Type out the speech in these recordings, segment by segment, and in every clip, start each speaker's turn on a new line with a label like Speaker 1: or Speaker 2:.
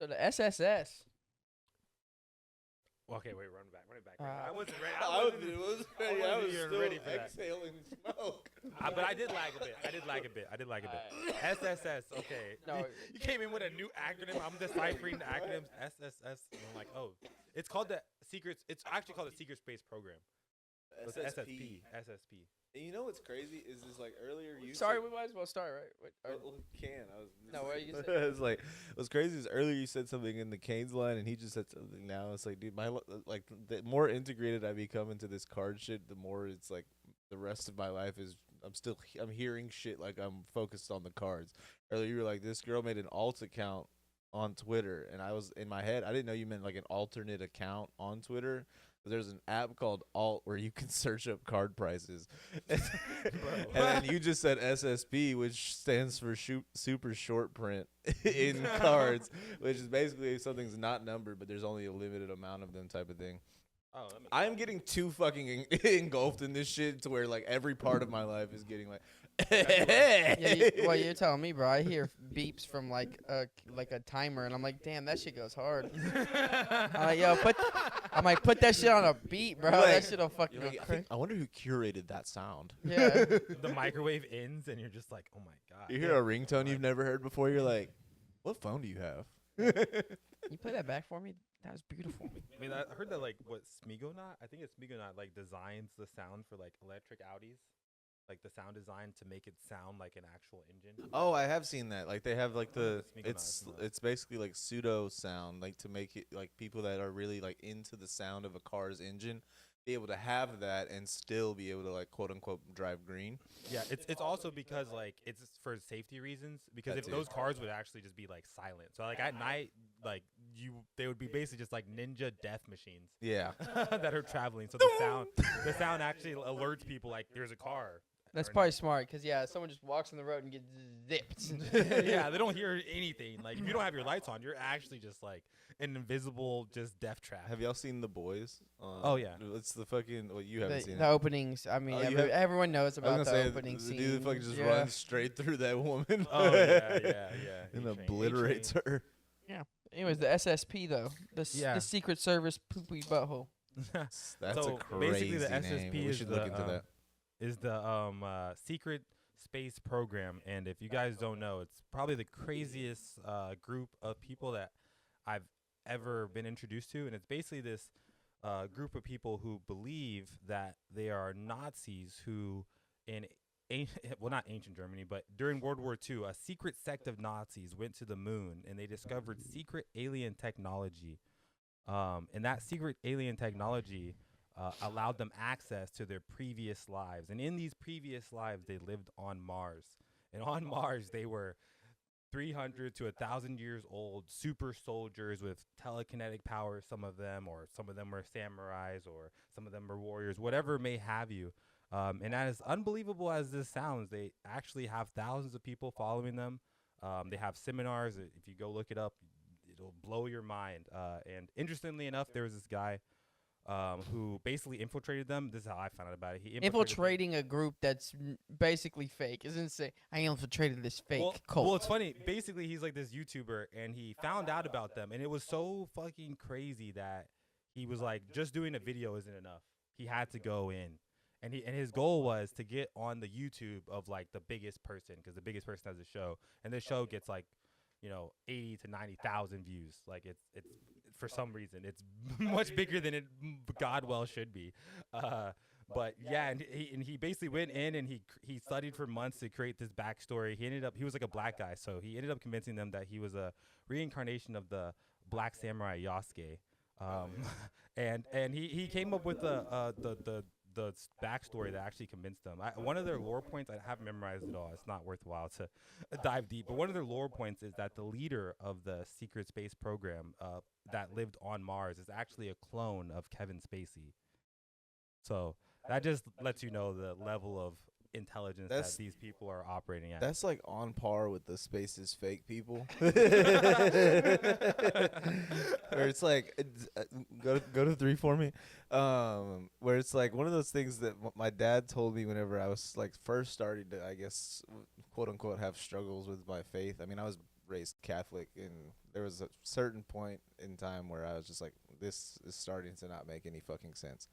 Speaker 1: So the SSS.
Speaker 2: Okay, wait, run it back. I
Speaker 1: Uh,
Speaker 2: wasn't ready.
Speaker 3: I was ready. I was
Speaker 2: even
Speaker 3: still
Speaker 2: ready for that.
Speaker 3: exhaling smoke.
Speaker 2: But I did lag a bit. I did lag a bit. SSS. Okay.
Speaker 1: No.
Speaker 2: You came in with a new acronym. I'm deciphering the acronyms. SSS. And I'm like, oh, it's called the secrets. It's actually called the Secret Space Program. So it's
Speaker 3: SSP.
Speaker 2: SSP.
Speaker 3: And you know what's crazy is this like earlier you
Speaker 1: Sorry,
Speaker 3: said,
Speaker 1: we might as well start, right? Wait,
Speaker 3: well, can I was
Speaker 1: No, what are you saying?
Speaker 3: It's like what's crazy is earlier you said something in the Canes line and he just said something now. It's like, dude, like the more integrated I become into this card shit, the more it's like the rest of my life is I'm hearing shit like I'm focused on the cards. Earlier you were like, this girl made an alt account on Twitter, and I was in my head, I didn't know you meant like an alternate account on Twitter. There's an app called Alt where you can search up card prices. And then you just said SSP, which stands for super short print in cards, which is basically if something's not numbered, but there's only a limited amount of them type of thing.
Speaker 2: Oh,
Speaker 3: I'm getting too fucking engulfed in this shit to where like every part of my life is getting like.
Speaker 1: Well, you're telling me, bro. I hear beeps from like a timer, and I'm like, damn, that shit goes hard. I'm like, yo, put that shit on a beat, bro.
Speaker 3: You're
Speaker 1: That
Speaker 3: like-
Speaker 1: shit'll fucking
Speaker 3: You're
Speaker 1: go
Speaker 3: like,
Speaker 1: crazy.
Speaker 3: I wonder who curated that sound.
Speaker 1: Yeah.
Speaker 2: the microwave ends, and you're just like, oh my god.
Speaker 3: You hear a ringtone you've never heard before, you're like, what phone do you have?
Speaker 1: You play that back for me? That was beautiful.
Speaker 2: I mean, I heard that like what Smigonaut. I think it's Smigonaut like designs the sound for like electric Audis, like the sound design to make it sound like an actual engine.
Speaker 3: Oh, I have seen that. Like they have like the
Speaker 2: Smeagol
Speaker 3: it's
Speaker 2: Knives,
Speaker 3: it's basically like pseudo sound, like to make it like people that are really like into the sound of a car's engine be able to have that and still be able to like quote unquote drive green.
Speaker 2: Yeah, it's also because like it's for safety reasons. Because
Speaker 3: That
Speaker 2: if
Speaker 3: too.
Speaker 2: those cars would actually just be like silent, so like at night, like they would be basically just like ninja death machines
Speaker 3: Yeah.
Speaker 2: that are traveling. So the sound actually alerts people like there's a car.
Speaker 1: That's
Speaker 2: or
Speaker 1: probably smart, cause yeah, someone just walks on the road and gets zipped.
Speaker 2: yeah, they don't hear anything. Like if you don't have your lights on, you're actually just like an invisible just death trap.
Speaker 3: Have y'all seen The Boys?
Speaker 2: Oh, yeah.
Speaker 3: It's the fucking well you haven't seen
Speaker 1: The
Speaker 3: it.
Speaker 1: openings. I mean,
Speaker 3: Oh, you have-
Speaker 1: everyone knows
Speaker 3: I was
Speaker 1: about
Speaker 3: gonna
Speaker 1: the
Speaker 3: say
Speaker 1: opening
Speaker 3: the
Speaker 1: scene.
Speaker 3: dude fucking just
Speaker 1: yeah.
Speaker 3: runs straight through that woman.
Speaker 2: Oh yeah.
Speaker 3: and
Speaker 2: A-Train,
Speaker 3: obliterates her.
Speaker 1: Anyways, the SSP though,
Speaker 2: Yeah.
Speaker 1: the Secret Service poopy butthole.
Speaker 2: A-Train.
Speaker 3: That's
Speaker 2: So,
Speaker 3: a crazy
Speaker 2: basically the
Speaker 3: name.
Speaker 2: SSP
Speaker 3: We
Speaker 2: is
Speaker 3: should
Speaker 2: the,
Speaker 3: look into that.
Speaker 2: is the secret space program, and if you guys don't know, it's probably the craziest group of people that I've ever been introduced to, and it's basically this group of people who believe that they are Nazis who well, not ancient Germany, but during World War II, a secret sect of Nazis went to the moon and they discovered secret alien technology. And that secret alien technology allowed them access to their previous lives. And in these previous lives, they lived on Mars. And on Mars, they were 300 to 1,000 years old, super soldiers with telekinetic powers, some of them, or some of them were samurais, or some of them were warriors, whatever may have you. And as unbelievable as this sounds, they actually have thousands of people following them. They have seminars. If you go look it up, it'll blow your mind. And interestingly enough, there was this guy who basically infiltrated them. This is how I found out about it. He
Speaker 1: Infiltrating a group that's basically fake. Isn't say I infiltrated this fake cult.
Speaker 2: Well, it's funny. Basically, he's like this YouTuber, and he found out about them, and it was so fucking crazy that he was like, just doing a video isn't enough. He had to go in. And his goal was to get on the YouTube of like the biggest person, because the biggest person has a show, and this show gets like, 80 to 90,000 views. Like it's for some reason it's much bigger than it God well should be. But yeah, and he basically went in and he studied for months to create this backstory. He was like a black guy, so he ended up convincing them that he was a reincarnation of the Black Samurai Yasuke. And he came up with the backstory that actually convinced them. One of their lore points, I haven't memorized it all. It's not worthwhile to dive deep. But one of their lore points is that the leader of the secret space program that lived on Mars is actually a clone of Kevin Spacey. So that just lets you know the level of intelligence that these people are operating at.
Speaker 3: That's like on par with the space is fake people. Where it's like, go to 3 for me. Where it's like one of those things that my dad told me whenever I was like first starting to, I guess, quote unquote, have struggles with my faith. I mean, I was raised Catholic, and there was a certain point in time where I was just like, this is starting to not make any fucking sense.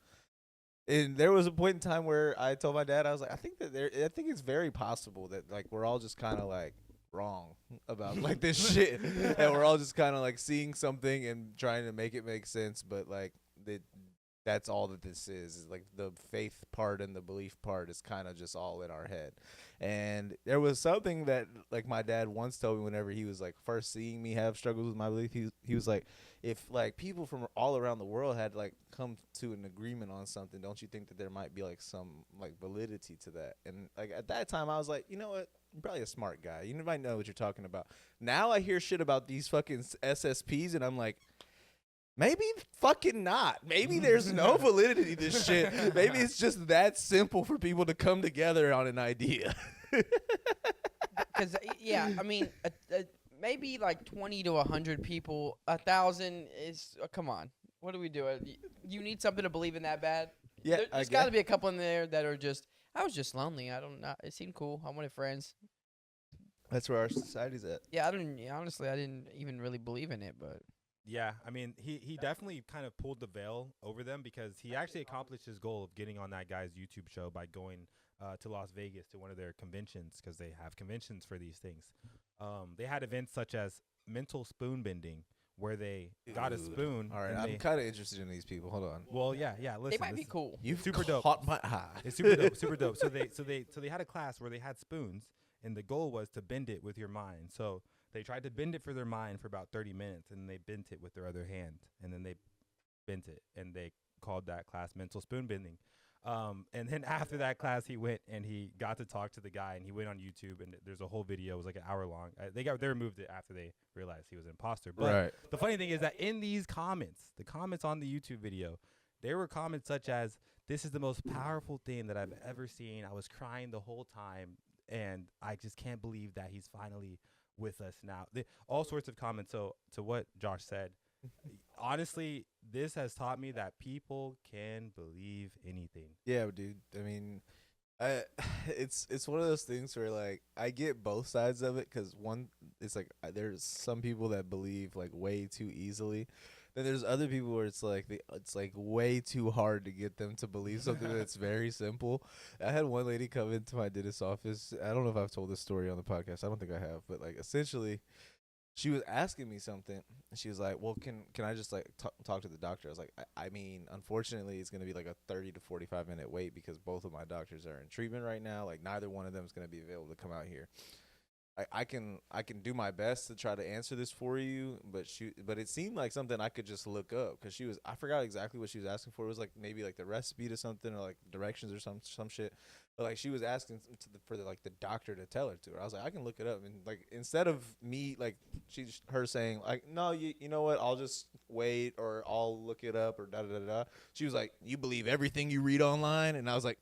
Speaker 3: And there was a point in time where I told my dad, I was like, I think it's very possible that like we're all just kind of like wrong about like this shit, and we're all just kind of like seeing something and trying to make it make sense, but like that's all that this is like the faith part and the belief part is kind of just all in our head. And there was something that like my dad once told me whenever he was like first seeing me have struggles with my belief. He was like, if like people from all around the world had like come to an agreement on something, don't you think that there might be like some like validity to that? And like at that time I was like, you know what, you're probably a smart guy, you might know what you're talking about. Now I hear shit about these fucking SSPs and I'm like, maybe fucking not. Maybe there's no validity to this shit. Maybe it's just that simple for people to come together on an idea.
Speaker 1: Because yeah, I mean, maybe like 20 to 100 people, 1,000 is come on. What do we do? You need something to believe in that bad?
Speaker 3: Yeah,
Speaker 1: There's got to be a couple in there that are just. I was just lonely. I don't know. It seemed cool. I wanted friends.
Speaker 3: That's where our society's at.
Speaker 1: Yeah, honestly, I didn't even really believe in it, but.
Speaker 2: Yeah, I mean, he definitely kind of pulled the veil over them because he actually accomplished his goal of getting on that guy's YouTube show by going to Las Vegas to one of their conventions, because they have conventions for these things. They had events such as mental spoon bending, where they got a spoon.
Speaker 3: All right, I'm kind of interested in these people. Hold on.
Speaker 2: Well, yeah. Listen,
Speaker 1: They might be cool.
Speaker 3: You've
Speaker 2: super dope.
Speaker 3: caught my eye.
Speaker 2: It's super dope, super dope. So they had a class where they had spoons, and the goal was to bend it with your mind. So they tried to bend it for their mind for about 30 minutes, and they bent it with their other hand, and then they bent it, and they called that class mental spoon bending. And then after that class, he went and he got to talk to the guy, and he went on YouTube, and there's a whole video. It was like an hour long. They removed it after they realized he was an imposter. But
Speaker 3: Right.
Speaker 2: the funny thing is that in these comments, the comments on the YouTube video, there were comments such as, "This is the most powerful thing that I've ever seen. I was crying the whole time, and I just can't believe that he's finally with us now." All sorts of comments. So to what Josh said, honestly, this has taught me that people can believe anything.
Speaker 3: Yeah, dude. I mean, it's one of those things where like I get both sides of it, because one, it's like there's some people that believe like way too easily. Then there's other people where it's like it's like way too hard to get them to believe something that's very simple. I had one lady come into my dentist's office. I don't know if I've told this story on the podcast. I don't think I have, but like essentially, she was asking me something. And she was like, "Well, can I just like talk to the doctor?" I was like, I mean, unfortunately, it's gonna be like a 30 to 45 minute wait because both of my doctors are in treatment right now. Like neither one of them is gonna be available to come out here. I can do my best to try to answer this for you, but it seemed like something I could just look up, because I forgot exactly what she was asking for. It was like maybe like the recipe to something, or like directions or some shit. But like she was asking for the doctor to tell her to. I was like, I can look it up, and like instead of me like her saying like, no, you know what, I'll just wait, or I'll look it up, or da da da da. She was like, you believe everything you read online? And I was like,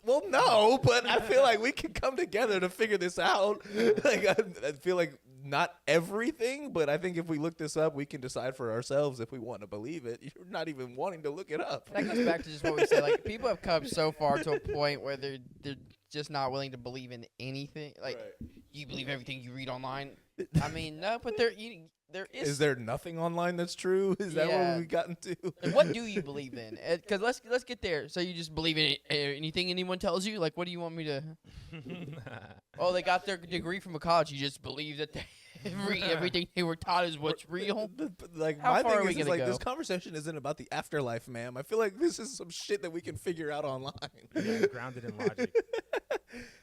Speaker 3: well, no, but I feel like we can come together to figure this out. Like I feel like not everything, but I think if we look this up, we can decide for ourselves if we want to believe it. You're not even wanting to look it up.
Speaker 1: That goes back to just what we said. Like people have come so far to a point where they're just not willing to believe in anything. Like you believe everything you read online. I mean, no, but there is.
Speaker 3: Is there nothing online that's true? Is that what we've gotten to?
Speaker 1: And what do you believe in? Because let's get there. So you just believe in anything anyone tells you? Like, what do you want me to? Oh, they got their degree from a college. You just believe that everything they were taught is what's real.
Speaker 3: Like
Speaker 1: How
Speaker 3: my
Speaker 1: far are
Speaker 3: thing
Speaker 1: we
Speaker 3: is
Speaker 1: gonna
Speaker 3: like
Speaker 1: go?
Speaker 3: this conversation isn't about the afterlife, ma'am. I feel like this is some shit that we can figure out online.
Speaker 2: Yeah, grounded in logic.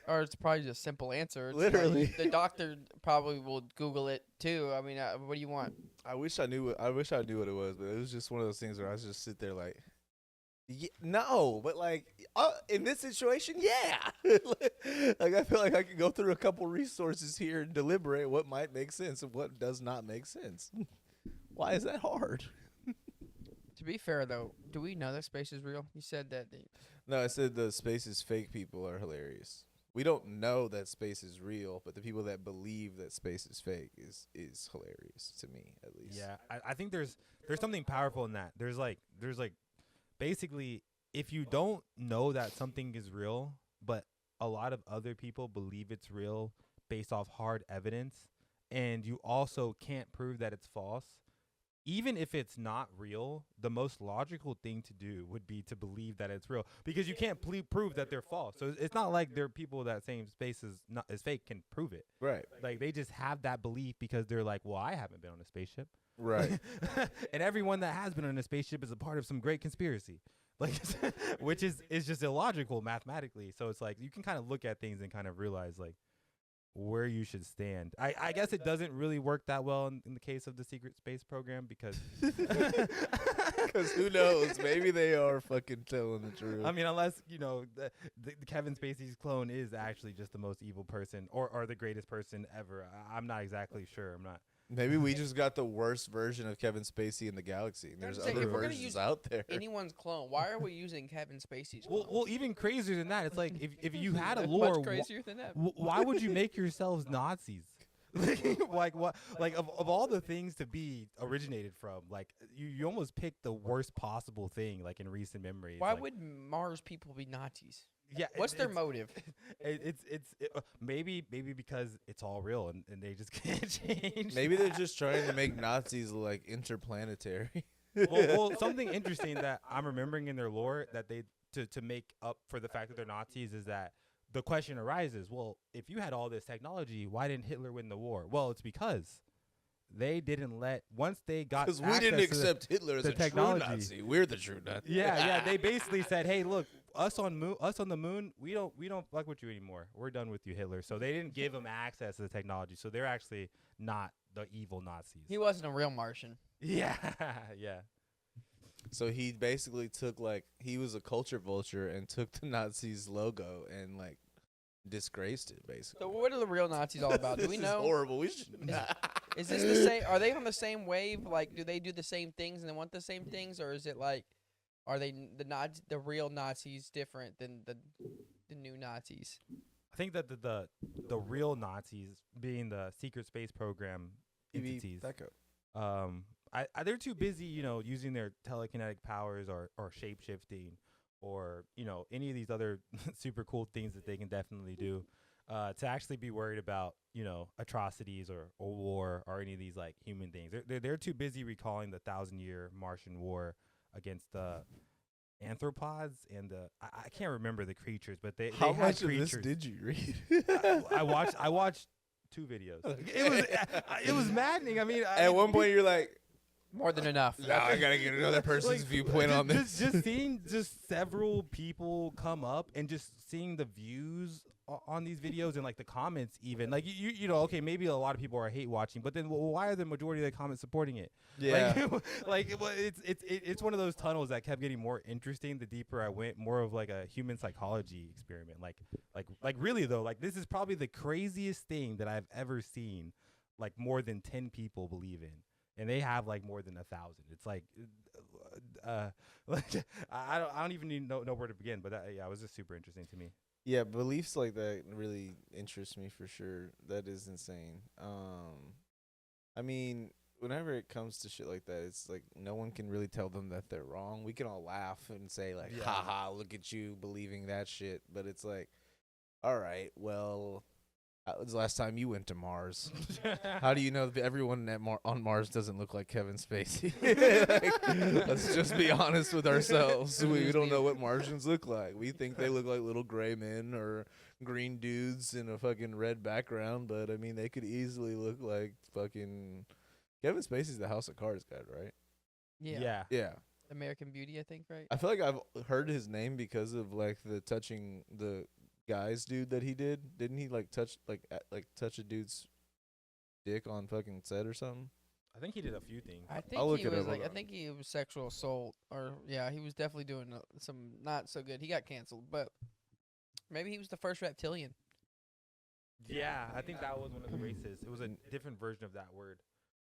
Speaker 1: Or it's probably just a simple answer. It's
Speaker 3: Literally.
Speaker 1: like, the doctor probably will Google it too. I mean, what do you want?
Speaker 3: I wish I knew what it was, but it was just one of those things where I was just sit there like, no, but like in this situation, yeah. Like I feel like I could go through a couple resources here and deliberate what might make sense and what does not make sense. Why is that hard?
Speaker 1: To be fair though, do we know that space is real? You said that.
Speaker 3: No, I said the space is fake people are hilarious. We don't know that space is real, but the people that believe that space is fake is hilarious to me, at least.
Speaker 2: Yeah, I think there's something powerful in that. There's like basically, if you don't know that something is real, but a lot of other people believe it's real based off hard evidence, and you also can't prove that it's false, even if it's not real, the most logical thing to do would be to believe that it's real, because you can't prove that they're false. So it's not like there are people that saying space is fake can prove it.
Speaker 3: Right.
Speaker 2: Like they just have that belief because they're like, well, I haven't been on a spaceship.
Speaker 3: Right.
Speaker 2: And everyone that has been on a spaceship is a part of some great conspiracy. Like, which is just illogical mathematically. So it's like you can kind of look at things and kind of realize like where you should stand. I guess it doesn't really work that well in the case of the secret space program because
Speaker 3: Because who knows? Maybe they are fucking telling the truth.
Speaker 2: I mean, unless the Kevin Spacey's clone is actually just the most evil person or the greatest person ever. I'm not exactly sure. I'm not.
Speaker 3: Maybe we just got the worst version of Kevin Spacey in the galaxy. And there's
Speaker 1: I'm saying,
Speaker 3: other
Speaker 1: if we're gonna
Speaker 3: versions
Speaker 1: use
Speaker 3: out there.
Speaker 1: Anyone's clone. Why are we using Kevin Spacey's clone?
Speaker 2: Well, even crazier than that. It's like if you had a
Speaker 1: That's
Speaker 2: lore,
Speaker 1: much crazier than that.
Speaker 2: why would you make yourselves Nazis? Like what? Like of all the things to be originated from, like you almost picked the worst possible thing. Like in recent memory.
Speaker 1: Why
Speaker 2: like,
Speaker 1: would Mars people be Nazis?
Speaker 2: Yeah.
Speaker 1: What's their motive?
Speaker 2: Maybe because it's all real and they just can't change.
Speaker 3: Maybe they're just trying to make Nazis like interplanetary.
Speaker 2: well, something interesting that I'm remembering in their lore that they to make up for the fact that they're Nazis is that the question arises, well, if you had all this technology, why didn't Hitler win the war? Well, it's because they didn't once they got
Speaker 3: Because we didn't
Speaker 2: access to
Speaker 3: accept Hitler as
Speaker 2: the
Speaker 3: a
Speaker 2: technology.
Speaker 3: true Nazi. We're the true Nazi.
Speaker 2: Yeah, they basically said, "Hey, look, us on the moon, we don't fuck with you anymore. We're done with you, Hitler." So they didn't give them access to the technology. So they're actually not the evil Nazis.
Speaker 1: He wasn't a real Martian.
Speaker 2: Yeah, yeah.
Speaker 3: So he basically took he was a culture vulture and took the Nazis logo and like disgraced it basically.
Speaker 1: So what are the real Nazis all about? Do we
Speaker 3: This is
Speaker 1: know?
Speaker 3: horrible. We should.
Speaker 1: Is this the same? Are they on the same wave? Like, do they do the same things and they want the same things, or is it like, are they the real Nazis different than the new Nazis?
Speaker 2: I think that the real Nazis, being the secret space program entities, they're too busy, using their telekinetic powers or shape shifting or any of these other super cool things that they can definitely do to actually be worried about atrocities or war or any of these like human things. They're too busy recalling the 1,000-year Martian war against the anthropods and I can't remember the creatures, but they
Speaker 3: How
Speaker 2: had
Speaker 3: much of
Speaker 2: creatures.
Speaker 3: this did you read?
Speaker 2: I watched 2 videos. It was maddening. I mean,
Speaker 3: At one point you're like,
Speaker 1: More than enough.
Speaker 3: "No, I gotta get another person's viewpoint on this."
Speaker 2: Just seeing several people come up and just seeing the views on these videos and like the comments, even like okay, maybe a lot of people are hate watching, but then why are the majority of the comments supporting it?
Speaker 3: Yeah.
Speaker 2: It's one of those tunnels that kept getting more interesting the deeper I went, more of like a human psychology experiment. Like really though, like this is probably the craziest thing that I've ever seen. Like more than 10 people believe in. And they have like more than 1,000. It's like, I don't even know where to begin. But it was just super interesting to me.
Speaker 3: Yeah, beliefs like that really interest me for sure. That is insane. I mean, whenever it comes to shit like that, it's like no one can really tell them that they're wrong. We can all laugh and say like,
Speaker 2: Yeah.
Speaker 3: "Ha ha, look at you believing that shit." But it's like, all right, well, when's the last time you went to Mars? How do you know that everyone on Mars doesn't look like Kevin Spacey? Like, let's just be honest with ourselves. We don't know what Martians look like. We think they look like little gray men or green dudes in a fucking red background, but I mean, they could easily look like fucking Kevin Spacey's the House of Cards guy, right?
Speaker 1: Yeah.
Speaker 3: Yeah.
Speaker 1: American Beauty, I think, right?
Speaker 3: I feel like I've heard his name because of like the touching the guys dude that he did. Didn't he like touch a dude's dick on fucking set or something?
Speaker 2: I think he did a few things.
Speaker 1: I think
Speaker 3: I'll look
Speaker 1: he
Speaker 3: it
Speaker 1: was
Speaker 3: up,
Speaker 1: like,
Speaker 3: hold
Speaker 1: I
Speaker 3: on.
Speaker 1: think he was sexual assault, or he was definitely doing some not so good. He got canceled, but maybe he was the first reptilian.
Speaker 2: Yeah, I think that was one of the races. It was a different version of that word.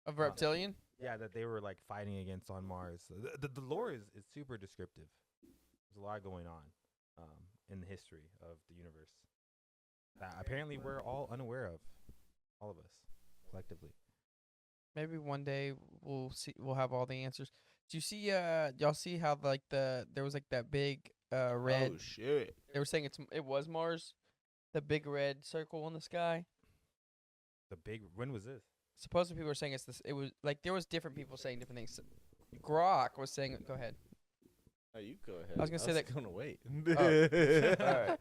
Speaker 1: Of reptilian?
Speaker 2: Yeah, that they were like fighting against on Mars. The lore is super descriptive. There's a lot going on in the history of the universe that apparently we're all unaware of, all of us collectively.
Speaker 1: Maybe one day we'll have all the answers. Do you see y'all see how like there was like that big red,
Speaker 3: Oh shit!
Speaker 1: they were saying it was Mars, the big red circle in the sky?
Speaker 2: When was this?
Speaker 1: supposedly people were saying it's this. It was like there was different people saying different things. Grok was saying, go ahead.
Speaker 3: Oh, you go ahead.
Speaker 1: I was gonna say that-
Speaker 3: Gonna wait.
Speaker 1: All right.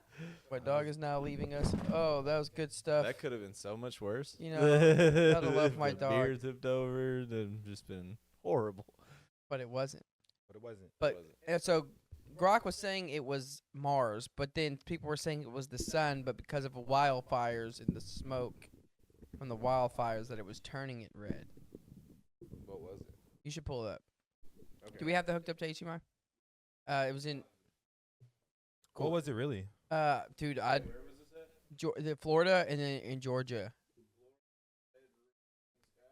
Speaker 1: My dog is now leaving us. Oh, that was good stuff.
Speaker 3: That could have been so much worse.
Speaker 1: You know, gotta love my
Speaker 3: The
Speaker 1: dog.
Speaker 3: Beer tipped over and just been horrible.
Speaker 1: But it wasn't.
Speaker 2: But it wasn't.
Speaker 1: But and so Grok was saying it was Mars, but then people were saying it was the sun, but because of the wildfires and the smoke from the wildfires that it was turning it red.
Speaker 3: What was it?
Speaker 1: You should pull it up.
Speaker 3: Okay.
Speaker 1: Do we have that hooked up to HDMI? It was in
Speaker 2: What was it really?
Speaker 1: dude, the Florida and then in Georgia.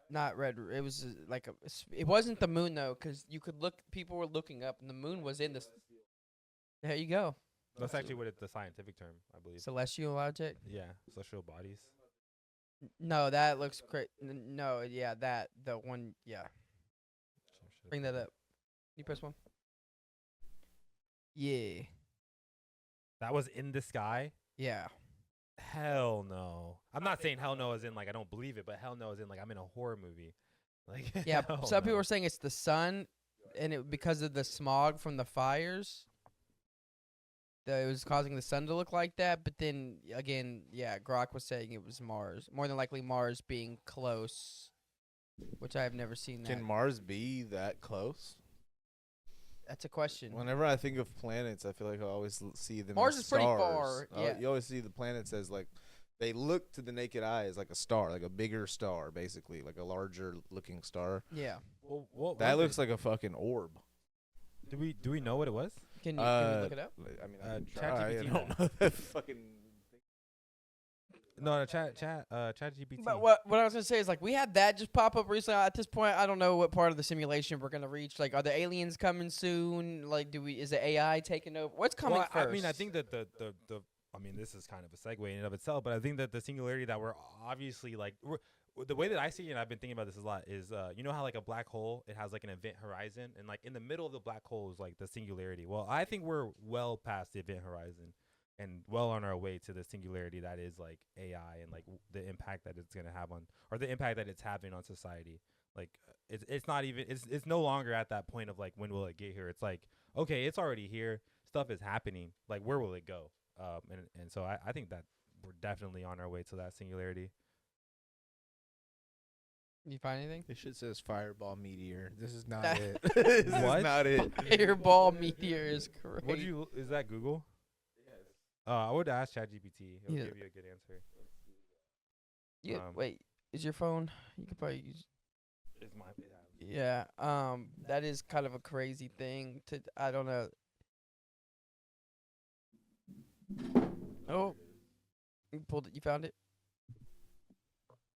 Speaker 1: Not red. It was like it wasn't the moon though, 'cause you could look. People were looking up, and the moon was in the. There you go.
Speaker 2: That's actually what the scientific term, I believe.
Speaker 1: Celestial object.
Speaker 2: Yeah, celestial bodies.
Speaker 1: No, that looks great. No, yeah, the one. Yeah, bring that up. You press one. Yeah.
Speaker 2: That was in the sky?
Speaker 1: Yeah.
Speaker 2: Hell no. I'm not saying hell no as in like I don't believe it, but hell no as in like I'm in a horror movie. Like
Speaker 1: Yeah.
Speaker 2: hell
Speaker 1: Some people
Speaker 2: no.
Speaker 1: were saying it's the sun, and it because of the smog from the fires. That it was causing the sun to look like that, but then again, yeah, Grok was saying it was Mars. More than likely, Mars being close, which I have never seen that.
Speaker 3: Can Mars be that close?
Speaker 1: That's a question.
Speaker 3: Whenever I think of planets, I feel like I always see them.
Speaker 1: Mars
Speaker 3: as
Speaker 1: is pretty
Speaker 3: stars.
Speaker 1: far, yeah.
Speaker 3: You always see the planets as like they look to the naked eye as like a star, like a bigger star, basically, like a larger looking star.
Speaker 1: Yeah.
Speaker 2: Well, what
Speaker 3: That
Speaker 2: was
Speaker 3: looks like a fucking orb.
Speaker 2: it? Do we know what it was?
Speaker 1: Can we look it up?
Speaker 3: I mean,
Speaker 2: Uh,
Speaker 3: I can try. I
Speaker 2: ChatGPT
Speaker 3: don't know that fucking.
Speaker 2: No, ChatGPT.
Speaker 1: But what I was gonna say is like we had that just pop up recently. At this point, I don't know what part of the simulation we're gonna reach. Like, are the aliens coming soon? Like, is the AI taking over? What's coming
Speaker 2: Well,
Speaker 1: first?
Speaker 2: I mean, I think that the I mean, this is kind of a segue in and of itself, but I think that the singularity that we're obviously like the way that I see it, and I've been thinking about this a lot, is you know how like a black hole, it has like an event horizon, and like in the middle of the black hole is like the singularity. Well, I think we're well past the event horizon and well on our way to the singularity that is like AI and like the impact that it's gonna have on, or the impact that it's having on society. Like it's not even it's no longer at that point of like when will it get here. It's like okay, it's already here. Stuff is happening. Like where will it go? And so I think that we're definitely on our way to that singularity.
Speaker 1: you find anything?
Speaker 3: This shit says fireball meteor. This is not
Speaker 1: That-
Speaker 3: it. This
Speaker 2: What?
Speaker 3: is not it.
Speaker 1: Airball meteor is great.
Speaker 2: What do you? Is that Google? I would ask ChatGPT. It'll
Speaker 1: Yeah.
Speaker 2: give you a good answer.
Speaker 1: Wait, is your phone? You could probably use.
Speaker 2: It's my
Speaker 1: Yeah. That is kind of a crazy thing to. I don't know. Oh, you pulled it. You found it.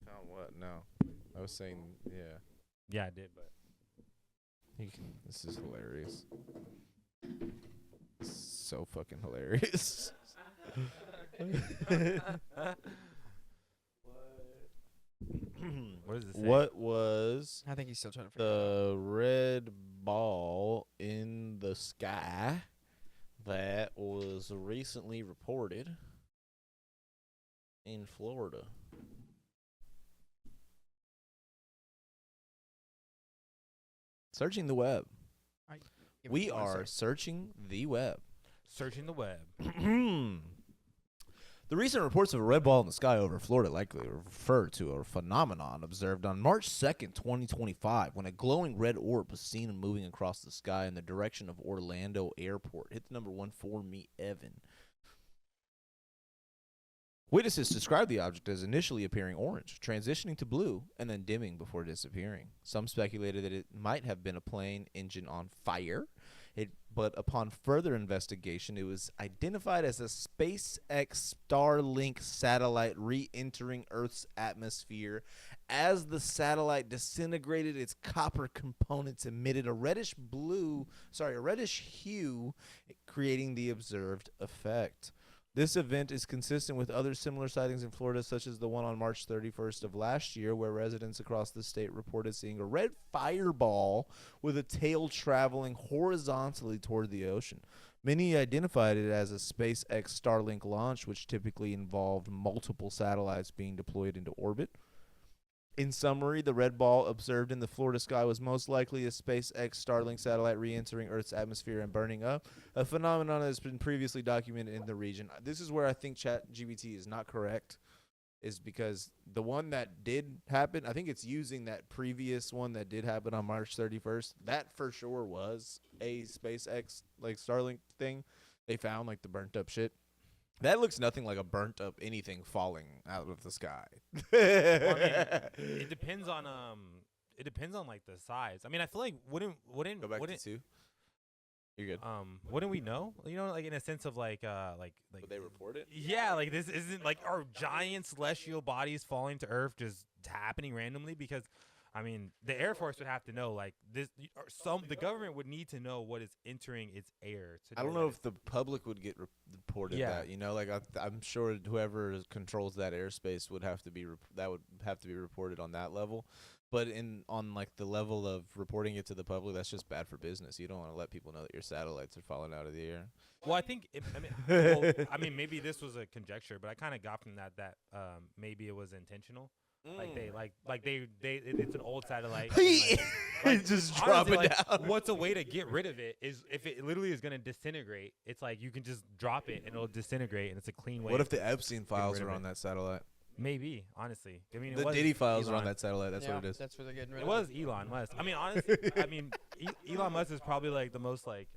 Speaker 3: Found what? No. I was saying, yeah.
Speaker 2: Yeah, I did, but
Speaker 3: This is hilarious. So fucking hilarious.
Speaker 2: what does it say?
Speaker 3: What was
Speaker 1: I think he's still trying to figure it out.
Speaker 3: the red ball in the sky that was recently reported in Florida? Searching the web.
Speaker 1: Give me
Speaker 3: We
Speaker 1: 1
Speaker 3: are
Speaker 1: sec.
Speaker 3: searching the web.
Speaker 2: Searching the web.
Speaker 3: The recent reports of a red ball in the sky over Florida likely refer to a phenomenon observed on March 2nd, 2025, when a glowing red orb was seen and moving across the sky in the direction of Orlando Airport. Hit the number 1 for me, Evan. Witnesses described the object as initially appearing orange, transitioning to blue, and then dimming before disappearing. Some speculated that it might have been a plane engine on fire, but upon further investigation, it was identified as a SpaceX Starlink satellite re-entering Earth's atmosphere. As the satellite disintegrated, its copper components emitted a reddish hue, creating the observed effect. This event is consistent with other similar sightings in Florida, such as the one on March 31st of last year, where residents across the state reported seeing a red fireball with a tail traveling horizontally toward the ocean. Many identified it as a SpaceX Starlink launch, which typically involved multiple satellites being deployed into orbit. In summary, the red ball observed in the Florida sky was most likely a SpaceX Starlink satellite re-entering Earth's atmosphere and burning up, a phenomenon that has been previously documented in the region. This is where I think ChatGPT is not correct, is because the one that did happen, I think it's using that previous one that did happen on March 31st. That for sure was a SpaceX like Starlink thing. They found like the burnt up shit. That looks nothing like a burnt up anything falling out of the sky.
Speaker 2: Well, I mean, it depends on like the size. I mean, I feel like wouldn't
Speaker 3: Go back to 2. You're good.
Speaker 2: wouldn't we know? You know, like in a sense of like
Speaker 3: Would they report it?
Speaker 2: yeah, like this isn't like are giant celestial bodies falling to Earth just happening randomly? Because I mean, the Air Force would have to know like this. Or the government would need to know what is entering its air.
Speaker 3: I don't know if the public would get reported that. You know, like I'm sure whoever controls that airspace would have to be reported on that level. But on like the level of reporting it to the public, that's just bad for business. You don't want to let people know that your satellites are falling out of the air.
Speaker 2: Well, I think I mean maybe this was a conjecture, but I kind of got from that maybe it was intentional. Like it's an old satellite.
Speaker 3: Just drop
Speaker 2: honestly,
Speaker 3: it down.
Speaker 2: What's a way to get rid of it is if it literally is going to disintegrate, it's like you can just drop it and it'll disintegrate and it's a clean way.
Speaker 3: What if the Epstein files
Speaker 2: rid of
Speaker 3: are
Speaker 2: it.
Speaker 3: on that satellite?
Speaker 2: Maybe, honestly. I mean,
Speaker 3: The Diddy files are on that satellite. That's
Speaker 1: yeah,
Speaker 3: what it is.
Speaker 1: That's what they're getting rid
Speaker 2: It
Speaker 1: of.
Speaker 2: was Elon Musk. I mean, honestly, Elon Musk is probably like the most like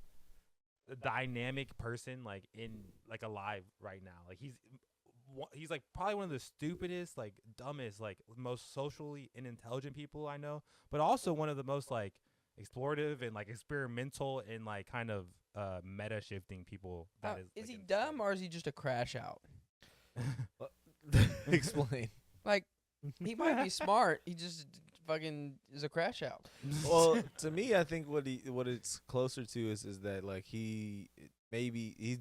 Speaker 2: dynamic person like in like alive right now. Like he's like probably one of the stupidest, like dumbest, like most socially unintelligent people I know, but also one of the most like explorative and like experimental and like kind of meta shifting people. That
Speaker 1: Is
Speaker 2: like,
Speaker 1: he
Speaker 2: in-
Speaker 1: dumb or is he just a crash out?
Speaker 3: Explain.
Speaker 1: Like, he might be smart. He just fucking is a crash out.
Speaker 3: Well, to me, I think what it's closer to is that like he's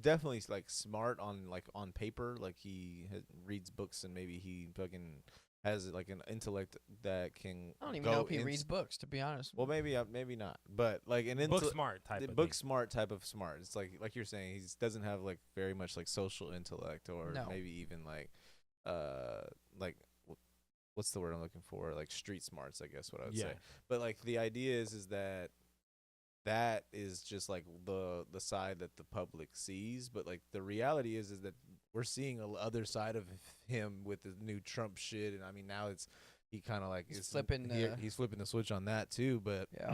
Speaker 3: definitely like smart on paper. Like he reads books and maybe he fucking has like an intellect that can.
Speaker 1: I don't even know if he reads books, to be honest.
Speaker 3: Well, maybe not, but like an
Speaker 2: book smart type.
Speaker 3: the
Speaker 2: of
Speaker 3: book
Speaker 2: thing.
Speaker 3: smart type of smart. It's like you're saying, he doesn't have like very much like social intellect or
Speaker 1: No.
Speaker 3: maybe even like what's the word I'm looking for? Like street smarts, I guess what I would say. But like the idea is that is just like the side that the public sees, but like the reality is that we're seeing a other side of him with the new Trump shit, and I mean now he kind of like
Speaker 1: He's flipping
Speaker 3: he's flipping the switch on that too. But
Speaker 1: Yeah.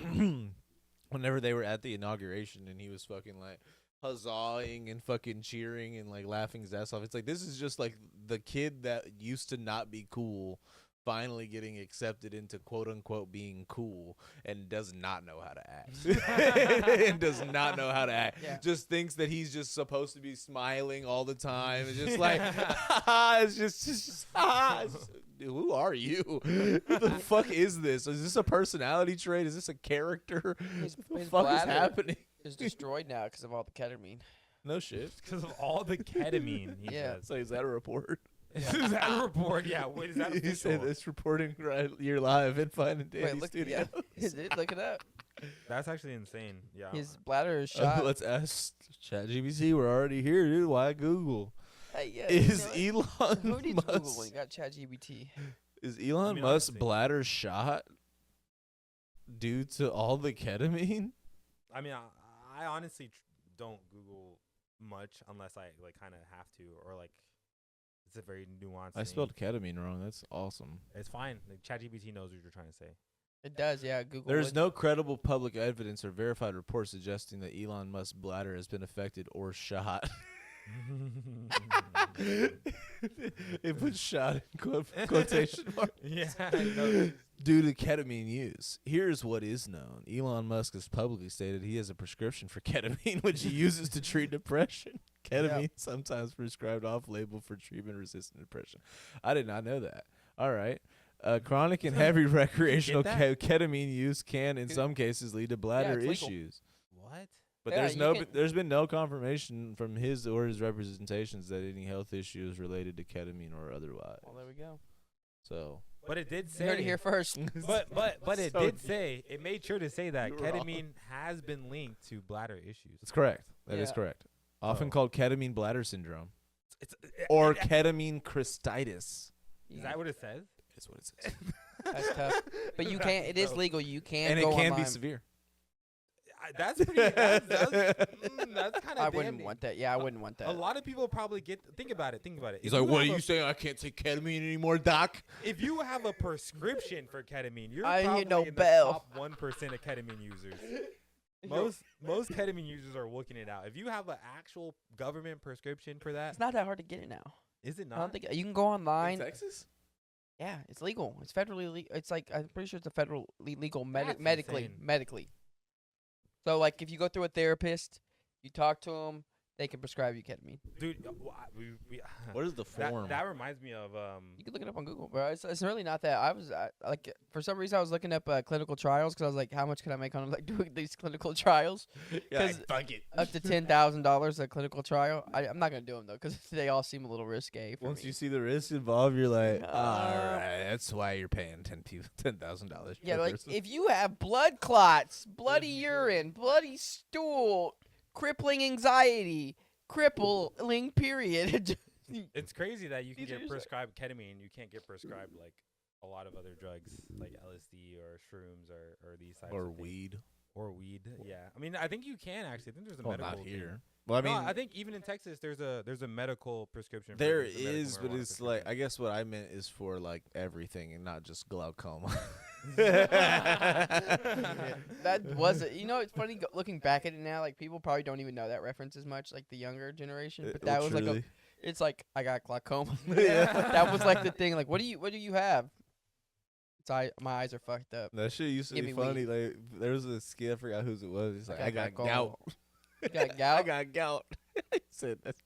Speaker 3: whenever they were at the inauguration and he was fucking like huzzahing and fucking cheering and like laughing his ass off, it's like this is just like the kid that used to not be cool finally getting accepted into quote unquote being cool and does not know how to act and does not know how to act.
Speaker 1: Yeah.
Speaker 3: Just thinks that he's just supposed to be smiling all the time. It's just like it's just who are you? Who the fuck is this? Is this a personality trait? Is this a character?
Speaker 1: His
Speaker 3: What the
Speaker 1: his
Speaker 3: fuck is
Speaker 1: bladder
Speaker 3: happening?
Speaker 1: is destroyed now because of all the ketamine.
Speaker 3: No shit.
Speaker 2: Because of all the ketamine. He
Speaker 1: Yeah.
Speaker 2: says.
Speaker 3: So is that a report?
Speaker 2: Is that a report? Yeah. Wait, is that
Speaker 3: You say
Speaker 2: official?
Speaker 3: this reporting right? You're live at Fine and Dandy
Speaker 1: Wait, look,
Speaker 3: Studios.
Speaker 1: yeah, dude, look it up.
Speaker 2: That's actually insane. Yeah.
Speaker 1: His bladder is shot.
Speaker 3: Let's ask ChatGPT. We're already here, dude. Why Google?
Speaker 1: Hey, yeah,
Speaker 3: Is
Speaker 1: you know what? Who
Speaker 3: Elon
Speaker 1: needs Google when
Speaker 3: Musk
Speaker 1: you got ChatGPT?
Speaker 3: is Elon
Speaker 2: mean,
Speaker 3: Musk's
Speaker 2: honestly.
Speaker 3: bladder shot due to all the ketamine?
Speaker 2: I mean, I honestly don't Google much unless I like kind of have to, or like it's a very nuanced.
Speaker 3: I
Speaker 2: thing.
Speaker 3: spelled ketamine wrong. That's awesome.
Speaker 2: It's fine. Like, ChatGPT knows what you're trying to say.
Speaker 1: It does, yeah. Google.
Speaker 3: There is
Speaker 1: would.
Speaker 3: no credible public evidence or verified report suggesting that Elon Musk's bladder has been affected or shot. It puts shot in quotation marks.
Speaker 2: Yeah. No,
Speaker 3: Due to ketamine use. Here's what is known. Elon Musk has publicly stated he has a prescription for ketamine, which he uses to treat depression. Ketamine, sometimes prescribed off-label for treatment-resistant depression. I did not know that. All right. Chronic and heavy recreational
Speaker 2: that?
Speaker 3: ketamine use can, in some cases, lead to bladder
Speaker 1: it's legal.
Speaker 3: issues.
Speaker 2: what?
Speaker 3: But
Speaker 1: Yeah,
Speaker 3: there's been no confirmation from his or his representations that any health issues related to ketamine or otherwise.
Speaker 1: Well, there we go.
Speaker 3: So
Speaker 2: But it did
Speaker 1: You heard it
Speaker 2: say.
Speaker 1: here first.
Speaker 2: But it
Speaker 3: So
Speaker 2: did say. It made sure to say that
Speaker 3: You're wrong.
Speaker 2: ketamine has been linked to bladder issues.
Speaker 3: that's correct. That is
Speaker 1: Yeah.
Speaker 3: correct. Often
Speaker 2: Oh.
Speaker 3: called ketamine bladder syndrome
Speaker 2: It's
Speaker 3: or ketamine cystitis.
Speaker 2: is that what it says?
Speaker 3: Is what it says.
Speaker 1: That's tough. But you can't. It is
Speaker 2: So,
Speaker 1: legal. You can
Speaker 3: And
Speaker 1: go
Speaker 3: it can
Speaker 1: online.
Speaker 3: be severe.
Speaker 2: That's pretty. That's kind
Speaker 1: I
Speaker 2: of.
Speaker 1: wouldn't want that. Yeah, I wouldn't want that.
Speaker 2: A lot of people probably get. Think about it. Think about it.
Speaker 3: He's
Speaker 2: If
Speaker 3: like,
Speaker 2: you
Speaker 3: "What are
Speaker 2: have
Speaker 3: you
Speaker 2: a-
Speaker 3: saying? I can't take ketamine anymore, doc."
Speaker 2: If you have a prescription for ketamine, you're
Speaker 1: I
Speaker 2: probably
Speaker 1: hear no
Speaker 2: in
Speaker 1: bell.
Speaker 2: the top 1% of ketamine users. Most ketamine users are looking it out. If you have an actual government prescription for that,
Speaker 1: It's not that hard to get it now.
Speaker 2: is it
Speaker 1: I don't
Speaker 2: not?
Speaker 1: think you can go online.
Speaker 3: Texas?
Speaker 1: Yeah, it's legal. It's federally legal. It's like I'm pretty sure it's a federal legal
Speaker 2: That's
Speaker 1: medically.
Speaker 2: insane.
Speaker 1: Medically. So like if you go through a therapist, you talk to them, they can prescribe you ketamine.
Speaker 2: Dude,
Speaker 3: What is the form?
Speaker 2: that reminds me of
Speaker 1: You can look it up on Google, bro. It's really not that. Like for some reason I was looking up clinical trials because I was like, how much can I make on like doing these clinical trials?
Speaker 3: Yeah,
Speaker 1: 'cause
Speaker 3: fuck it.
Speaker 1: Up to $10,000 a clinical trial. I'm not gonna do them though because they all seem a little risque. For
Speaker 3: Once
Speaker 1: me.
Speaker 3: you see the risk involved, you're like,
Speaker 1: Uh,
Speaker 3: all right, that's why you're paying $10,000.
Speaker 1: Yeah,
Speaker 3: per
Speaker 1: like
Speaker 3: person."
Speaker 1: if you have blood clots, bloody urine, bloody stool, crippling anxiety, crippling period.
Speaker 2: it's crazy that you can
Speaker 1: These are
Speaker 2: get
Speaker 1: just-
Speaker 2: prescribed ketamine, you can't get prescribed like a lot of other drugs like LSD or shrooms or these types
Speaker 3: or
Speaker 2: of things.
Speaker 3: weed.
Speaker 2: Or weed. Yeah. I mean, I think you can actually. I think there's a
Speaker 3: Well,
Speaker 2: medical
Speaker 3: not
Speaker 2: thing.
Speaker 3: here. Well, I
Speaker 2: No,
Speaker 3: mean,
Speaker 2: I think even in Texas there's a medical prescription.
Speaker 3: there
Speaker 2: there's a medical
Speaker 3: is, but
Speaker 2: marijuana
Speaker 3: it's like, I
Speaker 2: prescription.
Speaker 3: guess what I meant is for like everything and not just glaucoma.
Speaker 1: That was it. You know, it's funny looking back at it now. Like people probably don't even know that reference as much, like the younger generation. But that was like a. It's like I got glaucoma.
Speaker 3: Yeah.
Speaker 1: That was like the thing. Like, what do you have? My eyes are fucked up.
Speaker 3: That shit used to
Speaker 1: Give
Speaker 3: be
Speaker 1: me
Speaker 3: funny. Like there was a skit, I forgot whose it was. He's like, I got
Speaker 1: glaucoma.
Speaker 3: gout.
Speaker 1: You got
Speaker 3: I
Speaker 1: gout.
Speaker 3: got gout. He said it's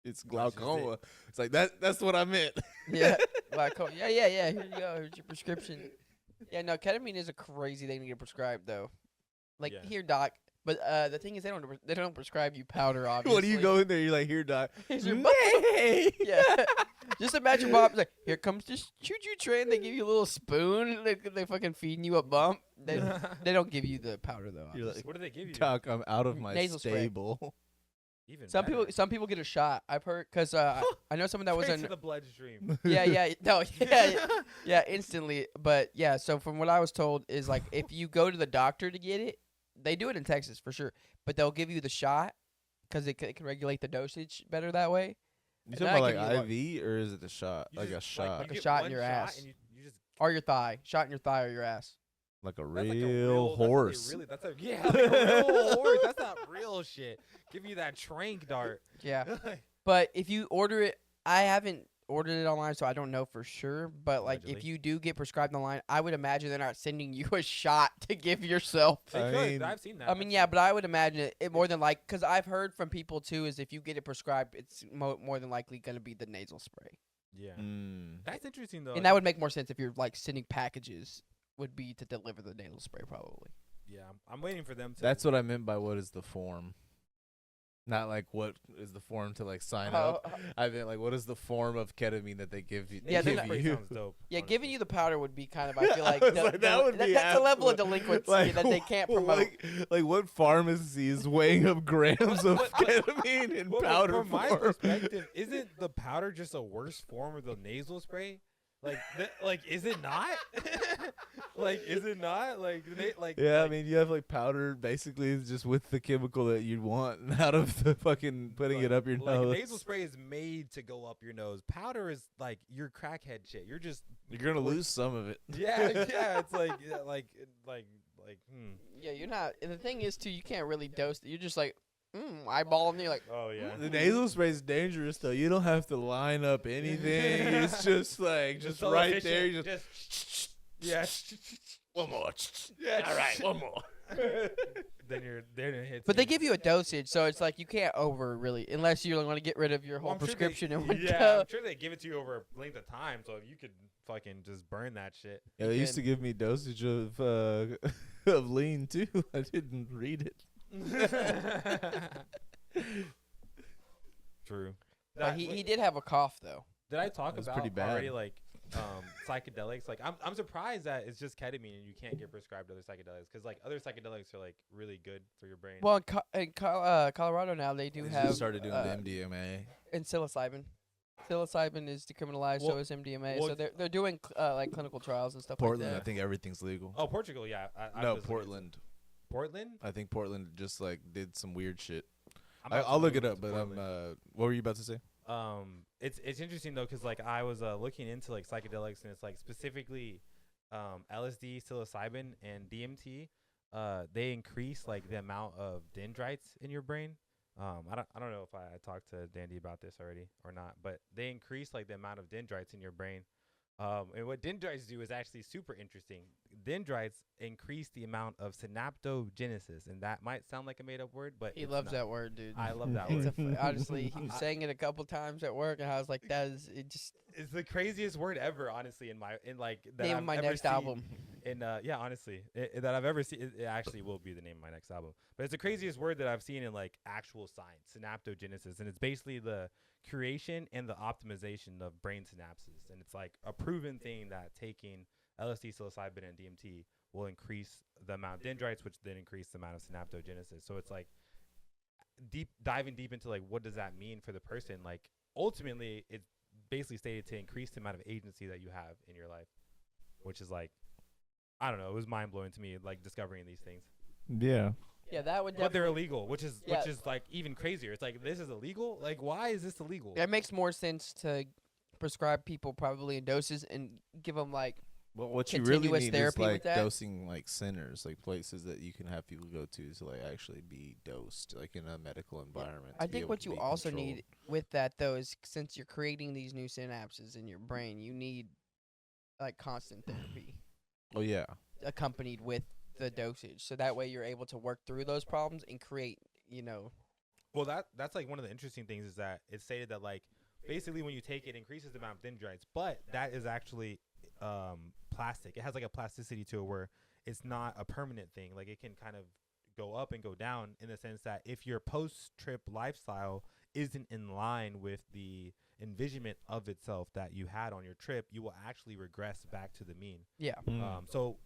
Speaker 2: That's just it.
Speaker 3: glaucoma. It's like that's what I meant.
Speaker 1: Yeah, glaucoma. Yeah. Here you go. Here's your prescription. Yeah, no, ketamine is a crazy thing to get prescribed though. Like
Speaker 2: Yeah.
Speaker 1: here, doc. But the thing is, they don't prescribe you powder. Obviously.
Speaker 3: What do you go in there? You're like, here, doc.
Speaker 1: Here's your
Speaker 3: Nay.
Speaker 1: Yeah. Just imagine Bob like, here comes this choo-choo train. They give you a little spoon. They fucking feeding you a bump. They don't give you the powder though.
Speaker 3: You're
Speaker 1: obviously.
Speaker 3: like,
Speaker 2: What do they give you?
Speaker 3: Doc, I'm out of my
Speaker 1: Nasal spray.
Speaker 3: stable.
Speaker 2: Even
Speaker 1: Some
Speaker 2: better.
Speaker 1: people get a shot. I've heard because I know someone that was
Speaker 2: Straight
Speaker 1: in.
Speaker 2: to the bloodstream.
Speaker 1: Yeah, instantly. But yeah, so from what I was told is like if you go to the doctor to get it, they do it in Texas for sure, but they'll give you the shot because it can regulate the dosage better that way.
Speaker 3: You
Speaker 1: And
Speaker 3: talking
Speaker 1: I
Speaker 3: about
Speaker 1: give
Speaker 3: like
Speaker 1: you,
Speaker 3: IV or is it the shot?
Speaker 2: You
Speaker 3: Like a
Speaker 2: just,
Speaker 3: shot,
Speaker 1: Like a
Speaker 2: you get
Speaker 1: shot in
Speaker 2: one
Speaker 1: your
Speaker 2: shot
Speaker 1: ass.
Speaker 2: and you just
Speaker 1: Or your thigh, shot in your thigh or your ass.
Speaker 3: like a
Speaker 2: that's
Speaker 3: real
Speaker 2: like a real
Speaker 3: horse.
Speaker 2: That's a yeah, like a real horse. That's not real shit. Give you that trank dart.
Speaker 1: Yeah, but if you order it, I haven't ordered it online, so I don't know for sure. But like, if
Speaker 2: Allegedly.
Speaker 1: you do get prescribed online, I would imagine they're not sending you a shot to give yourself.
Speaker 2: They
Speaker 3: I
Speaker 2: could.
Speaker 3: mean-
Speaker 2: I've seen that.
Speaker 1: I mean, yeah, but I would imagine it more than like, because I've heard from people too, is if you get it prescribed, it's more than likely going to be the nasal spray.
Speaker 2: Yeah.
Speaker 3: Mm.
Speaker 2: That's interesting though.
Speaker 1: And that would make more sense if you're like sending packages, would be to deliver the nasal spray probably.
Speaker 2: yeah, I'm waiting for them to.
Speaker 3: That's what I meant by what is the form. Not like what is the form to like sign up. I meant like what is the form of ketamine that they give you?
Speaker 1: Yeah,
Speaker 3: they
Speaker 1: they're
Speaker 3: give
Speaker 1: not-
Speaker 3: you.
Speaker 2: sounds dope.
Speaker 1: Yeah,
Speaker 2: honestly.
Speaker 1: giving you the powder would be kind of, I feel like,
Speaker 3: I was like, that would be
Speaker 1: that's a level of
Speaker 3: absolute-
Speaker 1: delinquency that they can't promote.
Speaker 3: Like what pharmacy is weighing up grams of ketamine in
Speaker 2: Well,
Speaker 3: powder
Speaker 2: from my
Speaker 3: form?
Speaker 2: perspective, isn't the powder just a worse form of the nasal spray? Like, is it not? Like, is it not?
Speaker 3: Yeah, I
Speaker 2: like,
Speaker 3: mean, you have like powder basically is just with the chemical that you'd want out of the fucking putting it up your
Speaker 2: like
Speaker 3: nose.
Speaker 2: nasal spray is made to go up your nose. Powder is like your crackhead shit. You're just
Speaker 3: You're gonna lose some of it.
Speaker 2: yeah. It's like
Speaker 1: Yeah, you're not. And the thing is, too, you can't really dose it. You're just like, eyeballing. You're like,
Speaker 2: Oh yeah.
Speaker 3: The nasal spray is dangerous though. You don't have to line up anything. It's just like just
Speaker 2: so
Speaker 3: right
Speaker 2: efficient.
Speaker 3: there. You just
Speaker 2: Yeah.
Speaker 3: one more.
Speaker 2: Yeah.
Speaker 3: All right, one more.
Speaker 2: Then it hits.
Speaker 1: but they
Speaker 2: you.
Speaker 1: give you a dosage, so it's like you can't over really, unless you want to get rid of your whole
Speaker 2: Well, I'm sure they-
Speaker 1: prescription in one
Speaker 2: Yeah,
Speaker 1: go.
Speaker 2: I'm sure they give it to you over a length of time, so you could fucking just burn that shit.
Speaker 3: Yeah, they used to give me dosage of of lean too. I didn't read it.
Speaker 2: True.
Speaker 1: But he did have a cough though.
Speaker 2: Did I talk
Speaker 3: It was
Speaker 2: about
Speaker 3: pretty bad.
Speaker 2: already like psychedelics? Like I'm surprised that it's just ketamine and you can't get prescribed other psychedelics because like other psychedelics are like really good for your brain.
Speaker 1: Well, in Colorado now they do
Speaker 3: They
Speaker 1: have
Speaker 3: just started doing
Speaker 1: uh,
Speaker 3: the MDMA.
Speaker 1: and psilocybin. Psilocybin is decriminalized, so
Speaker 2: Well-
Speaker 1: is MDMA.
Speaker 2: well,
Speaker 1: So they're doing like clinical trials and stuff
Speaker 3: Portland,
Speaker 1: like
Speaker 3: I
Speaker 1: that.
Speaker 3: think everything's legal.
Speaker 2: Oh, Portugal, yeah. I
Speaker 3: No,
Speaker 2: was looking at
Speaker 3: Portland.
Speaker 2: Portland?
Speaker 3: I think Portland just like did some weird shit.
Speaker 2: I'm not
Speaker 3: I'll look
Speaker 2: familiar
Speaker 3: it up,
Speaker 2: with
Speaker 3: but
Speaker 2: Portland.
Speaker 3: what were you about to say?
Speaker 2: It's interesting though, cause like I was looking into like psychedelics, and it's like specifically LSD, psilocybin, and DMT. They increase like the amount of dendrites in your brain. I don't know if I talked to Dandy about this already or not, but they increase like the amount of dendrites in your brain. And what dendrites do is actually super interesting. Dendrites increase the amount of synaptogenesis, and that might sound like a made-up word, but
Speaker 1: He
Speaker 2: it's
Speaker 1: loves
Speaker 2: not.
Speaker 1: that word, dude.
Speaker 2: I love that
Speaker 1: It's
Speaker 2: word.
Speaker 1: honestly, he was saying it a couple times at work, and I was like, "That is it." Just
Speaker 2: It's the craziest word ever, honestly. In like that
Speaker 1: name
Speaker 2: I've
Speaker 1: of my
Speaker 2: ever
Speaker 1: next
Speaker 2: seen.
Speaker 1: album.
Speaker 2: And yeah, honestly, that I've ever seen, it actually will be the name of my next album. But it's the craziest word that I've seen in like actual science, synaptogenesis, and it's basically the creation and the optimization of brain synapses. And it's like a proven thing that taking LSD, psilocybin, and DMT will increase the amount of dendrites, which then increase the amount of synaptogenesis. So it's like diving deep into like what does that mean for the person? Like ultimately, it's basically stated to increase the amount of agency that you have in your life, which is like, I don't know, it was mind blowing to me, like discovering these things.
Speaker 3: Yeah.
Speaker 1: Yeah, that would
Speaker 2: But they're
Speaker 1: definitely.
Speaker 2: illegal, which is
Speaker 1: Yeah.
Speaker 2: like even crazier. It's like this is illegal. Like why is this illegal?
Speaker 1: It makes more sense to prescribe people probably in doses and give them like
Speaker 3: Well, what you really
Speaker 1: Continuous
Speaker 3: need is
Speaker 1: therapy with
Speaker 3: like
Speaker 1: that?
Speaker 3: dosing like centers, like places that you can have people go to like actually be dosed, like in a medical environment.
Speaker 1: I
Speaker 3: to be
Speaker 1: think
Speaker 3: able
Speaker 1: what
Speaker 3: to
Speaker 1: you
Speaker 3: be
Speaker 1: also
Speaker 3: controlled.
Speaker 1: need with that though is since you're creating these new synapses in your brain, you need like constant therapy
Speaker 3: Oh yeah.
Speaker 1: accompanied with the dosage, so that way you're able to work through those problems and create,
Speaker 2: Well, that's like one of the interesting things is that it's stated that like basically when you take it, it increases the amount of dendrites, but that is actually plastic. It has like a plasticity to it where it's not a permanent thing. Like it can kind of go up and go down in the sense that if your post-trip lifestyle isn't in line with the envisionment of itself that you had on your trip, you will actually regress back to the mean.
Speaker 1: yeah.
Speaker 2: So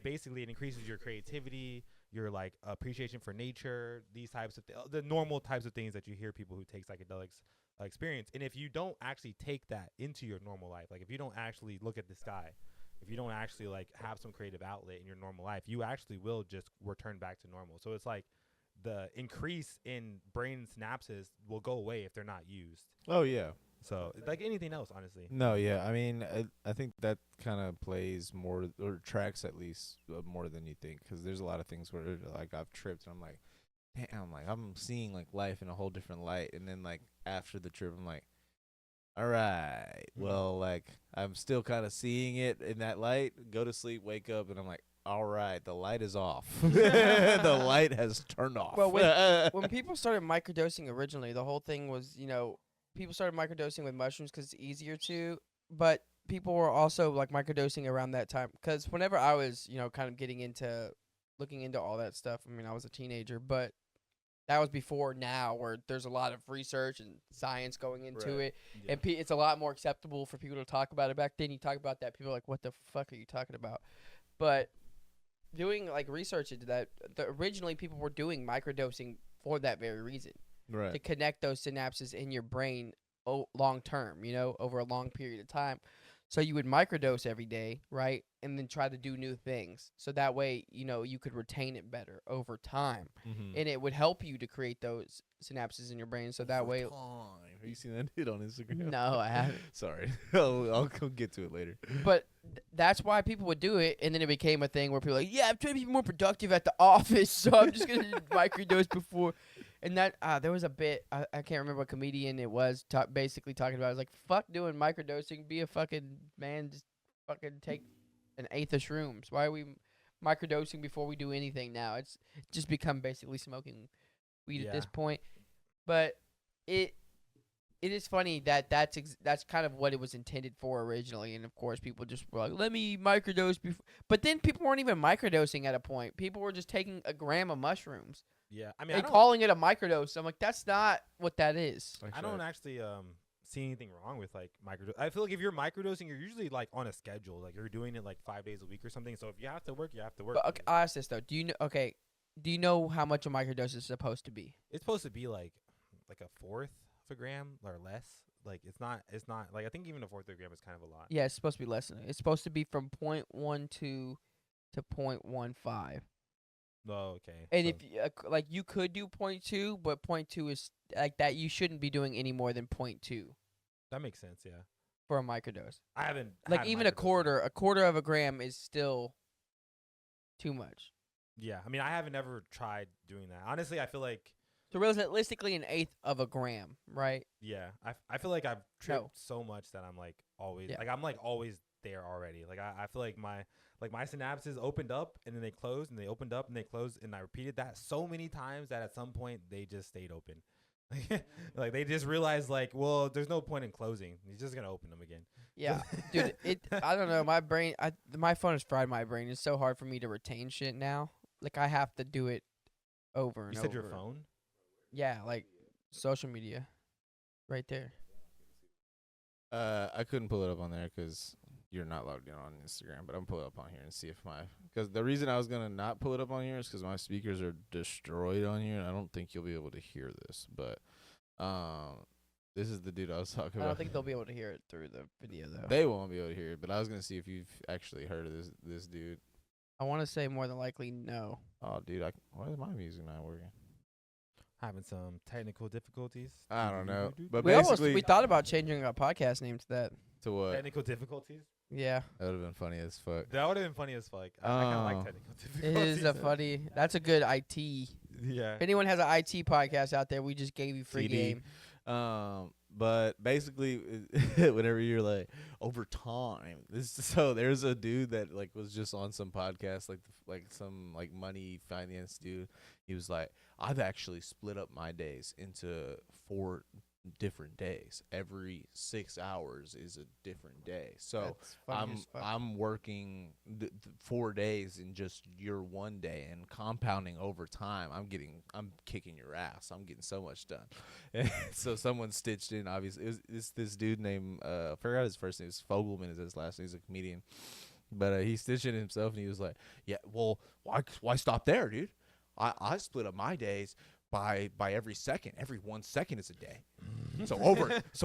Speaker 2: basically it increases your creativity, your like appreciation for nature, these types of the normal types of things that you hear people who take psychedelics experience. And if you don't actually take that into your normal life, like if you don't actually look at the sky, if you don't actually like have some creative outlet in your normal life, you actually will just return back to normal. So it's like the increase in brain synapses will go away if they're not used.
Speaker 3: Oh yeah.
Speaker 2: So like anything else, honestly.
Speaker 3: No, yeah. I mean, I think that kind of plays more or tracks at least more than you think, because there's a lot of things where like I've tripped and I'm like, damn, like I'm seeing like life in a whole different light, and then like after the trip I'm like, all right, well, like I'm still kind of seeing it in that light. Go to sleep, wake up, and I'm like, all right, the light is off. The light has turned off.
Speaker 1: Well, when people started microdosing originally, the whole thing was, people started microdosing with mushrooms because it's easier to, but people were also like microdosing around that time. Because whenever I was, kind of looking into all that stuff, I mean, I was a teenager, but that was before now where there's a lot of research and science going into
Speaker 3: Right.
Speaker 1: it. And it's a lot more acceptable for people to talk about it. Back then, you talk about that, people are like, what the fuck are you talking about? But doing like research into that, originally people were doing microdosing for that very reason, to
Speaker 3: Right.
Speaker 1: connect those synapses in your brain long term, over a long period of time. So you would microdose every day, right? And then try to do new things. So that way, you could retain it better over time.
Speaker 3: Mm-hmm.
Speaker 1: And it would help you to create those synapses in your brain. So that way.
Speaker 3: Have you seen that dude on Instagram?
Speaker 1: No, I haven't.
Speaker 3: Sorry. I'll go get to it later.
Speaker 1: But that's why people would do it. And then it became a thing where people were like, yeah, I'm trying to be more productive at the office. So I'm just going to microdose before. And that there was a bit, I can't remember what comedian it was, basically talking about. It was like, fuck doing microdosing. Be a fucking man. Just fucking take an eighth of shrooms. Why are we microdosing before we do anything now? It's just become basically smoking weed at this
Speaker 2: Yeah.
Speaker 1: point. But it is funny that that's kind of what it was intended for originally. And of course, people just were like, let me microdose before. But then people weren't even microdosing at a point. People were just taking a gram of mushrooms
Speaker 2: Yeah, I mean,
Speaker 1: and calling it a microdose. I'm like, that's not what that is.
Speaker 2: I don't actually see anything wrong with like microdose. I feel like if you're microdosing, you're usually like on a schedule. Like you're doing it like 5 days a week or something. So if you have to work, you have to work.
Speaker 1: But okay, I'll ask this though. Do you know how much a microdose is supposed to be?
Speaker 2: It's supposed to be like a fourth of a gram or less. like it's not like I think even a fourth degree gram is kind of a lot.
Speaker 1: Yeah, it's supposed to be less than it. It's supposed to be from 0.12 to 0.15.
Speaker 2: Oh, okay.
Speaker 1: And
Speaker 2: so
Speaker 1: if like you could do 0.2, but 0.2 is like that. You shouldn't be doing any more than 0.2
Speaker 2: that makes sense, yeah.
Speaker 1: for a microdose.
Speaker 2: I haven't
Speaker 1: Like
Speaker 2: had
Speaker 1: even
Speaker 2: microdose yet.
Speaker 1: a quarter of a gram is still too much.
Speaker 2: Yeah, I mean, I haven't ever tried doing that. Honestly, I feel like
Speaker 1: So realistically, an eighth of a gram, right?
Speaker 2: yeah, I feel like I've tripped
Speaker 1: No.
Speaker 2: so much that I'm like always
Speaker 1: Yeah.
Speaker 2: like I'm like always there already. Like I feel like my synapses opened up and then they closed and they opened up and they closed and I repeated that so many times that at some point they just stayed open. Like they just realized like, well, there's no point in closing. He's just gonna open them again.
Speaker 1: Yeah, dude. I don't know. My brain. My phone has fried my brain. It's so hard for me to retain shit now. Like I have to do it over and
Speaker 2: You
Speaker 1: over.
Speaker 2: said your phone?
Speaker 1: Yeah, like social media, right there.
Speaker 3: I couldn't pull it up on there because you're not logged in on Instagram. But I'm pull it up on here and see if because the reason I was gonna not pull it up on here is because my speakers are destroyed on here, and I don't think you'll be able to hear this. But this is the dude I was talking
Speaker 1: I
Speaker 3: about.
Speaker 1: don't think they'll be able to hear it through the video though.
Speaker 3: They won't be able to hear it. But I was gonna see if you've actually heard of this dude.
Speaker 1: I want to say more than likely no.
Speaker 3: Oh, dude, why is my music not working?
Speaker 2: Having some technical difficulties.
Speaker 3: I don't know. But
Speaker 1: We
Speaker 3: basically,
Speaker 1: we thought about changing our podcast name to that.
Speaker 3: to what?
Speaker 2: Technical difficulties?
Speaker 1: Yeah,
Speaker 3: That would have been funny as fuck.
Speaker 2: That would have been funny as fuck. I kind of
Speaker 3: Oh.
Speaker 2: like technical
Speaker 1: it
Speaker 2: difficulties.
Speaker 1: is a funny. That's a good IT.
Speaker 2: Yeah.
Speaker 1: If anyone has an IT podcast out there, we just gave you free
Speaker 3: TD.
Speaker 1: game.
Speaker 3: But basically, whenever you're like over time, so there's a dude that like was just on some podcast, like some like money finance dude. He was like, I've actually split up my days into 4 different days. Every 6 hours is a different day. So
Speaker 1: That's funny as fuck.
Speaker 3: I'm working 4 days in just your one day and compounding over time. I'm kicking your ass. I'm getting so much done. So someone stitched in. Obviously, it's this dude named I forgot his first name. It's Fogelman is his last name. He's a comedian, but he stitched it himself and he was like, "Yeah, well, why stop there, dude? I split up my days." By every second, every 1 second is a day. So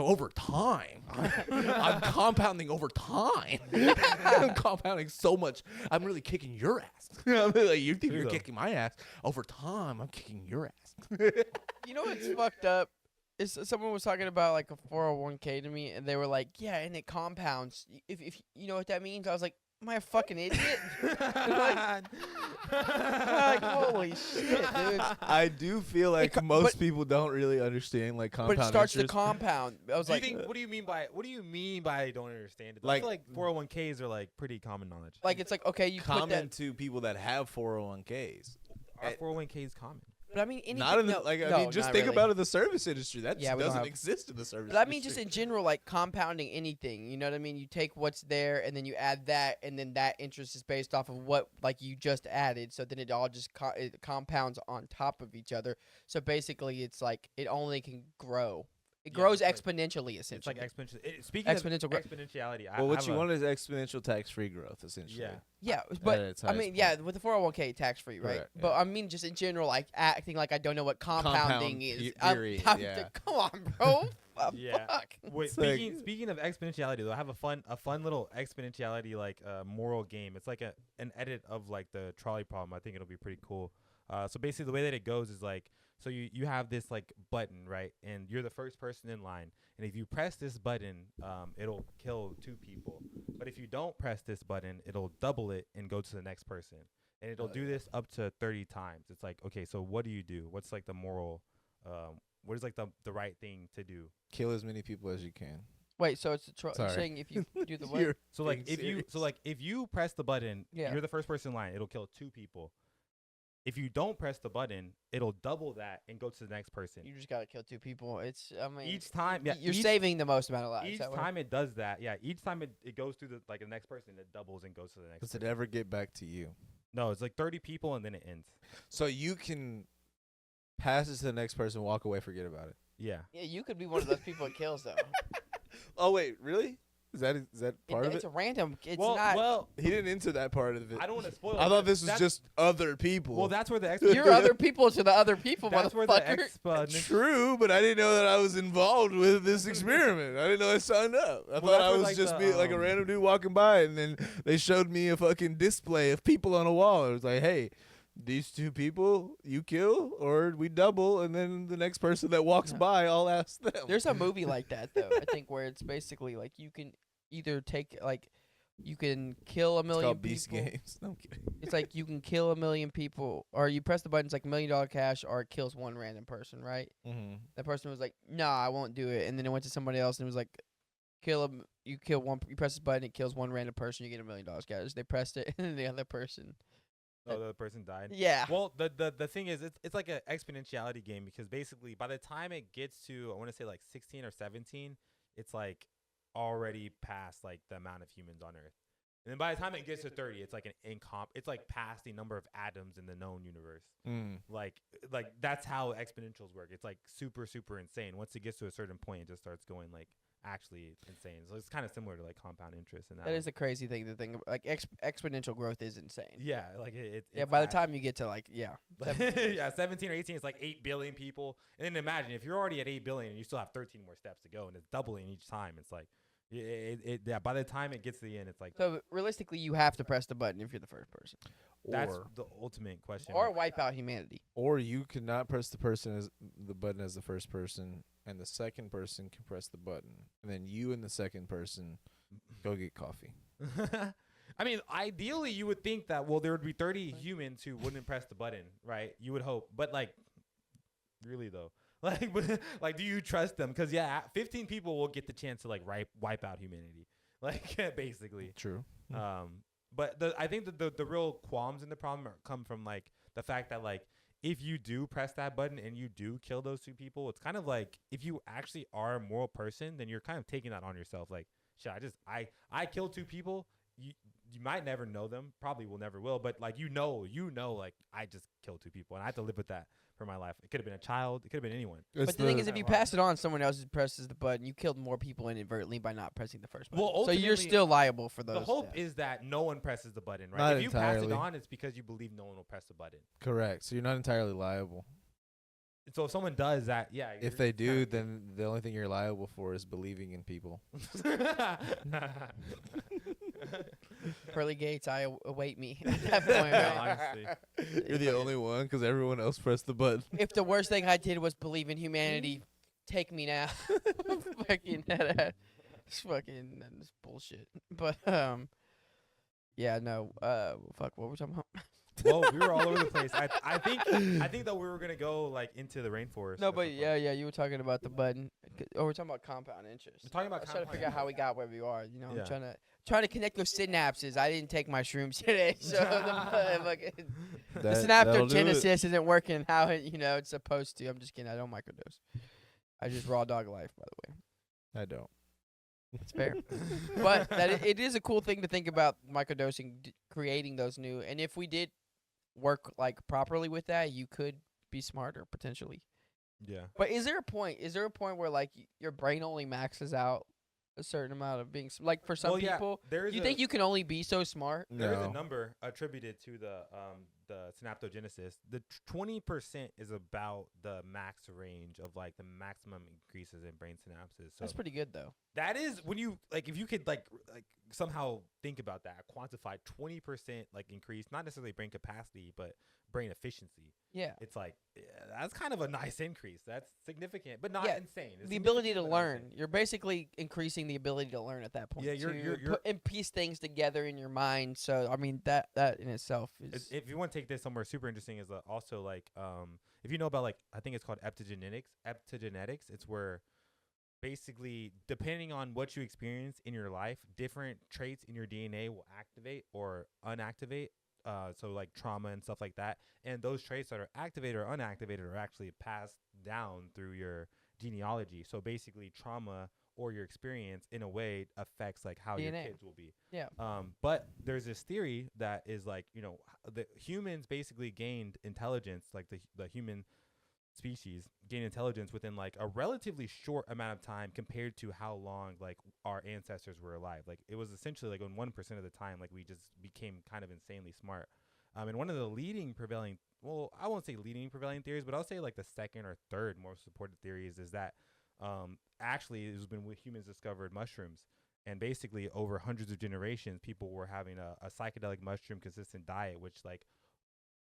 Speaker 3: over time, I'm compounding over time. I'm compounding so much. I'm really kicking your ass. Like, you think
Speaker 2: True
Speaker 3: you're
Speaker 2: though.
Speaker 3: kicking my ass? Over time, I'm kicking your ass.
Speaker 1: You know what's fucked up? Is someone was talking about like a 401k to me, and they were like, "Yeah, and it compounds. If you know what that means," I was like, "Am I a fucking idiot?" Like, holy shit, dude!
Speaker 3: I do feel like
Speaker 1: co-
Speaker 3: most
Speaker 1: but-
Speaker 3: people don't really understand like compound
Speaker 1: But it starts
Speaker 3: interest.
Speaker 1: to compound. I was
Speaker 2: Do you
Speaker 1: like,
Speaker 2: think, what do you mean by I don't understand it? I
Speaker 3: Like-
Speaker 2: feel like 401ks are like pretty common knowledge.
Speaker 1: it's like okay, you put
Speaker 3: common
Speaker 1: that.
Speaker 3: to people that have 401ks.
Speaker 2: Are 401ks common?
Speaker 1: But I mean, anything.
Speaker 3: Not in the,
Speaker 1: no,
Speaker 3: like I
Speaker 1: no,
Speaker 3: mean, just
Speaker 1: not
Speaker 3: think
Speaker 1: really.
Speaker 3: about it in the service industry. That
Speaker 1: Yeah,
Speaker 3: just
Speaker 1: we don't
Speaker 3: doesn't
Speaker 1: have-
Speaker 3: exist in the service.
Speaker 1: But I mean, just
Speaker 3: industry.
Speaker 1: in general, like compounding anything. You know what I mean? You take what's there, and then you add that, and then that interest is based off of what like you just added. So then it all just it compounds on top of each other. So basically, it's like it only can grow. It
Speaker 2: Yeah,
Speaker 1: grows
Speaker 2: it's like-
Speaker 1: exponentially,
Speaker 2: It's
Speaker 1: essentially.
Speaker 2: like exponential. Speaking
Speaker 1: Exponential
Speaker 2: of
Speaker 1: growth.
Speaker 2: exponentiality,
Speaker 3: Well, what you want is exponential tax-free growth, essentially.
Speaker 2: Yeah.
Speaker 1: Yeah,
Speaker 3: At
Speaker 1: but
Speaker 3: its
Speaker 1: I
Speaker 3: highest
Speaker 1: mean,
Speaker 3: point.
Speaker 1: yeah, with the 401k tax free, right?
Speaker 3: Correct,
Speaker 1: But
Speaker 3: yeah.
Speaker 1: I mean, just in general, like acting like I don't know what compounding is.
Speaker 3: theory, yeah.
Speaker 1: Come on, bro.
Speaker 2: Yeah.
Speaker 1: Fuck.
Speaker 2: Wait,
Speaker 3: It's like-
Speaker 2: speaking of exponentiality, though, I have a fun little exponentiality like moral game. It's like an edit of like the trolley problem. I think it'll be pretty cool. So basically, the way that it goes is like, so you have this like button, right, and you're the first person in line, and if you press this button, it'll kill 2 people. But if you don't press this button, it'll double it and go to the next person, and it'll do this up to 30 times. It's like, okay, so what do you do? What's like the moral? What is like the right thing to do?
Speaker 3: Kill as many people as you can.
Speaker 1: Wait, so it's
Speaker 3: Sorry.
Speaker 1: saying if you do the what?
Speaker 3: You're
Speaker 2: So like
Speaker 3: being
Speaker 2: if you press the button,
Speaker 1: Yeah.
Speaker 2: you're the first person in line. It'll kill 2 people. If you don't press the button, it'll double that and go to the next person.
Speaker 1: You just gotta kill 2 people. It's I mean,
Speaker 2: Each time, yeah,
Speaker 1: you're
Speaker 2: each,
Speaker 1: saving the most amount of lives.
Speaker 2: Each
Speaker 1: that way.
Speaker 2: time it does that, yeah. Each time it goes through the next person, it doubles and goes to the next.
Speaker 3: Does it
Speaker 2: person.
Speaker 3: ever get back to you?
Speaker 2: No, it's like 30 people and then it ends.
Speaker 3: So you can pass it to the next person, walk away, forget about it.
Speaker 2: Yeah.
Speaker 1: Yeah, you could be one of those people it kills though.
Speaker 3: Oh wait, really? Is that part of
Speaker 1: It's
Speaker 3: it?
Speaker 1: a random. It's
Speaker 2: well,
Speaker 1: not.
Speaker 2: well,
Speaker 3: He didn't enter that part of it.
Speaker 2: I don't want to spoil.
Speaker 3: I
Speaker 2: it,
Speaker 3: thought this was
Speaker 2: that's-
Speaker 3: just other people.
Speaker 2: Well, that's where the
Speaker 1: You're other people to the other people,
Speaker 2: that's where
Speaker 1: motherfucker.
Speaker 2: the
Speaker 3: true, but I didn't know that I was involved with this experiment. I didn't know I signed up. I thought
Speaker 2: that's
Speaker 3: I
Speaker 2: where,
Speaker 3: was
Speaker 2: like,
Speaker 3: just
Speaker 2: the,
Speaker 3: be like a random dude walking by, and then they showed me a fucking display of people on a wall. It was like, hey, these two people you kill, or we double, and then the next person that walks by, I'll ask them.
Speaker 1: There's a movie like that though. I think where it's basically like you can either take like you can kill a
Speaker 3: It's
Speaker 1: million
Speaker 3: called Beast
Speaker 1: people.
Speaker 3: Games. No, I'm kidding.
Speaker 1: It's like you can kill a million people, or you press the button. It's like $1 million cash, or it kills one random person, right?
Speaker 3: Mm-hmm.
Speaker 1: That person was like, "Nah, I won't do it," and then it went to somebody else, and it was like, "Kill him." You kill one. You press this button, it kills one random person. You get $1 million cash. They pressed it, and then the other person.
Speaker 2: Oh, the person died.
Speaker 1: Yeah.
Speaker 2: Well, the thing is, it's like an exponentiality game because basically by the time it gets to, I want to say like 16 or 17, it's like already past like the amount of humans on Earth. And then by the time it gets to 30, it's like it's like past the number of atoms in the known universe. Like that's how exponentials work. It's like super, super insane. Once it gets to a certain point, it just starts going like actually insane. So it's kind of similar to like compound interest in that.
Speaker 1: That
Speaker 2: one.
Speaker 1: is a crazy thing to think. Like exponential growth is insane.
Speaker 2: Yeah, like it's
Speaker 1: By the
Speaker 2: act-
Speaker 1: time you get to like yeah,
Speaker 2: yeah, 17 or 18, it's like 8 billion people. And then imagine if you're already at 8 billion and you still have 13 more steps to go and it's doubling each time. It's like, yeah, by the time it gets to the end, it's like,
Speaker 1: so realistically, you have to press the button if you're the first person,
Speaker 2: that's the ultimate question.
Speaker 1: or wipe out humanity.
Speaker 3: Or you could not press the button as the first person, and the second person can press the button, and then you and the second person go get coffee.
Speaker 2: I mean, ideally, you would think that, well, there would be 30 humans who wouldn't press the button, right? You would hope. But, like, really, though. Like, do you trust them? Because, yeah, 15 people will get the chance to, like, wipe out humanity. Like, basically.
Speaker 3: True.
Speaker 2: But I think that the real qualms in the problem come from, like, the fact that, like, if you do press that button and you do kill those two people, it's kind of like if you actually are a moral person, then you're kind of taking that on yourself. Like, shit, I killed two people. You might never know them, probably will never will, but like you know, like I just killed two people and I have to live with that for my life. It could have been a child, it could have been anyone.
Speaker 1: But the thing is, if you pass it on, someone else presses the button, you killed more people inadvertently by not pressing the first button.
Speaker 2: Well,
Speaker 1: so you're
Speaker 2: ultimately,
Speaker 1: still liable for those.
Speaker 2: The hope
Speaker 1: deaths.
Speaker 2: is that no one presses the button, right?
Speaker 3: Not
Speaker 2: If you pass it
Speaker 3: entirely.
Speaker 2: on, it's because you believe no one will press the button.
Speaker 3: Correct. So you're not entirely liable.
Speaker 2: So if someone does that, yeah.
Speaker 3: If they do, then the only thing you're liable for is believing in people.
Speaker 1: Pearly gates, I await me at that point.
Speaker 2: Yeah,
Speaker 1: Right?
Speaker 2: honestly.
Speaker 3: You're the only one because everyone else pressed the button.
Speaker 1: If the worst thing I did was believe in humanity, take me now. Fucking it's fucking that's bullshit. But yeah, no. Fuck. What were we talking about?
Speaker 2: Well, we were all over the place. I think that we were gonna go like into the rainforest.
Speaker 1: No,
Speaker 2: at
Speaker 1: but
Speaker 2: some
Speaker 1: yeah,
Speaker 2: point.
Speaker 1: yeah. You were talking about the button. Oh, we're talking about compound interest.
Speaker 2: We're talking about
Speaker 1: I was trying to
Speaker 2: compound
Speaker 1: figure out how we
Speaker 2: interest.
Speaker 1: got where we are. You know,
Speaker 2: Yeah.
Speaker 1: I'm trying to connect those synapses. I didn't take my shrooms today, so the synaptogenesis isn't working how it's supposed to. I'm just kidding. I don't microdose. I just raw dog life, by the way.
Speaker 3: I don't.
Speaker 1: It's fair, but it is a cool thing to think about microdosing, creating those new. And if we did work like properly with that, you could be smarter potentially.
Speaker 2: Yeah.
Speaker 1: But is there a point? Is there a point where like your brain only maxes out a certain amount of being like for some
Speaker 2: Well, yeah,
Speaker 1: people?
Speaker 2: there is
Speaker 1: You
Speaker 2: a-
Speaker 1: think you can only be so smart?
Speaker 2: There is
Speaker 3: No.
Speaker 2: a number attributed to the synaptogenesis. The 20% is about the max range of like the maximum increases in brain synapses. So
Speaker 1: That's pretty good though.
Speaker 2: that is when you like if you could like somehow think about that, quantify 20% like increase, not necessarily brain capacity, but brain efficiency.
Speaker 1: Yeah.
Speaker 2: It's like that's kind of a nice increase. That's significant, but not
Speaker 1: Yeah,
Speaker 2: insane. It's
Speaker 1: The ability to
Speaker 2: significant, but not
Speaker 1: learn.
Speaker 2: insane.
Speaker 1: You're basically increasing the ability to learn at that point.
Speaker 2: Yeah, you're-
Speaker 1: put and piece things together in your mind. So I mean that in itself is
Speaker 2: If you want to take this somewhere super interesting, is also like if you know about like I think it's called epigenetics. Epigenetics, it's where basically depending on what you experience in your life, different traits in your DNA will activate or unactivate. So like trauma and stuff like that, and those traits that are activated or unactivated are actually passed down through your genealogy. So basically, trauma or your experience in a way affects like how your
Speaker 1: DNA.
Speaker 2: kids will be.
Speaker 1: Yeah.
Speaker 2: But there's this theory that is like the humans basically gained intelligence, like the human species gain intelligence within like a relatively short amount of time compared to how long like our ancestors were alive. Like it was essentially like on 1% of the time, like we just became kind of insanely smart. And one of the leading prevailing, well, I won't say leading prevailing theories, but I'll say like the second or third most supported theories is that actually it was when humans discovered mushrooms. And basically over hundreds of generations, people were having a psychedelic mushroom consistent diet, which like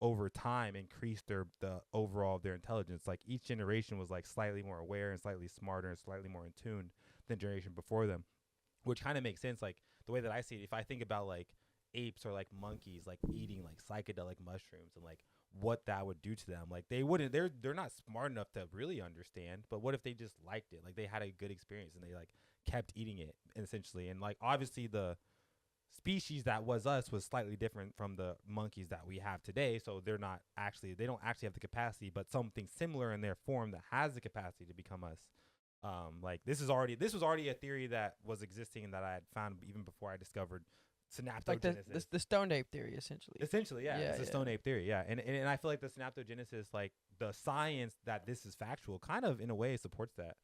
Speaker 2: over time increased the overall of their intelligence. Like each generation was like slightly more aware and slightly smarter and slightly more in tune than generation before them, which kind of makes sense. Like the way that I see it, if I think about like apes or like monkeys like eating like psychedelic mushrooms and like what that would do to them, like they're not smart enough to really understand, but what if they just liked it, like they had a good experience and they like kept eating it essentially. And like obviously the species that was us was slightly different from the monkeys that we have today, so they don't actually have the capacity, but something similar in their form that has the capacity to become us. Like this was already a theory that was existing and that I had found even before I discovered
Speaker 1: Like
Speaker 2: synaptogenesis.
Speaker 1: the stoned ape theory, essentially.
Speaker 2: Essentially, yeah,
Speaker 1: Yeah,
Speaker 2: it's a stone ape theory, yeah. And I feel like the synaptogenesis, like the science that this is factual, kind of in a way supports that,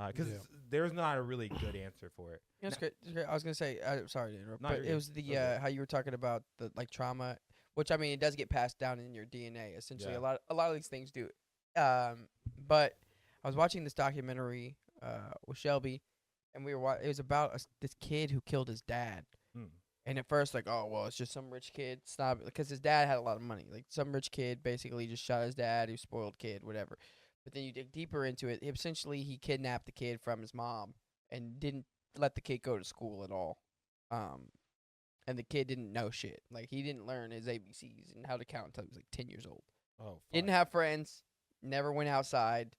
Speaker 2: because
Speaker 4: Yeah.
Speaker 2: there's not a really good answer for it.
Speaker 1: You know, it's great. It's great. I was gonna say, sorry to interrupt,
Speaker 2: No,
Speaker 1: but
Speaker 2: you're
Speaker 1: it
Speaker 2: good.
Speaker 1: was the
Speaker 2: Go ahead.
Speaker 1: how you were talking about the like trauma, which I mean it does get passed down in your DNA. Essentially,
Speaker 2: Yeah.
Speaker 1: a lot of these things do. But I was watching this documentary with Shelby, and it was about this kid who killed his dad.
Speaker 2: Mm.
Speaker 1: And at first, like, oh well, it's just some rich kid snob, because his dad had a lot of money. Like some rich kid basically just shot his dad, who spoiled kid, whatever. But then you dig deeper into it. Essentially, he kidnapped the kid from his mom and didn't let the kid go to school at all. And the kid didn't know shit. Like he didn't learn his ABCs and how to count until he was like 10 years old.
Speaker 2: Oh,
Speaker 1: Didn't have friends. Never went outside.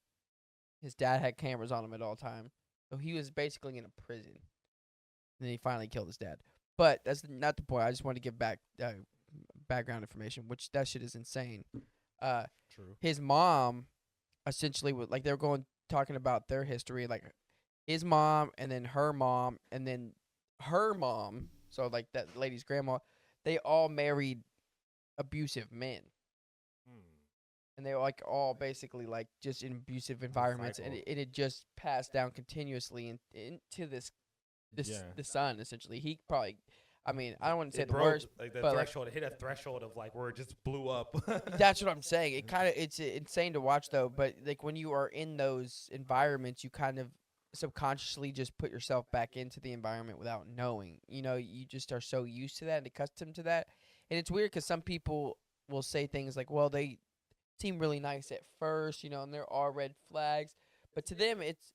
Speaker 1: His dad had cameras on him at all time, so he was basically in a prison. And then he finally killed his dad. But that's not the point. I just want to give back background information, which that shit is insane.
Speaker 2: true.
Speaker 1: His mom essentially was like, they were talking about their history, like his mom and then her mom and then her mom. So like that lady's grandma, they all married abusive men. And they were like all basically like just in abusive environments, and
Speaker 2: cycle.
Speaker 1: it just passed down continuously into the son. Essentially, he probably, I mean, I don't want to say
Speaker 2: It
Speaker 1: the
Speaker 2: broke,
Speaker 1: worst,
Speaker 2: like the
Speaker 1: but like,
Speaker 2: threshold. It hit a threshold of like where it just blew up.
Speaker 1: that's what I'm saying. It's insane to watch though. But like when you are in those environments, you kind of subconsciously just put yourself back into the environment without knowing. You know, you just are so used to that and accustomed to that, and it's weird because some people will say things like, "Well, they seem really nice at first, you know, and there are red flags," but to them it's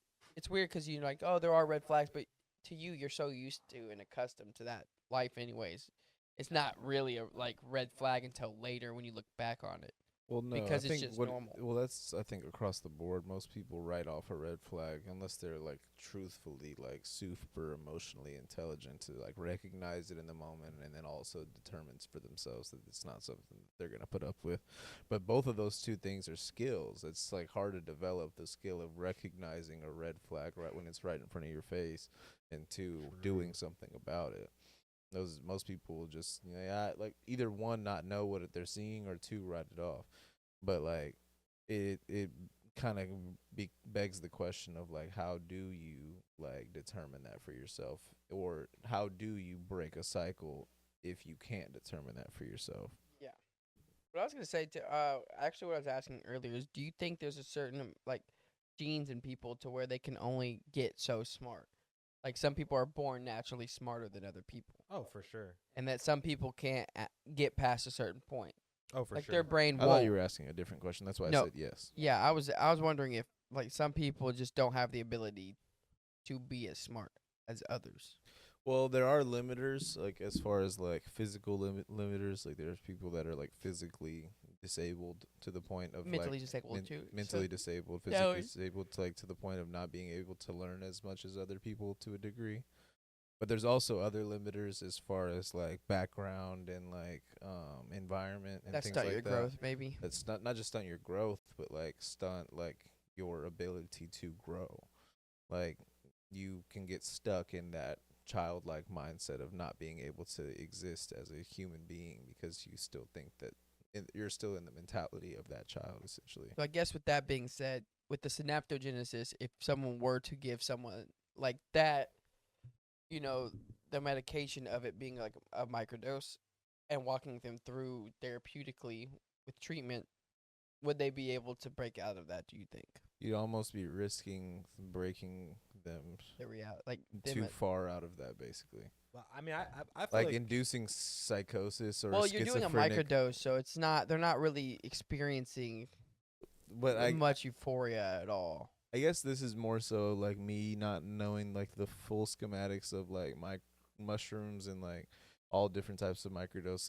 Speaker 1: weird because you're like, oh, there are red flags, but to you, you're so used to and accustomed to that life anyways. It's not really a like red flag until later when you look back on it.
Speaker 3: Well, no,
Speaker 1: Because
Speaker 3: I
Speaker 1: it's
Speaker 3: think
Speaker 1: just
Speaker 3: what,
Speaker 1: normal.
Speaker 3: Well, that's I think across the board, most people write off a red flag unless they're like truthfully like super emotionally intelligent to like recognize it in the moment and then also determines for themselves that it's not something that they're gonna put up with. But both of those two things are skills. It's like hard to develop the skill of recognizing a red flag right when it's right in front of your face, and two, doing something about it. Those most people will just like either one not know what they're seeing or two write it off. But like it kind of begs the question of like how do you like determine that for yourself, or how do you break a cycle if you can't determine that for yourself?
Speaker 1: Yeah. What I was gonna say actually what I was asking earlier is, do you think there's a certain like genes in people to where they can only get so smart? Like some people are born naturally smarter than other people,
Speaker 2: Oh, for sure.
Speaker 1: and that some people can't get past a certain point.
Speaker 2: Oh, for
Speaker 1: Like
Speaker 2: sure.
Speaker 1: their brain
Speaker 3: I thought
Speaker 1: won't.
Speaker 3: you were asking a different question. That's why
Speaker 1: No.
Speaker 3: I said yes.
Speaker 1: Yeah, I was wondering if like some people just don't have the ability to be as smart as others.
Speaker 3: Well, there are limiters, like as far as like physical limiters. Like there's people that are like physically disabled to the point of
Speaker 1: Mentally
Speaker 3: like
Speaker 1: disabled too.
Speaker 3: mentally disabled,
Speaker 1: Yeah,
Speaker 3: physically disabled, to like to the point of not being able to learn as much as other people to a degree. But there's also other limiters as far as like background and like environment and
Speaker 1: That's
Speaker 3: things
Speaker 1: not
Speaker 3: like
Speaker 1: your
Speaker 3: that.
Speaker 1: growth, maybe.
Speaker 3: That's not just stunt your growth, but like stunt like your ability to grow. Like you can get stuck in that childlike mindset of not being able to exist as a human being because you still think that you're still in the mentality of that child essentially.
Speaker 1: So I guess with that being said, with the synaptogenesis, if someone were to give someone like that, the medication of it being like a microdose and walking them through therapeutically with treatment, would they be able to break out of that, do you think?
Speaker 3: You'd almost be risking breaking them
Speaker 1: The reality, like
Speaker 3: too far out of that, basically.
Speaker 2: Well, I mean, I feel
Speaker 3: Like inducing psychosis or
Speaker 1: well, you're doing a
Speaker 3: schizophrenic.
Speaker 1: microdose, so it's not. They're not really experiencing
Speaker 3: But
Speaker 1: much euphoria at all.
Speaker 3: I guess this is more so like me not knowing like the full schematics of like my mushrooms and like all different types of microdose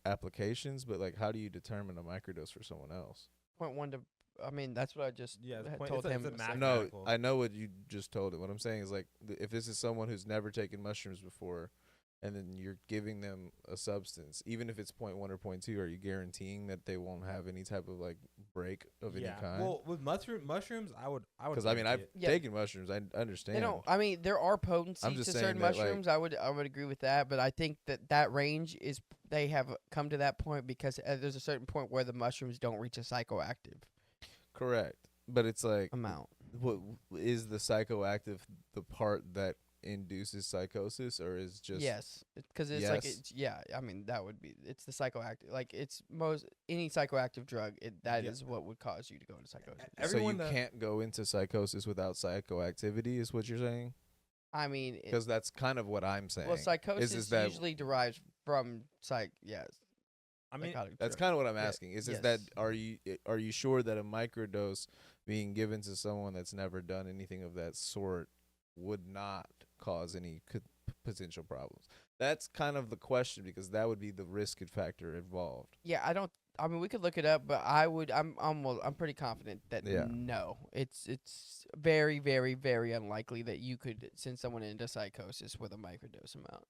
Speaker 3: applications. But like, how do you determine a microdose for someone else?
Speaker 1: 0.1 to. I mean, that's what I just told him.
Speaker 2: It's a math
Speaker 3: No,
Speaker 2: medical.
Speaker 3: I know what you just told him. What I'm saying is like, if this is someone who's never taken mushrooms before, and then you're giving them a substance, even if it's 0.1 or 0.2, are you guaranteeing that they won't have any type of like break of any kind?
Speaker 2: Well, with mushrooms, I would.
Speaker 3: Because I mean, I've
Speaker 1: Yeah.
Speaker 3: taken mushrooms. I understand.
Speaker 1: They don't. I mean, there are potencies
Speaker 3: I'm just
Speaker 1: to
Speaker 3: saying
Speaker 1: certain
Speaker 3: that, like-
Speaker 1: mushrooms. I would agree with that, but I think that range is they have come to that point because there's a certain point where the mushrooms don't reach a psychoactive
Speaker 3: Correct. But it's like,
Speaker 1: amount.
Speaker 3: what is the psychoactive the part that induces psychosis, or is just
Speaker 1: Yes, because it's like
Speaker 3: Yes.
Speaker 1: I mean, that would be it's the psychoactive. Like it's any psychoactive drug. That is
Speaker 2: Yeah.
Speaker 1: what would cause you to go into psychosis.
Speaker 2: Everyone
Speaker 3: so you
Speaker 2: that-
Speaker 3: can't go into psychosis without psychoactivity, is what you're saying?
Speaker 1: I mean,
Speaker 3: Because that's kind of what I'm saying.
Speaker 1: well, psychosis
Speaker 3: is that
Speaker 1: usually derives from Yes.
Speaker 2: I mean,
Speaker 1: psychotic
Speaker 3: that's
Speaker 1: drug.
Speaker 3: kind of what I'm
Speaker 1: Yeah,
Speaker 3: asking. Is that
Speaker 1: yes.
Speaker 3: are you sure that a microdose being given to someone that's never done anything of that sort would not cause any potential problems? That's kind of the question, because that would be the risk factor involved.
Speaker 1: Yeah, I don't. I mean, we could look it up, but I'm pretty confident that
Speaker 3: Yeah.
Speaker 1: no, it's very, very, very unlikely that you could send someone into psychosis with a microdose amount.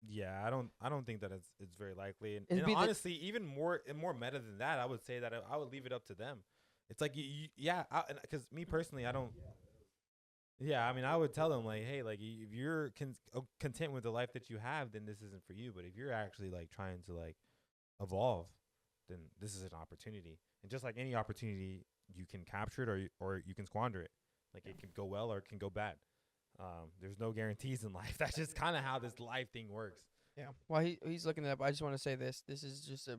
Speaker 2: yeah, I don't think that it's very likely. And,
Speaker 1: It'd
Speaker 2: and
Speaker 1: be the-
Speaker 2: honestly, even more meta than that, I would say that I would leave it up to them. It's like yeah, because me personally, I don't. Yeah, I mean, I would tell them like, hey, like if you're content with the life that you have, then this isn't for you. But if you're actually like trying to like evolve, then this is an opportunity. And just like any opportunity, you can capture it or you can squander it. Like it can go well or it can go bad. There's no guarantees in life. That's just kind of how this life thing works.
Speaker 1: Yeah. While he's looking it up, I just want to say this. This is just a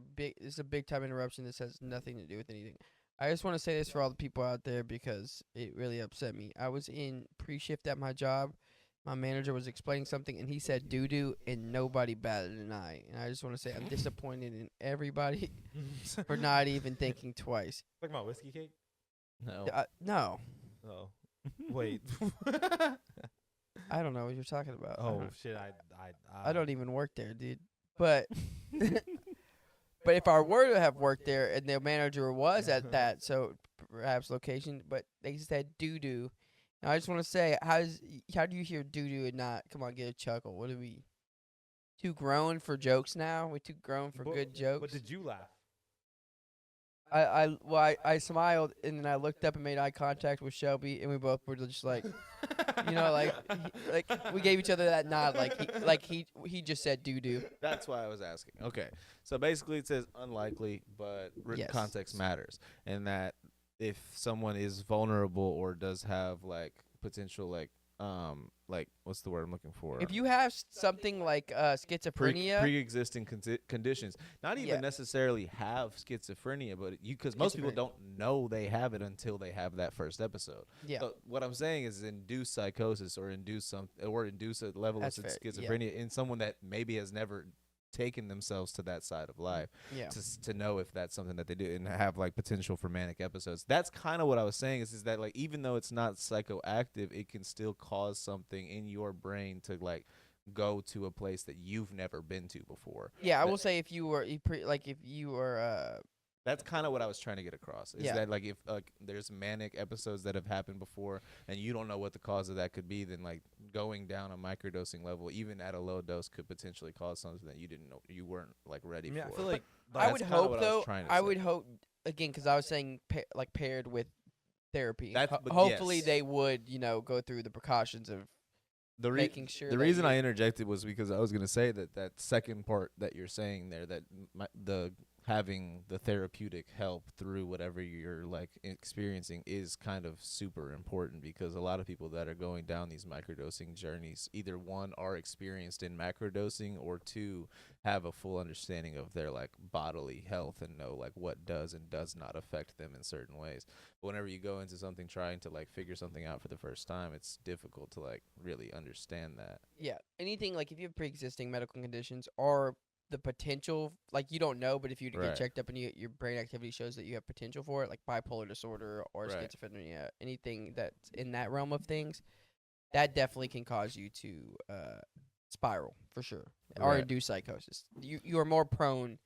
Speaker 1: big time interruption. This has nothing to do with anything. I just want to say this for all the people out there because it really upset me. I was in pre-shift at my job. My manager was explaining something, and he said doo-doo, and nobody batted an eye. And I just want to say I'm disappointed in everybody for not even thinking twice.
Speaker 2: Talking about whiskey cake?
Speaker 3: No.
Speaker 1: No.
Speaker 2: Oh, wait.
Speaker 1: I don't know what you're talking about.
Speaker 2: Oh shit!
Speaker 1: I don't even work there, dude. But but if I were to have worked there and the manager was at that, so perhaps location, but they said doo doo. I just want to say, how do you hear doo doo and not come on, get a chuckle? What are we too grown for jokes now? We too grown for good jokes.
Speaker 2: But did you laugh?
Speaker 1: I smiled and then I looked up and made eye contact with Shelby, and we both were just like, like we gave each other that nod, like he just said doo doo.
Speaker 3: That's why I was asking. Okay. So basically it says unlikely, but
Speaker 1: Yes.
Speaker 3: context matters. And that if someone is vulnerable or does have like potential like what's the word I'm looking for?
Speaker 1: If you have something like schizophrenia,
Speaker 3: pre-existing conditions, not even
Speaker 1: Yeah.
Speaker 3: necessarily have schizophrenia, but because most people
Speaker 1: Schizophrenia.
Speaker 3: don't know they have it until they have that first episode.
Speaker 1: yeah,
Speaker 3: So what I'm saying is induce psychosis or induce a level
Speaker 1: That's
Speaker 3: of
Speaker 1: fair, yeah.
Speaker 3: schizophrenia in someone that maybe has never taken themselves to that side of life
Speaker 1: yeah.
Speaker 3: to know if that's something that they do and have like potential for manic episodes. That's kind of what I was saying is that like even though it's not psychoactive, it can still cause something in your brain to like go to a place that you've never been to before.
Speaker 1: Yeah, I
Speaker 3: That-
Speaker 1: will say if you were
Speaker 3: That's kind of what I was trying to get across. Is
Speaker 1: Yeah.
Speaker 3: that like if there's manic episodes that have happened before and you don't know what the cause of that could be, then like going down a microdosing level, even at a low dose, could potentially cause something that you didn't know, you weren't like ready
Speaker 2: I mean,
Speaker 3: for.
Speaker 2: I feel like
Speaker 1: I
Speaker 3: that's
Speaker 1: would
Speaker 3: kinda
Speaker 1: hope
Speaker 3: what I was
Speaker 1: though.
Speaker 3: trying to
Speaker 1: I
Speaker 3: say.
Speaker 1: would hope again because I was saying paired with therapy.
Speaker 3: That's- but
Speaker 1: Hopefully
Speaker 3: yes.
Speaker 1: they would go through the precautions of making sure.
Speaker 3: The
Speaker 1: that
Speaker 3: reason I
Speaker 1: you're-
Speaker 3: interjected was because I was going to say that second part that you're saying there, that the having the therapeutic help through whatever you're like experiencing is kind of super important, because a lot of people that are going down these microdosing journeys, either one, are experienced in macrodosing, or two, have a full understanding of their like bodily health and know like what does and does not affect them in certain ways. But whenever you go into something trying to like figure something out for the first time, it's difficult to like really understand that.
Speaker 1: Yeah, anything like if you have pre-existing medical conditions or the potential, like you don't know, but if you
Speaker 3: Right.
Speaker 1: get checked up and your brain activity shows that you have potential for it, like bipolar disorder or
Speaker 3: Right.
Speaker 1: schizophrenia, anything that's in that realm of things, that definitely can cause you to spiral for sure, or
Speaker 3: Right.
Speaker 1: induce psychosis. You are more prone.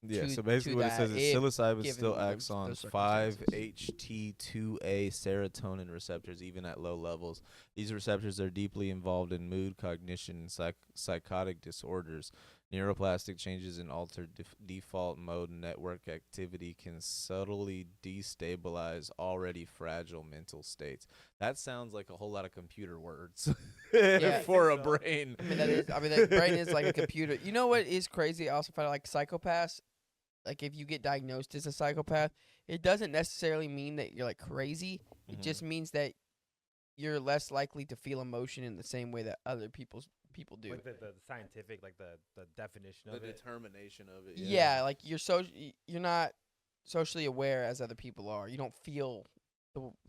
Speaker 3: Yeah,
Speaker 1: to-
Speaker 3: so basically
Speaker 1: to
Speaker 3: what it
Speaker 1: that
Speaker 3: says is
Speaker 1: if
Speaker 3: psilocybin
Speaker 1: given
Speaker 3: still
Speaker 1: those-
Speaker 3: acts on
Speaker 1: those circumstances.
Speaker 3: 5-HT2A serotonin receptors, even at low levels. These receptors are deeply involved in mood, cognition, and psychotic disorders. Neuroplastic changes in altered default mode network activity can subtly destabilize already fragile mental states. That sounds like a whole lot of computer words
Speaker 1: Yeah.
Speaker 3: for a
Speaker 2: So.
Speaker 3: brain.
Speaker 1: I mean, the brain is like a computer. You know what is crazy? I also find like psychopaths. Like if you get diagnosed as a psychopath, it doesn't necessarily mean that you're like crazy. It
Speaker 3: Mhm.
Speaker 1: just means that you're less likely to feel emotion in the same way that other people do.
Speaker 2: Like the scientific, like the definition
Speaker 3: the
Speaker 2: of it.
Speaker 3: determination of it.
Speaker 1: Yeah, like you're not socially aware as other people are. You don't feel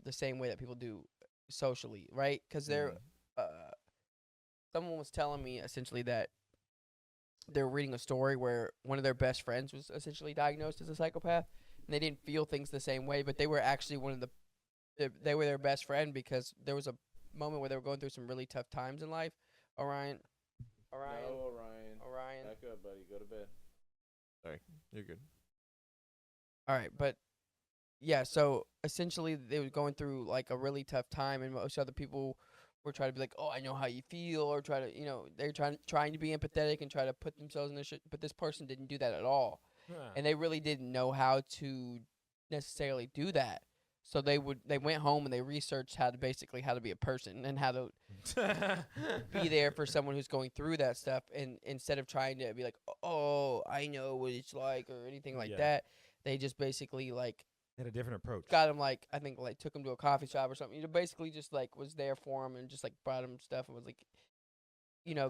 Speaker 1: the same way that people do socially, right? Because they're someone was telling me essentially that they were reading a story where one of their best friends was essentially diagnosed as a psychopath, and they didn't feel things the same way, but they were actually they were their best friend because there was a moment where they were going through some really tough times in life. Orion.
Speaker 3: Orion. Back up, buddy. Go to bed. Sorry, you're good.
Speaker 1: All right, but yeah, so essentially they were going through like a really tough time, and most other people were trying to be like, "Oh, I know how you feel," or try to, they're trying to be empathetic and try to put themselves in their shit. But this person didn't do that at all, and they really didn't know how to necessarily do that. So they went home and they researched how to be a person and how to be there for someone who's going through that stuff, and instead of trying to be like, "Oh, I know what it's like," or anything like
Speaker 2: Yeah.
Speaker 1: that, they just basically like
Speaker 2: Had a different approach.
Speaker 1: got him, like I think like took him to a coffee shop or something. Basically just like was there for him and just like brought him stuff and was like,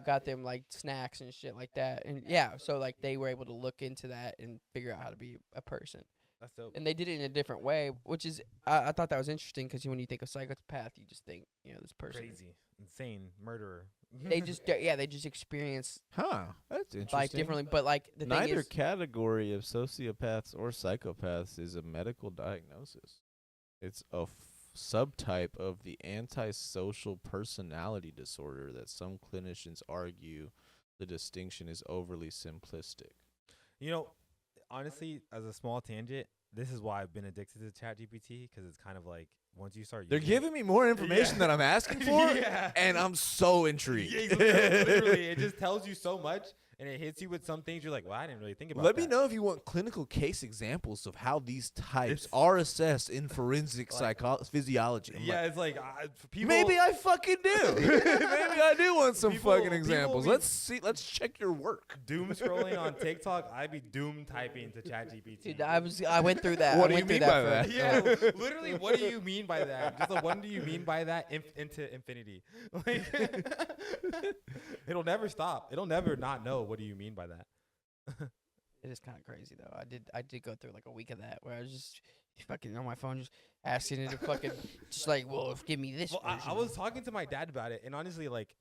Speaker 1: got them like snacks and shit like that. And yeah, so like they were able to look into that and figure out how to be a person.
Speaker 2: That's dope.
Speaker 1: And they did it in a different way, which is I thought that was interesting because when you think of psychopath, you just think this person.
Speaker 2: Crazy, insane, murderer.
Speaker 1: They just experience
Speaker 3: Huh. That's interesting.
Speaker 1: life differently. But like the thing
Speaker 3: Neither
Speaker 1: is,
Speaker 3: category of sociopaths or psychopaths is a medical diagnosis. It's a subtype of the antisocial personality disorder that some clinicians argue the distinction is overly simplistic.
Speaker 2: Honestly, as a small tangent, this is why I've been addicted to ChatGPT, because it's kind of like once you start
Speaker 3: They're
Speaker 2: using
Speaker 3: giving me more information
Speaker 2: Yeah.
Speaker 3: than I'm asking for,
Speaker 2: Yeah.
Speaker 3: and I'm so intrigued.
Speaker 2: Yeah, literally, it just tells you so much, and it hits you with some things you're like, well, I didn't really think about
Speaker 3: Let
Speaker 2: that.
Speaker 3: me know if you want clinical case examples of how these types
Speaker 2: It's-
Speaker 3: are assessed in forensic
Speaker 2: Like-
Speaker 3: physiology. I'm
Speaker 2: Yeah,
Speaker 3: like,
Speaker 2: it's like people.
Speaker 3: maybe I fucking do. Maybe I do want some
Speaker 2: People-
Speaker 3: fucking
Speaker 2: people
Speaker 3: examples.
Speaker 2: be-
Speaker 3: Let's see. Let's check your work.
Speaker 2: doom scrolling on TikTok, I'd be doom typing to ChatGPT.
Speaker 1: dude, I went through that.
Speaker 3: What
Speaker 1: I
Speaker 3: do you
Speaker 1: went through
Speaker 3: mean by
Speaker 1: for-
Speaker 3: that?
Speaker 2: Yeah, literally. What do you mean by that? Just like, what do you mean by that? Into infinity. Like, it'll never stop. It'll never not know. What do you mean by that?
Speaker 1: It is kind of crazy though. I did go through like a week of that where I was just fucking on my phone, just asking it to fucking just like, well, give me this.
Speaker 2: Well, I
Speaker 1: version.
Speaker 2: was talking to my dad about it, and honestly, like,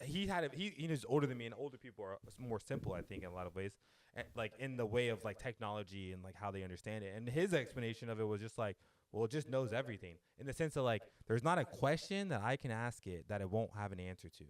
Speaker 2: he's older than me, and older people are more simple, I think, in a lot of ways, like in the way of like technology and like how they understand it. And his explanation of it was just like, well, it just knows everything, in the sense of like, there's not a question that I can ask it that it won't have an answer to,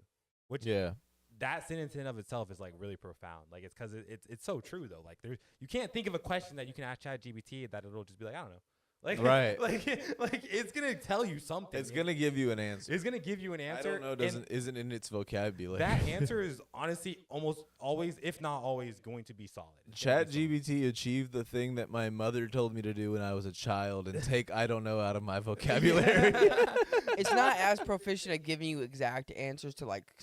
Speaker 2: which
Speaker 3: Yeah.
Speaker 2: that sentence in and of itself is like really profound. Like it's because it's so true though. Like you can't think of a question that you can ask ChatGPT that it'll just be like, I don't know. Like
Speaker 3: Right.
Speaker 2: like it's gonna tell you something.
Speaker 3: It's gonna give you an answer.
Speaker 2: It's gonna give you an answer.
Speaker 3: I don't know.
Speaker 2: and
Speaker 3: Isn't in its vocabulary.
Speaker 2: that answer is honestly almost always, if not always, going to be solid. It's gonna be solid.
Speaker 3: ChatGPT achieved the thing that my mother told me to do when I was a child and take I don't know out of my vocabulary.
Speaker 1: It's not as proficient at giving you exact answers to like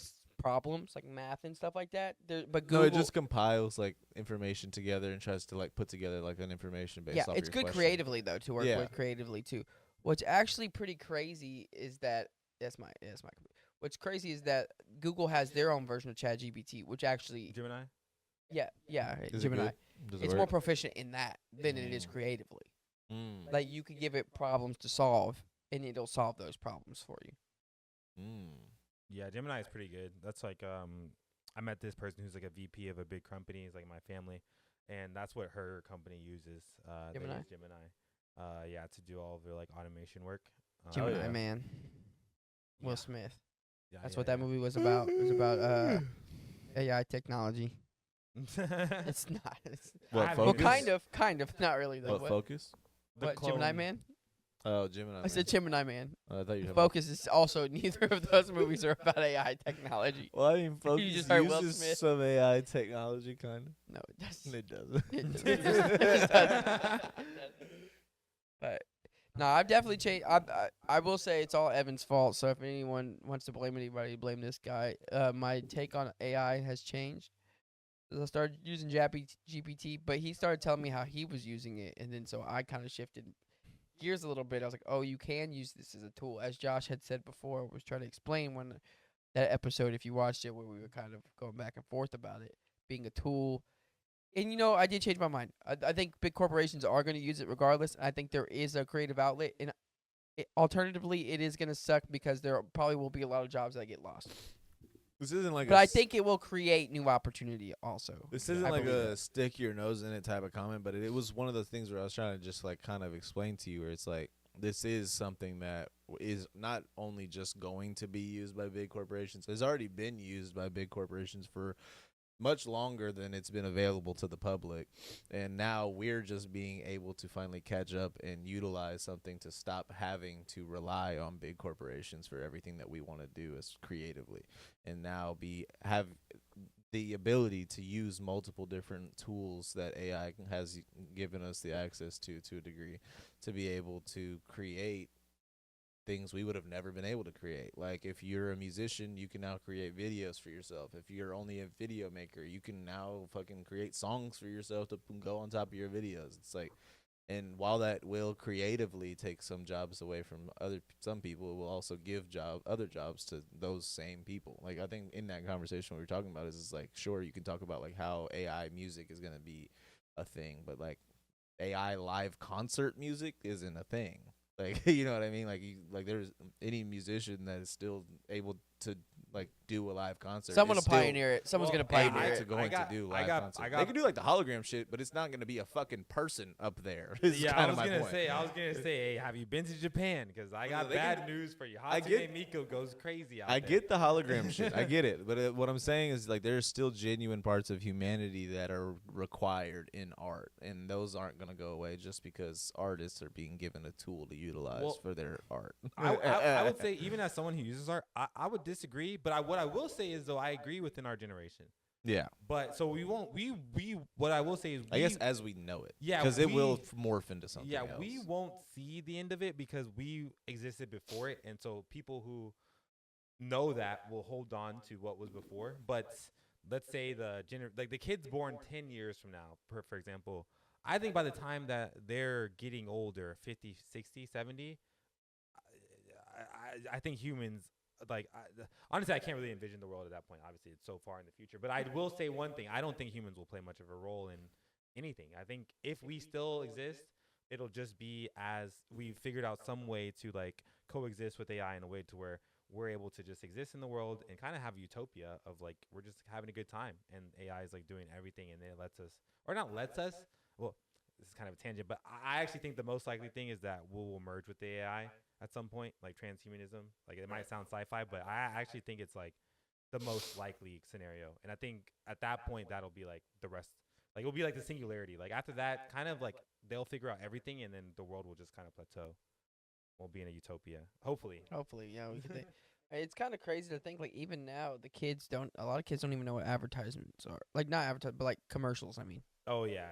Speaker 1: problems like math and stuff like that. But
Speaker 3: No,
Speaker 1: Google,
Speaker 3: it just compiles like information together and tries to like put together like an information based
Speaker 1: yeah,
Speaker 3: off
Speaker 1: it's
Speaker 3: your
Speaker 1: good
Speaker 3: question.
Speaker 1: creatively though to work
Speaker 3: Yeah.
Speaker 1: with creatively too. What's actually pretty crazy is that that's my what's crazy is that Google has their own version of ChatGPT, which actually
Speaker 2: Gemini.
Speaker 1: yeah
Speaker 3: Is it
Speaker 1: Gemini.
Speaker 3: good? Does it
Speaker 1: It's
Speaker 3: work?
Speaker 1: more proficient in that than it is creatively.
Speaker 3: Mm.
Speaker 1: Like you could give it problems to solve, and it'll solve those problems for you.
Speaker 3: Mm.
Speaker 2: Yeah, Gemini is pretty good. That's like I met this person who's like a VP of a big company. He's like my family, and that's what her company uses. They
Speaker 1: Gemini?
Speaker 2: use Gemini. Yeah, to do all of their like automation work.
Speaker 1: Gemini,
Speaker 3: yeah.
Speaker 1: man. Will
Speaker 2: Yeah.
Speaker 1: Smith.
Speaker 2: Yeah,
Speaker 1: That's
Speaker 2: yeah,
Speaker 1: what that movie was about. It was about AI technology.
Speaker 2: yeah.
Speaker 1: It's not. It's,
Speaker 3: What,
Speaker 2: I-
Speaker 1: well,
Speaker 3: Focus?
Speaker 1: kind of, not really though.
Speaker 3: What, Focus?
Speaker 2: The
Speaker 1: What Gemini
Speaker 2: clone-
Speaker 1: Man?
Speaker 3: Oh, Gemini.
Speaker 1: I said Gemini Man.
Speaker 3: I thought you were
Speaker 1: Focus is also neither of those movies are about AI technology.
Speaker 3: Well, I mean, Focus
Speaker 1: just heard Will
Speaker 3: uses
Speaker 1: Smith.
Speaker 3: some AI technology, kind of.
Speaker 1: No, it doesn't.
Speaker 3: It doesn't.
Speaker 1: It doesn't. But no, I've definitely changed. I will say it's all Evan's fault. So if anyone wants to blame anybody, blame this guy. My take on AI has changed. I started using GPT, but he started telling me how he was using it, and then so I kind of shifted gears a little bit. I was like, oh, you can use this as a tool, as Josh had said before. Was trying to explain when that episode, if you watched it, where we were kind of going back and forth about it being a tool. And, you know, I did change my mind. I think big corporations are going to use it regardless. I think there is a creative outlet. And alternatively, it is going to suck because there probably will be a lot of jobs that get lost.
Speaker 3: This isn't like
Speaker 1: But I think it will create new opportunity also.
Speaker 3: This isn't
Speaker 1: I
Speaker 3: like
Speaker 1: believe
Speaker 3: a stick your nose in it type of comment, but it was one of the things where I was trying to just like kind of explain to you where it's like this is something that is not only just going to be used by big corporations. It's already been used by big corporations for much longer than it's been available to the public. And now we're just being able to finally catch up and utilize something to stop having to rely on big corporations for everything that we want to do as creatively. And now have the ability to use multiple different tools that AI has given us the access to a degree to be able to create things we would have never been able to create. Like if you're a musician, you can now create videos for yourself. If you're only a video maker, you can now fucking create songs for yourself to go on top of your videos. It's like, and while that will creatively take some jobs away from some people, it will also give other jobs to those same people. Like I think in that conversation we were talking about is like, sure, you can talk about like how AI music is going to be a thing, but like AI live concert music isn't a thing. Like, you know what I mean? Like there's any musician that is still able to like do a live concert.
Speaker 1: Someone
Speaker 3: is
Speaker 1: will
Speaker 3: still
Speaker 1: pioneer it. Someone's
Speaker 2: Well,
Speaker 1: going to
Speaker 3: able
Speaker 1: pioneer
Speaker 3: to
Speaker 1: it.
Speaker 3: going to do live concert.
Speaker 2: I
Speaker 3: They
Speaker 2: got-
Speaker 3: can do like the hologram shit, but it's not going to be a fucking person up there. Is
Speaker 2: Yeah, I
Speaker 3: kind
Speaker 2: was
Speaker 3: of my
Speaker 2: gonna
Speaker 3: point.
Speaker 2: say. Hey, have you been to Japan? Because I got
Speaker 3: they
Speaker 2: bad
Speaker 3: can-
Speaker 2: news for you.
Speaker 3: I
Speaker 2: Hatsune
Speaker 3: get-
Speaker 2: Miku goes crazy out
Speaker 3: I
Speaker 2: there.
Speaker 3: get the hologram shit. I get it. But what I'm saying is like there's still genuine parts of humanity that are required in art, and those aren't going to go away just because artists are being given a tool to utilize
Speaker 2: Well,
Speaker 3: for their art.
Speaker 2: I would say even as someone who uses art, I would disagree. But what I will say is though I agree within our generation.
Speaker 3: Yeah.
Speaker 2: But so we won't. We what I will say is
Speaker 3: I guess as we know it.
Speaker 2: Yeah,
Speaker 3: Because it
Speaker 2: we-
Speaker 3: will morph into something
Speaker 2: yeah,
Speaker 3: else.
Speaker 2: we won't see the end of it because we existed before it, and so people who know that will hold on to what was before. But let's say the kids born 10 years from now, for example, I think by the time that they're getting older, 50, 60, 70, I think humans honestly, I can't really envision the world at that point. Obviously, it's so far in the future. But I will say one thing: I don't think humans will play much of a role in anything. I think if we still exist, it'll just be as we've figured out some way to like coexist with AI in a way to where we're able to just exist in the world and kind of have utopia of like we're just having a good time, and AI is like doing everything, and it lets us, or not lets us. Well, this is kind of a tangent, but I actually think the most likely thing is that we'll merge with the AI at some point, like transhumanism. Like it might sound sci-fi, but I actually think it's like the most likely scenario. And I think at that point that'll be like the rest. Like it'll be like the singularity. Like after that, kind of like they'll figure out everything, and then the world will just kind of plateau. We'll be in a utopia, hopefully.
Speaker 1: Hopefully, yeah. We could it's kind of crazy to think like even now a lot of kids don't even know what advertisements are. Like not advertisements, but like commercials. I mean.
Speaker 2: Oh yeah.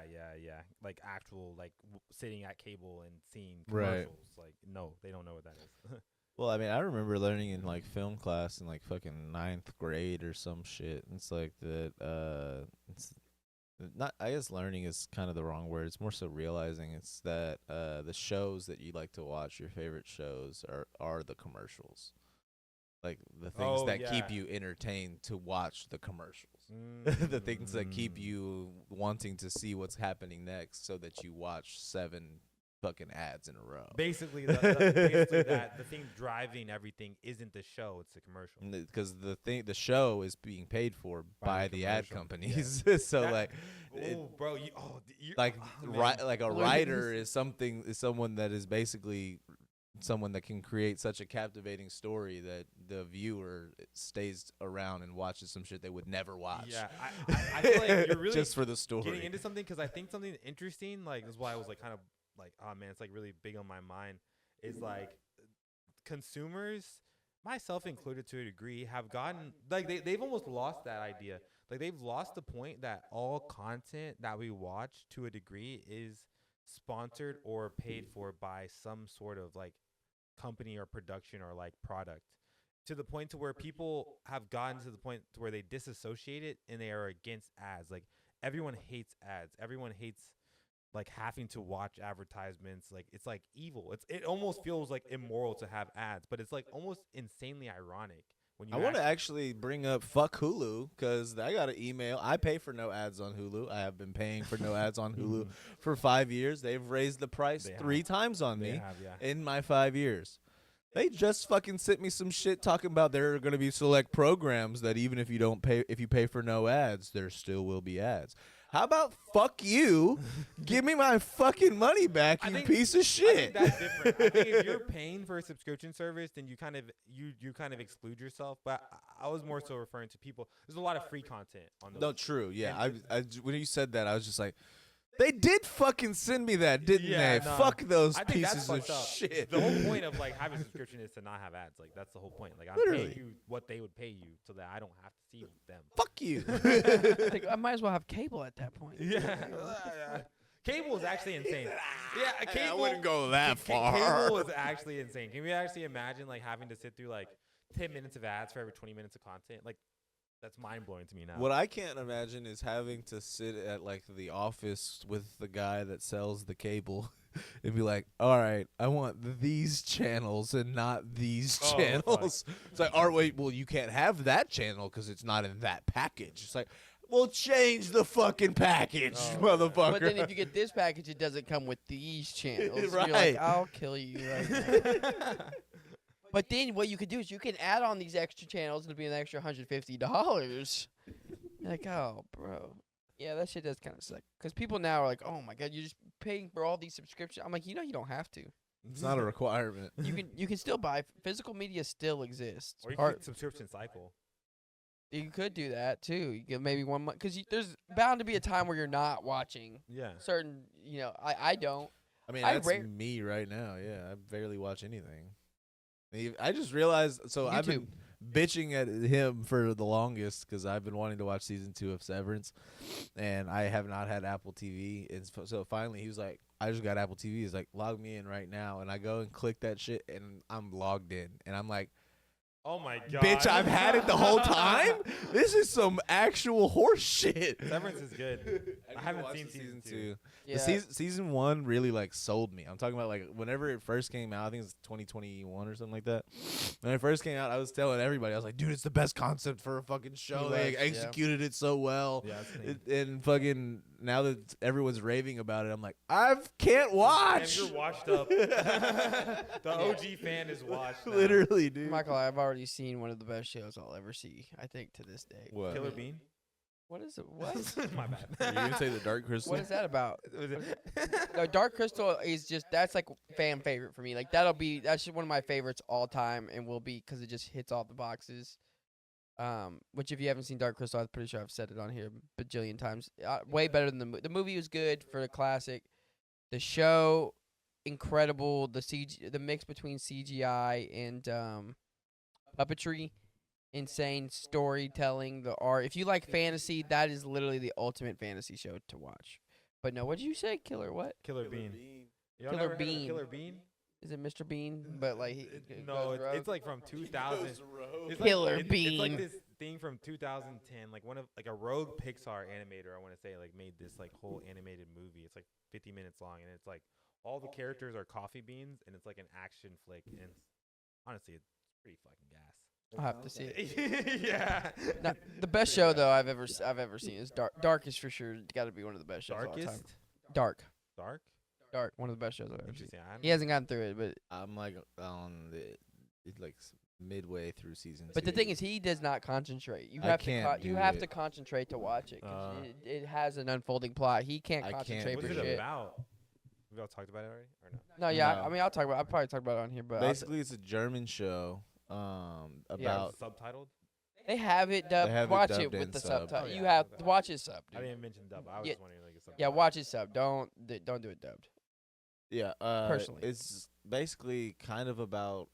Speaker 2: Like actual like sitting at cable and seeing
Speaker 3: Right.
Speaker 2: commercials. Like no, they don't know what that is.
Speaker 3: Well, I mean, I remember learning in like film class in like fucking ninth grade or some shit. It's like that. It's not. I guess learning is kind of the wrong word. It's more so realizing. It's that the shows that you like to watch, your favorite shows, are the commercials. Like the things that keep you entertained to watch the commercials. The things that keep you wanting to see what's happening next, so that you watch 7 fucking ads in a row.
Speaker 2: Basically, the thing driving everything isn't the show; it's the commercial.
Speaker 3: Because the show is being paid for by the ad companies. So like,
Speaker 2: bro,
Speaker 3: like a writer is someone that is basically someone that can create such a captivating story that the viewer stays around and watches some shit they would never watch.
Speaker 2: Yeah, I feel like you're really
Speaker 3: just for the story.
Speaker 2: Getting into something, because I think something interesting, like this is why I was like kind of like, oh man, it's like really big on my mind, is like consumers, myself included to a degree, have gotten like they've almost lost that idea. Like they've lost the point that all content that we watch to a degree is sponsored or paid for by some sort of like company or production or like product, to the point to where people have gotten to the point to where they disassociate it and they are against ads. Like everyone hates ads. Everyone hates like having to watch advertisements. Like it's like evil. It almost feels like immoral to have ads, but it's like almost insanely ironic when you
Speaker 3: I want to actually bring up fuck Hulu, because I got an email. I pay for no ads on Hulu. I have been paying for no ads on Hulu for 5 years. They've raised the price 3 times on me in my 5 years. They just fucking sent me some shit talking about there are going to be select programs that even if you pay for no ads, there still will be ads. How about fuck you? Give me my fucking money back, you piece of shit.
Speaker 2: I think that's different. I think if you're paying for a subscription service, then you kind of exclude yourself. But I was more so referring to people. There's a lot of free content on those.
Speaker 3: No, true. Yeah, when you said that, I was just like, they did fucking send me that, didn't they?
Speaker 2: No.
Speaker 3: Fuck those
Speaker 2: I think
Speaker 3: pieces
Speaker 2: that's
Speaker 3: of
Speaker 2: fucked up.
Speaker 3: shit.
Speaker 2: The whole point of like having a subscription is to not have ads. Like that's the whole point. Like I'm
Speaker 3: Literally.
Speaker 2: paying you what they would pay you so that I don't have to see them.
Speaker 3: Fuck you.
Speaker 1: Like, I might as well have cable at that point.
Speaker 2: Yeah. Cable is actually insane. Yeah, cable.
Speaker 3: I wouldn't go that far.
Speaker 2: Cable is actually insane. Can you actually imagine like having to sit through like 10 minutes of ads for every 20 minutes of content? Like that's mind blowing to me now.
Speaker 3: What I can't imagine is having to sit at like the office with the guy that sells the cable and be like, all right, I want these channels and not these channels. It's like, oh, wait, well, you can't have that channel because it's not in that package. It's like, well, change the fucking package, motherfucker.
Speaker 1: But then if you get this package, it doesn't come with these channels.
Speaker 3: Right.
Speaker 1: You're like, I'll kill you right now. But then what you could do is you can add on these extra channels and it'll be an extra $150. You're like, oh, bro. Yeah, that shit does kind of suck. Because people now are like, oh, my God, you're just paying for all these subscriptions. I'm like, you don't have to.
Speaker 3: It's not a requirement.
Speaker 1: You can still buy. Physical media still exists.
Speaker 2: Or you could subscription cycle.
Speaker 1: You could do that, too. You get maybe 1 month. Because there's bound to be a time where you're not watching certain, I don't.
Speaker 3: I mean, that's me right now. Yeah, I barely watch anything. I just realized, so I've been bitching at him for the longest because I've been wanting to watch season 2 of Severance, and I have not had Apple TV. And so finally, he was like, I just got Apple TV. He's like, log me in right now. And I go and click that shit, and I'm logged in. And I'm like,
Speaker 2: oh my God.
Speaker 3: Bitch, I've had it the whole time? This is some actual horse shit.
Speaker 2: Severance is good. I haven't seen season 2.
Speaker 1: Yeah.
Speaker 3: Season 1 really like sold me. I'm talking about like whenever it first came out, I think it was 2021 or something like that. When it first came out, I was telling everybody, I was like, dude, it's the best concept for a fucking show. They executed it so well.
Speaker 2: Yeah,
Speaker 3: and fucking now that everyone's raving about it, I'm like, I can't watch.
Speaker 2: And you're washed up. The OG fan is washed now.
Speaker 3: Literally, dude.
Speaker 1: Michael, I've already seen one of the best shows I'll ever see, I think, to this day.
Speaker 3: What?
Speaker 2: Killer Bean?
Speaker 1: What is it? What?
Speaker 2: My bad.
Speaker 3: You gonna say the Dark Crystal?
Speaker 1: What is that about? No, Dark Crystal is that's like fan favorite for me. Like that's just one of my favorites all time, and will be because it just hits all the boxes. Which if you haven't seen Dark Crystal, I'm pretty sure I've said it on here a bajillion times. Way better than the movie was good for the classic. The show, incredible. The mix between CGI and puppetry. Insane storytelling, the art. If you like fantasy, that is literally the ultimate fantasy show to watch. But no, what did you say? Killer what?
Speaker 2: Killer Bean. Y'all
Speaker 1: Killer
Speaker 2: never heard of
Speaker 1: Bean.
Speaker 2: Killer Bean?
Speaker 1: Is it Mr. Bean? But like
Speaker 2: No,
Speaker 1: goes rogue?
Speaker 2: it's like from 2000. It's
Speaker 1: Killer
Speaker 2: like, it's
Speaker 1: Bean.
Speaker 2: like this thing from 2010, like one of like a rogue Pixar animator. I want to say like made this like whole animated movie. It's like 50 minutes long, and it's like all the characters are coffee beans, and it's like an action flick. And honestly, it's pretty fucking gas.
Speaker 1: I'll have to see it.
Speaker 2: Yeah.
Speaker 1: Now, the best show though I've ever seen is Dark. Dark is for sure got to be one of the best shows of all time.
Speaker 2: Darkest.
Speaker 1: Dark.
Speaker 2: Dark.
Speaker 1: One of the best shows I've ever seen.
Speaker 2: Interesting.
Speaker 1: He hasn't gotten through it, but
Speaker 3: I'm like on the like midway through season.
Speaker 1: But the
Speaker 3: 2.
Speaker 1: thing is, he does not concentrate. You
Speaker 3: I
Speaker 1: have
Speaker 3: can't
Speaker 1: to you
Speaker 3: do
Speaker 1: have
Speaker 3: it.
Speaker 1: to concentrate to watch it. 'Cause
Speaker 2: Uh,
Speaker 1: it has an unfolding plot. He can't
Speaker 3: I can't
Speaker 1: concentrate
Speaker 2: What's
Speaker 1: for
Speaker 2: it
Speaker 1: shit.
Speaker 2: about? We all talked about it already, or no?
Speaker 1: No, yeah.
Speaker 3: No.
Speaker 1: I mean, I'll probably talk about it on here, but
Speaker 3: basically it's a German show about
Speaker 2: Subtitled.
Speaker 1: they have it dubbed.
Speaker 3: They have it
Speaker 1: Watch
Speaker 3: dubbed
Speaker 1: it with
Speaker 3: and
Speaker 1: the
Speaker 3: subbed.
Speaker 1: subtitle.
Speaker 2: Oh, yeah.
Speaker 1: You have
Speaker 2: Okay.
Speaker 1: watch it sub.
Speaker 2: I
Speaker 1: Dude.
Speaker 2: didn't mention dub. I was
Speaker 1: Yeah.
Speaker 2: just wondering like a
Speaker 1: Yeah, watch it sub. Don't do it dubbed.
Speaker 3: yeah
Speaker 1: Personally.
Speaker 3: it's basically kind of about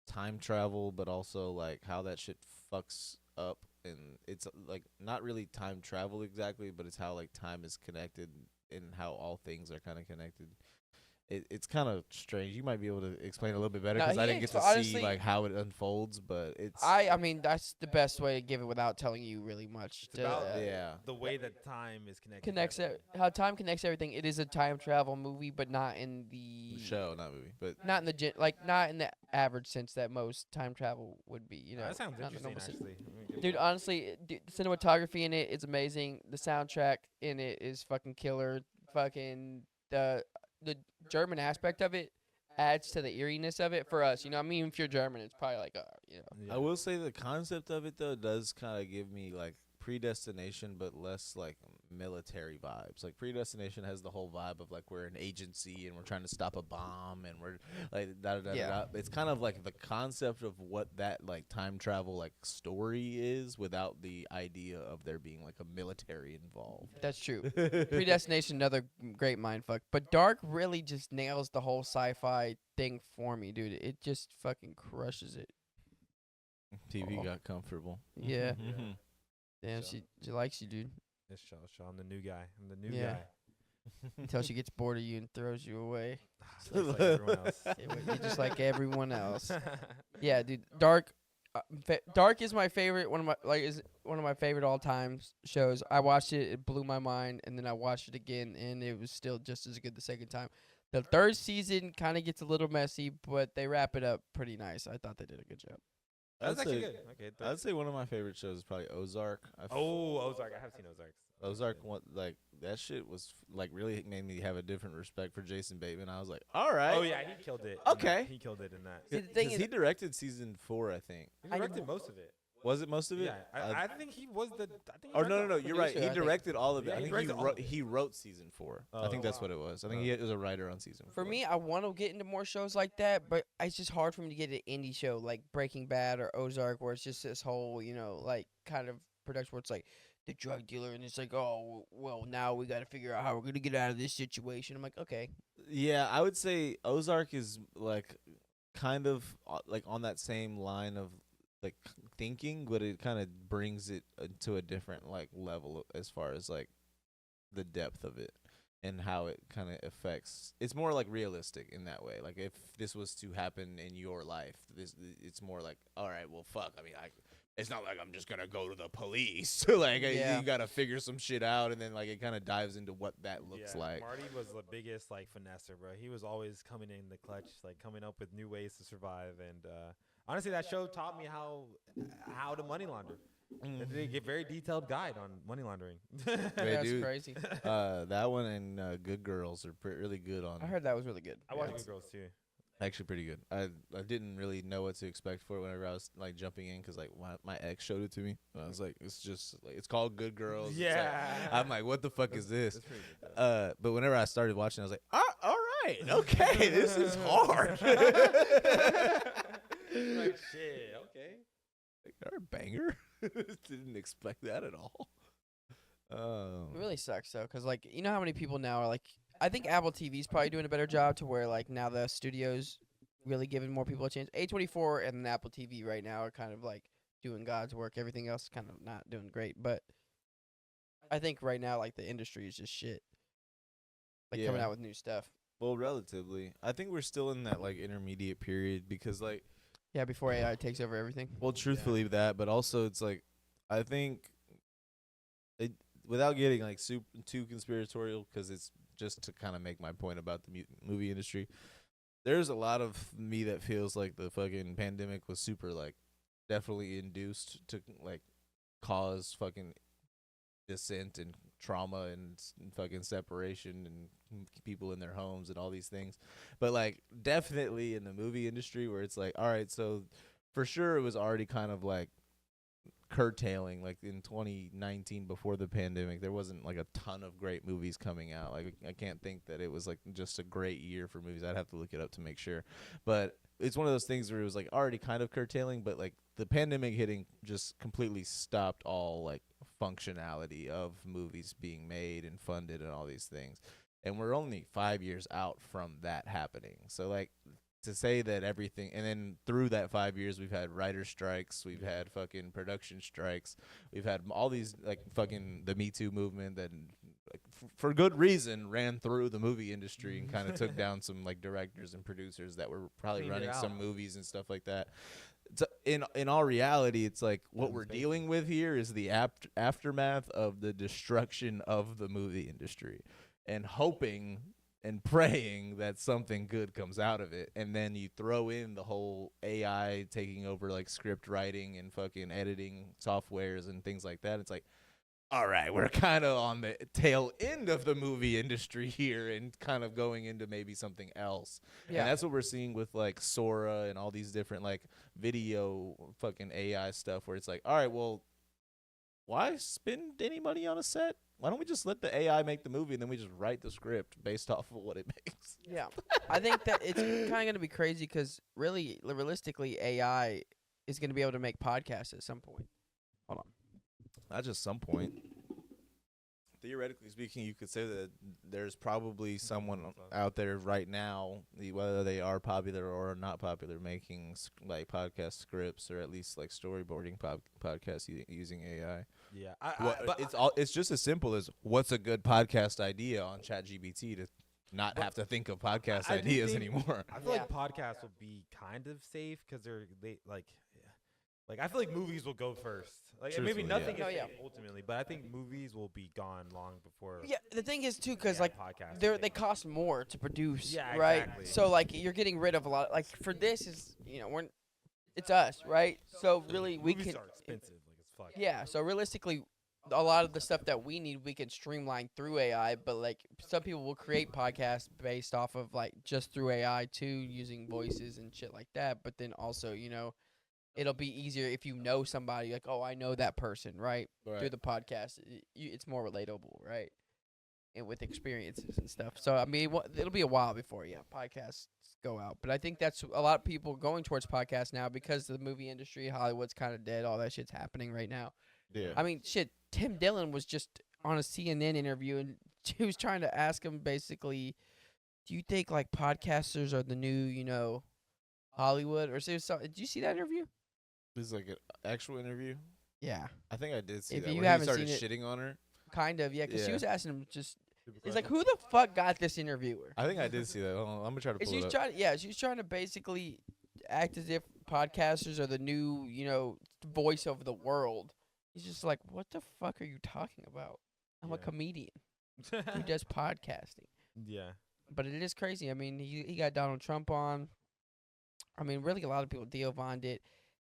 Speaker 3: time travel, but also like how that shit fucks up, and it's like not really time travel exactly, but it's how like time is connected and how all things are kind of connected. It's kind of strange. You might be able to explain a little bit better
Speaker 1: No,
Speaker 3: because I
Speaker 1: he
Speaker 3: didn't get to
Speaker 1: honestly-
Speaker 3: see like how it unfolds, but it's
Speaker 1: I mean that's the best way to give it without telling you really much.
Speaker 2: It's about
Speaker 3: yeah.
Speaker 2: the way that time is connected.
Speaker 1: Connects it, how time connects everything. It is a time travel movie, but not in the
Speaker 3: Show, not movie, but
Speaker 1: not in the not in the average sense that most time travel would be. You know,
Speaker 2: That sounds
Speaker 1: not in the
Speaker 2: interesting,
Speaker 1: normal sense.
Speaker 2: actually.
Speaker 1: Dude, honestly, the cinematography in it is amazing. The soundtrack in it is fucking killer. Fucking the German aspect of it adds to the eeriness of it for us. You know, I mean, if you're German, it's probably like, you know.
Speaker 2: Yeah.
Speaker 3: I will say the concept of it though does kind of give me like Predestination, but less like military vibes. Like Predestination has the whole vibe of like we're an agency and we're trying to stop a bomb and we're like da da da
Speaker 1: Yeah.
Speaker 3: da. It's kind of like the concept of what that like time travel like story is without the idea of there being like a military involved.
Speaker 1: That's true. Predestination, another great mindfuck. But Dark really just nails the whole sci-fi thing for me, dude. It just fucking crushes it.
Speaker 3: TV
Speaker 1: Oh.
Speaker 3: got comfortable.
Speaker 1: Yeah.
Speaker 3: Mhm.
Speaker 1: Damn,
Speaker 2: So-
Speaker 1: she likes you, dude.
Speaker 2: This show, I'm the new guy. I'm the new
Speaker 1: Yeah.
Speaker 2: guy.
Speaker 1: Until she gets bored of you and throws you away.
Speaker 2: Just like everyone else.
Speaker 1: You're just like everyone else. Yeah, dude. Dark. Dark is my favorite. Is one of my favorite all time shows. I watched it. It blew my mind, and then I watched it again, and it was still just as good the second time. The third season kind of gets a little messy, but they wrap it up pretty nice. I thought they did a good job.
Speaker 2: That's
Speaker 3: I'd
Speaker 2: actually
Speaker 3: say-
Speaker 2: good. Okay.
Speaker 3: I'd say one of my favorite shows is probably Ozark.
Speaker 2: Ozark. I have seen Ozark.
Speaker 3: Ozark, like that shit was like really made me have a different respect for Jason Bateman. I was like, all right.
Speaker 2: Oh yeah, he killed it. in that.
Speaker 3: Okay.
Speaker 2: He killed it in that.
Speaker 1: See, the thing is,
Speaker 3: he directed season 4, I think.
Speaker 2: He
Speaker 1: I-
Speaker 2: directed most of it.
Speaker 3: Was it most of it?
Speaker 2: Yeah, I think he was the. I think he
Speaker 3: Or no,
Speaker 2: directed
Speaker 3: no,
Speaker 2: all-
Speaker 3: you're right.
Speaker 1: producer,
Speaker 3: He
Speaker 1: I think.
Speaker 3: directed all of it.
Speaker 2: Yeah,
Speaker 3: I
Speaker 2: he
Speaker 3: think
Speaker 2: directed all of it.
Speaker 3: he wrote season 4. I
Speaker 2: Oh,
Speaker 3: think that's
Speaker 2: wow.
Speaker 3: what it was. I think
Speaker 2: Oh.
Speaker 3: he was a writer on season 4.
Speaker 1: for me, I want to get into more shows like that, but it's just hard for me to get an indie show like Breaking Bad or Ozark, where it's just this whole, like kind of production where it's like the drug dealer, and it's like, oh, well, now we got to figure out how we're gonna get out of this situation. I'm like, okay,
Speaker 3: Yeah, I would say Ozark is like kind of like on that same line of like thinking, but it kind of brings it to a different like level as far as like the depth of it and how it kind of affects. It's more like realistic in that way. Like if this was to happen in your life, it's more like, all right, well, fuck. I mean, it's not like I'm just gonna go to the police. Like
Speaker 1: Yeah.
Speaker 3: you gotta figure some shit out, and then like it kind of dives into what that looks
Speaker 2: Yeah,
Speaker 3: like.
Speaker 2: Marty was the biggest like finesser, bro. He was always coming in the clutch, like coming up with new ways to survive. And honestly, that show taught me how to money launder. They give very detailed guide on money laundering.
Speaker 3: They
Speaker 1: that's
Speaker 3: do.
Speaker 1: crazy.
Speaker 3: That one and Good Girls are really good on.
Speaker 1: I heard that was really good.
Speaker 2: I watched Good Girls too.
Speaker 3: Actually, pretty good. I didn't really know what to expect for it whenever I was like jumping in, 'cause like my ex showed it to me. And I was like, it's just like it's called Good Girls. It's like-
Speaker 2: Yeah.
Speaker 3: I'm like, what the fuck is this?
Speaker 2: That's pretty good, though.
Speaker 3: But whenever I started watching, I was like, all right, okay, this is hard.
Speaker 2: Like shit. Okay.
Speaker 3: Like, all right, banger. Didn't expect that at all.
Speaker 1: It really sucks though, cause like you know how many people now are like, I think Apple TV's probably doing a better job to where like now the studios really giving more people a chance. A24 and Apple TV right now are kind of like doing God's work. Everything else kind of not doing great, but I think right now like the industry is just shit. Like coming
Speaker 3: Yeah.
Speaker 1: out with new stuff.
Speaker 3: Well, relatively. I think we're still in that like intermediate period because like,
Speaker 1: Yeah, before AI takes over everything.
Speaker 3: well, truthfully that, but also it's like, I think it without getting like too conspiratorial because it's just to kind of make my point about the movie industry. There's a lot of me that feels like the fucking pandemic was super like definitely induced to like cause fucking dissent and trauma and fucking separation and people in their homes and all these things. But like definitely in the movie industry where it's like, all right, so for sure it was already kind of like curtailing. Like in 2019 before the pandemic, there wasn't like a ton of great movies coming out. Like I can't think that it was like just a great year for movies. I'd have to look it up to make sure. But it's one of those things where it was like already kind of curtailing, but like the pandemic hitting just completely stopped all like functionality of movies being made and funded and all these things. And we're only 5 years out from that happening. So like to say that everything, and then through that 5 years we've had writer strikes, we've had fucking production strikes, we've had all these like fucking the Me Too movement that like, for good reason ran through the movie industry and kind of took down some like directors and producers that were probably
Speaker 2: Cleaned it
Speaker 3: running some
Speaker 2: out.
Speaker 3: movies and stuff like that. So in all reality, it's like what
Speaker 2: Kevin
Speaker 3: we're
Speaker 2: Spacey.
Speaker 3: dealing with here is the aftermath of the destruction of the movie industry, and hoping and praying that something good comes out of it. And then you throw in the whole AI taking over like script writing and fucking editing softwares and things like that. It's like, all right, we're kind of on the tail end of the movie industry here and kind of going into maybe something else.
Speaker 1: Yeah.
Speaker 3: And that's what we're seeing with like Sora and all these different like video fucking AI stuff where it's like, all right, well, why spend any money on a set? Why don't we just let the AI make the movie and then we just write the script based off of what it makes?
Speaker 1: Yeah, I think that it's kind of going to be crazy because really, realistically, AI is going to be able to make podcasts at some point. Hold on.
Speaker 3: Not just some point. Theoretically speaking, you could say that there's probably someone out there right now, whether they are popular or not popular, making like podcast scripts or at least like storyboarding podcasts using AI.
Speaker 2: Yeah,
Speaker 3: But it's just as simple as what's a good podcast idea on ChatGPT to not have to think of podcast
Speaker 2: I do
Speaker 3: ideas
Speaker 2: think-
Speaker 3: anymore.
Speaker 2: I feel like
Speaker 1: Yeah.
Speaker 2: podcasts will be kind of safe because they like I feel like movies will go first. Like and maybe
Speaker 3: Truthfully,
Speaker 2: nothing
Speaker 1: yeah.
Speaker 2: is
Speaker 1: No, yeah.
Speaker 2: safe ultimately, but I think movies will be gone long before.
Speaker 1: Yeah, the thing is too, because
Speaker 2: Yeah,
Speaker 1: like
Speaker 2: podcasts
Speaker 1: they
Speaker 2: take off.
Speaker 1: cost more to produce,
Speaker 2: Yeah,
Speaker 1: right?
Speaker 2: exactly.
Speaker 1: So like you're getting rid of a lot. Like for this is it's us, right? So really we
Speaker 2: movies
Speaker 1: can
Speaker 2: are expensive, like it's fuck.
Speaker 1: yeah. So realistically, a lot of the stuff that we need we can streamline through AI. But like some people will create podcasts based off of like just through AI too, using voices and shit like that. But then also it'll be easier if you know somebody like, oh, I know that person, right? Through the podcast, it's more relatable, right? And with experiences and stuff. So I mean, it'll be a while before podcasts go out. But I think that's a lot of people going towards podcasts now because the movie industry, Hollywood's kind of dead. All that shit's happening right now.
Speaker 3: Yeah.
Speaker 1: I mean, shit. Tim Dillon was just on a CNN interview, and she was trying to ask him basically, do you think like podcasters are the new, Hollywood? Or did you see that interview?
Speaker 3: This is like an actual interview.
Speaker 1: Yeah.
Speaker 3: I think I did see
Speaker 1: If
Speaker 3: that.
Speaker 1: you
Speaker 3: Where
Speaker 1: haven't
Speaker 3: he started
Speaker 1: seen
Speaker 3: shitting on her.
Speaker 1: Kind of, yeah, because she
Speaker 3: Yeah.
Speaker 1: was asking him just.
Speaker 2: Super
Speaker 1: He's like,
Speaker 2: question.
Speaker 1: "Who the fuck got this interviewer?"
Speaker 3: I think I did see that. Hold on, I'm gonna try to
Speaker 1: And
Speaker 3: pull it
Speaker 1: she's
Speaker 3: up.
Speaker 1: trying, she's trying to basically act as if podcasters are the new, voice of the world. He's just like, "What the fuck are you talking about? I'm a
Speaker 2: Yeah.
Speaker 1: comedian who does podcasting."
Speaker 2: Yeah.
Speaker 1: But it is crazy. I mean, he got Donald Trump on. I mean, really, a lot of people. Theo Von did.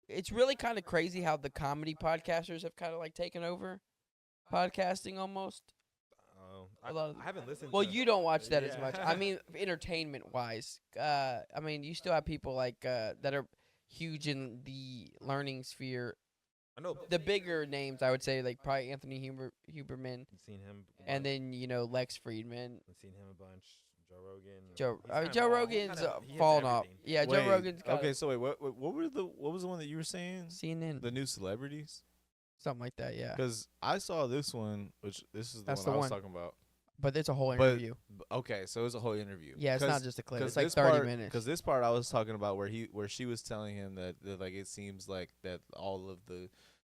Speaker 1: It's really kind of crazy how the comedy podcasters have kind of like taken over podcasting almost.
Speaker 2: Oh,
Speaker 1: A lot of
Speaker 2: I haven't listened.
Speaker 1: Well,
Speaker 2: to
Speaker 1: you don't watch that as
Speaker 2: Yeah.
Speaker 1: much. I mean, entertainment wise. I mean, you still have people like that are huge in the learning sphere.
Speaker 2: I know.
Speaker 1: The bigger names, I would say, like probably Anthony Huberman,
Speaker 2: I've seen him. a
Speaker 1: and
Speaker 2: bunch.
Speaker 1: then Lex Friedman.
Speaker 2: I've seen him a bunch. Joe Rogan.
Speaker 1: Joe
Speaker 2: He's kind of
Speaker 1: Joe
Speaker 2: all-
Speaker 1: Rogan's
Speaker 2: kinda- he hits
Speaker 1: fallen off.
Speaker 2: everything.
Speaker 1: Yeah, Joe
Speaker 3: Wait,
Speaker 1: Rogan's got
Speaker 3: okay, so wait, what was the one that you were saying?
Speaker 1: CNN,
Speaker 3: The new celebrities?
Speaker 1: something like that. Yeah,
Speaker 3: Because I saw this one, which this is the
Speaker 1: That's
Speaker 3: one
Speaker 1: the
Speaker 3: I was
Speaker 1: one.
Speaker 3: talking about.
Speaker 1: but it's a whole
Speaker 3: But-
Speaker 1: interview.
Speaker 3: Okay, so it was a whole interview.
Speaker 1: Yeah, it's not just a clip. It's
Speaker 3: Because
Speaker 1: like 30 minutes.
Speaker 3: Because this part I was talking about where she was telling him that like it seems like that all of the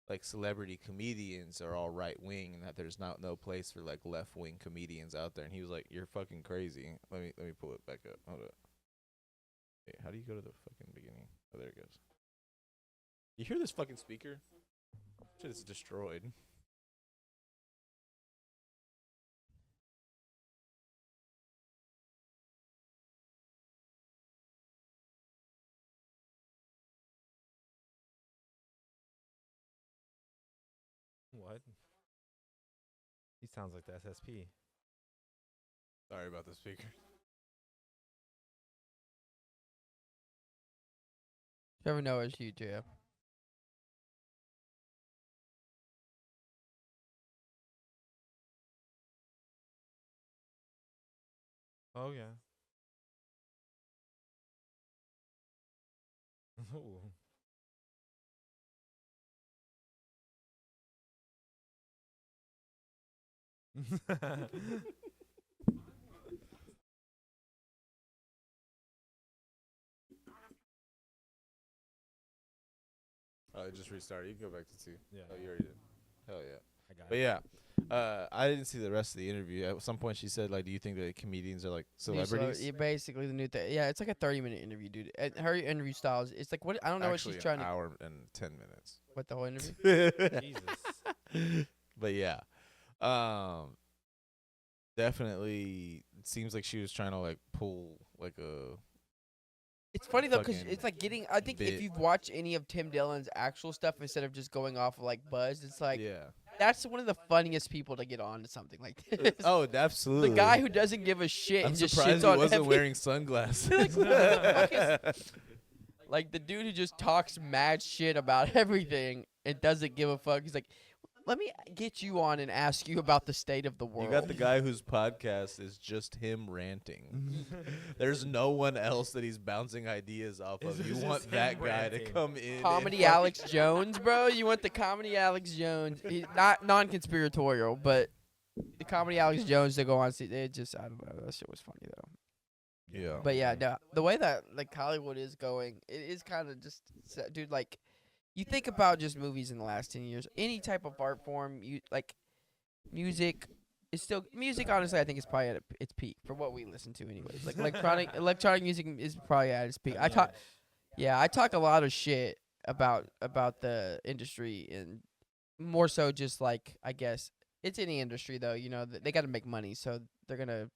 Speaker 3: like celebrity comedians are all right wing, and that there's no place for like left wing comedians out there. And he was like, "You're fucking crazy." Let me pull it back up. Hold up. Wait, how do you go to the fucking beginning? Oh, there it goes. You hear this fucking speaker? Shit is destroyed.
Speaker 2: What? He sounds like the SSP.
Speaker 3: Sorry about the speaker.
Speaker 1: Trevor Noah is huge, yeah.
Speaker 2: Oh yeah. Ooh.
Speaker 3: Oh, it just restarted. You can go back to 2.
Speaker 2: Yeah.
Speaker 3: Oh, you already did. Hell yeah.
Speaker 2: I got
Speaker 3: But
Speaker 2: it.
Speaker 3: yeah, I didn't see the rest of the interview. At some point, she said, like, "Do you think that comedians are like celebrities?"
Speaker 1: Yeah, basically the new thing. Yeah, it's like a 30-minute interview, dude. And her interview style it's like what I don't know
Speaker 3: Actually,
Speaker 1: what she's trying
Speaker 3: an
Speaker 1: to.
Speaker 3: hour and 10 minutes.
Speaker 1: What the whole interview?
Speaker 2: Jesus.
Speaker 3: But yeah, definitely it seems like she was trying to like pull like a
Speaker 1: It's funny though, 'cause
Speaker 3: fucking
Speaker 1: it's like getting. I think
Speaker 3: bit.
Speaker 1: if you've watched any of Tim Dillon's actual stuff instead of just going off of like buzz, it's like
Speaker 3: yeah.
Speaker 1: that's one of the funniest people to get on to something like this.
Speaker 3: Oh, absolutely.
Speaker 1: The guy who doesn't give a shit
Speaker 3: I'm
Speaker 1: and just
Speaker 3: surprised
Speaker 1: shits on
Speaker 3: he wasn't
Speaker 1: every-
Speaker 3: wearing sunglasses.
Speaker 1: Like, what the fuck like the dude who just talks mad shit about everything and doesn't give a fuck. He's like, let me get you on and ask you about the state of the world.
Speaker 3: You got the guy whose podcast is just him ranting. There's no one else that he's bouncing ideas off of.
Speaker 2: It's
Speaker 3: You
Speaker 2: just
Speaker 3: want
Speaker 2: him
Speaker 3: that guy to
Speaker 2: ranting.
Speaker 3: come in. and
Speaker 1: Comedy
Speaker 3: fucking-
Speaker 1: Alex Jones, bro. You want the comedy Alex Jones? Not non-conspiratorial, but the comedy Alex Jones to go on. It just, I don't know. That shit was funny though.
Speaker 3: Yeah.
Speaker 1: But yeah, no, the way that like Hollywood is going, it is kind of just, dude. Like, you think about just movies in the last 10 years. Any type of art form, you like, music is still music. Honestly, I think is probably at its peak for what we listen to, anyways. Like electronic music is probably at its peak. I talk a lot of shit about the industry, and more so just like, I guess it's any industry though. You know, they got to make money, so they're gonna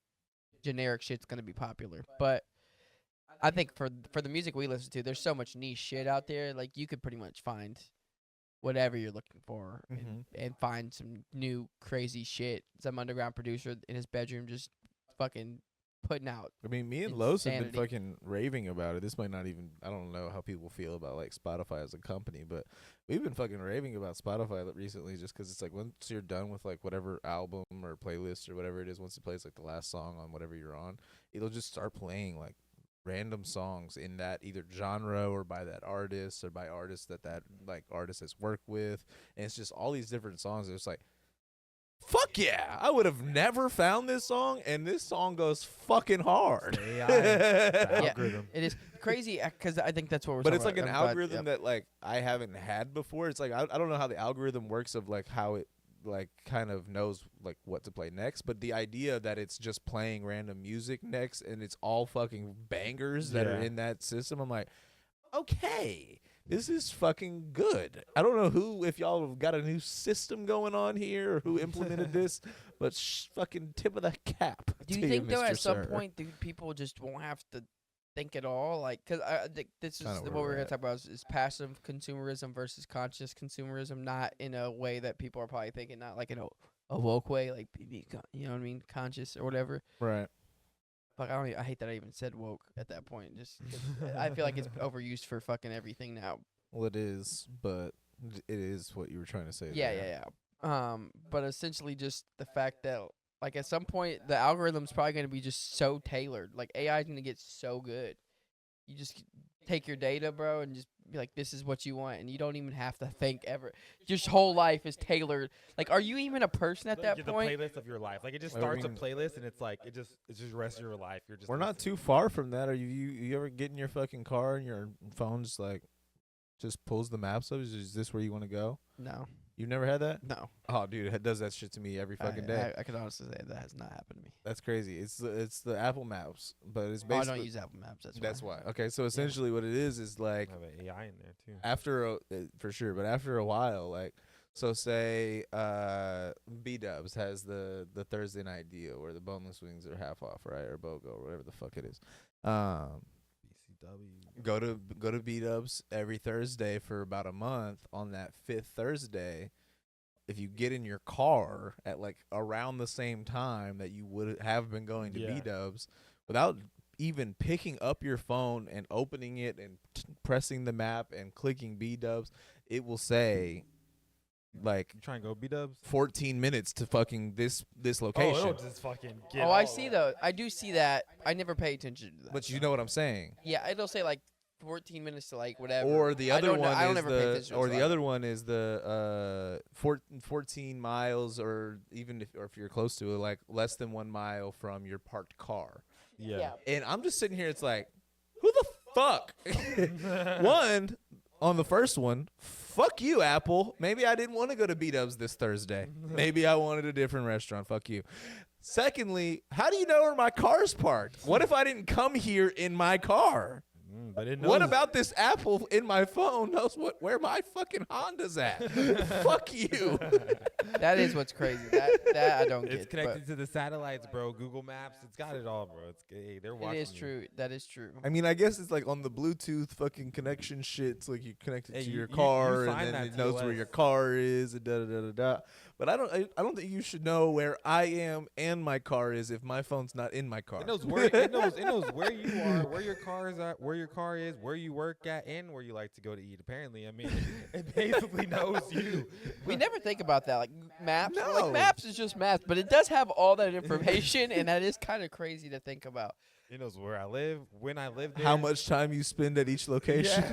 Speaker 1: generic shit's gonna be popular. But I think for the music we listen to, there's so much niche shit out there. Like, you could pretty much find whatever you're looking for and find some new crazy shit. Some underground producer in his bedroom just fucking putting out.
Speaker 3: I mean, me and Los have been
Speaker 1: Insanity.
Speaker 3: fucking raving about it. This might not even, I don't know how people feel about like Spotify as a company, but we've been fucking raving about Spotify recently just 'cause it's like once you're done with like whatever album or playlist or whatever it is, once it plays like the last song on whatever you're on, it'll just start playing like random songs in that either genre or by that artist or by artists that like artist has worked with. And it's just all these different songs. It's like, fuck yeah, I would have never found this song, and this song goes fucking hard.
Speaker 2: AI, the
Speaker 1: Yeah.
Speaker 2: algorithm.
Speaker 1: It is crazy because I think that's what we're
Speaker 3: But
Speaker 1: talking
Speaker 3: it's like
Speaker 1: about.
Speaker 3: an
Speaker 1: I'm glad-
Speaker 3: algorithm
Speaker 1: yep.
Speaker 3: that like I haven't had before. It's like I don't know how the algorithm works of like how it like kind of knows like what to play next, but the idea that it's just playing random music next and it's all fucking bangers that are
Speaker 2: Yeah.
Speaker 3: in that system, I'm like, okay, this is fucking good. I don't know who, if y'all have got a new system going on here or who implemented this, but fucking tip of the cap.
Speaker 1: Do
Speaker 3: to
Speaker 1: you think though
Speaker 3: Mr.
Speaker 1: at some
Speaker 3: Sir.
Speaker 1: point, dude, people just won't have to think at all? Like, cause I think this is
Speaker 3: Kinda
Speaker 1: what
Speaker 3: where
Speaker 1: we're
Speaker 3: we're
Speaker 1: gonna
Speaker 3: at.
Speaker 1: talk about is passive consumerism versus conscious consumerism, not in a way that people are probably thinking, not like in a woke way, like you know what I mean, conscious or whatever.
Speaker 3: Right.
Speaker 1: Fuck, I hate that I even said woke at that point. Just 'cause I feel like it's overused for fucking everything now.
Speaker 3: Well, it is, but it is what you were trying to say.
Speaker 1: Yeah,
Speaker 3: there.
Speaker 1: yeah. But essentially just the fact that like at some point the algorithm's probably gonna be just so tailored. Like AI is gonna get so good. You just take your data, bro, and just be like, this is what you want, and you don't even have to think ever. Your whole life is tailored. Like, are you even a person at
Speaker 2: Like,
Speaker 1: that
Speaker 2: you're
Speaker 1: point?
Speaker 2: the playlist of your life. Like it just
Speaker 3: I
Speaker 2: starts
Speaker 3: mean-
Speaker 2: a playlist and it's like it's just the rest of your life. You're just
Speaker 3: We're not
Speaker 2: listening.
Speaker 3: too far from that. Are you ever get in your fucking car and your phone's like just pulls the maps up? Is this where you want to go?
Speaker 1: No,
Speaker 3: You've never had that?
Speaker 1: no.
Speaker 3: Oh, dude, it does that shit to me every fucking day.
Speaker 1: I can honestly say that has not happened to me.
Speaker 3: That's crazy. It's the Apple Maps, but it's
Speaker 1: Oh, I
Speaker 3: basically
Speaker 1: don't use Apple Maps.
Speaker 3: that's why. Okay, so essentially what it is like
Speaker 2: I have an AI in there too.
Speaker 3: after for sure, but after a while, like so say B Dubs has the Thursday night deal where the boneless wings are half off, right, or BOGO or whatever the fuck it is.
Speaker 2: BCW.
Speaker 3: Go to B Dubs every Thursday for about a month. On that fifth Thursday, if you get in your car at like around the same time that you would have been going to
Speaker 2: Yeah.
Speaker 3: B Dubs, without even picking up your phone and opening it and pressing the map and clicking B Dubs, it will say like
Speaker 2: You trying to go B-dubs?
Speaker 3: 14 minutes to fucking this
Speaker 2: Oh,
Speaker 3: location.
Speaker 2: it'll just fucking get
Speaker 1: Oh, I
Speaker 2: all
Speaker 1: see
Speaker 2: of
Speaker 1: though. I do see that. I never pay attention to that.
Speaker 3: But you know what I'm saying.
Speaker 1: Yeah, it'll say like 14 minutes to like whatever.
Speaker 3: Or the
Speaker 1: I
Speaker 3: other
Speaker 1: don't know-
Speaker 3: one
Speaker 1: I don't
Speaker 3: is
Speaker 1: ever pay
Speaker 3: the
Speaker 1: attention
Speaker 3: or
Speaker 1: to
Speaker 3: the
Speaker 1: that.
Speaker 3: other one is the 14 miles, or even if you're close to it, like less than 1 mile from your parked car.
Speaker 2: Yeah.
Speaker 3: And I'm just sitting here, it's like, who the fuck? One, on the first one, fuck you, Apple. Maybe I didn't want to go to B-Dubs this Thursday. Maybe I wanted a different restaurant. Fuck you. Secondly, how do you know where my car's parked? What if I didn't come here in my car?
Speaker 2: But it knows.
Speaker 3: What about this Apple in my phone knows where my fucking Honda's at? Fuck you.
Speaker 1: That is what's crazy. That I don't get.
Speaker 2: It's
Speaker 1: but
Speaker 2: connected to the satellites, bro. Google Maps. It's got it all, bro. Hey, they're
Speaker 1: It
Speaker 2: watching.
Speaker 1: is
Speaker 2: you.
Speaker 1: true. That is true.
Speaker 3: I mean, I guess it's like on the Bluetooth fucking connection shit. It's like you connect it
Speaker 2: Hey,
Speaker 3: to
Speaker 2: you-
Speaker 3: your
Speaker 2: you
Speaker 3: car,
Speaker 2: sign
Speaker 3: and then
Speaker 2: that
Speaker 3: it knows where
Speaker 2: TOS.
Speaker 3: your car is, and da da da da da. But I don't think you should know where I am and my car is if my phone's not in my car.
Speaker 2: It knows where it knows where you are, where your car is at, where your car is, where you work at, and where you like to go to eat. Apparently, I mean, it basically knows you.
Speaker 1: We never think about that. Like maps.
Speaker 3: No.
Speaker 1: Like maps is just maps, but it does have all that information, and that is kind of crazy to think about.
Speaker 2: It knows where I live, when I live there.
Speaker 3: How much time you spend at each location.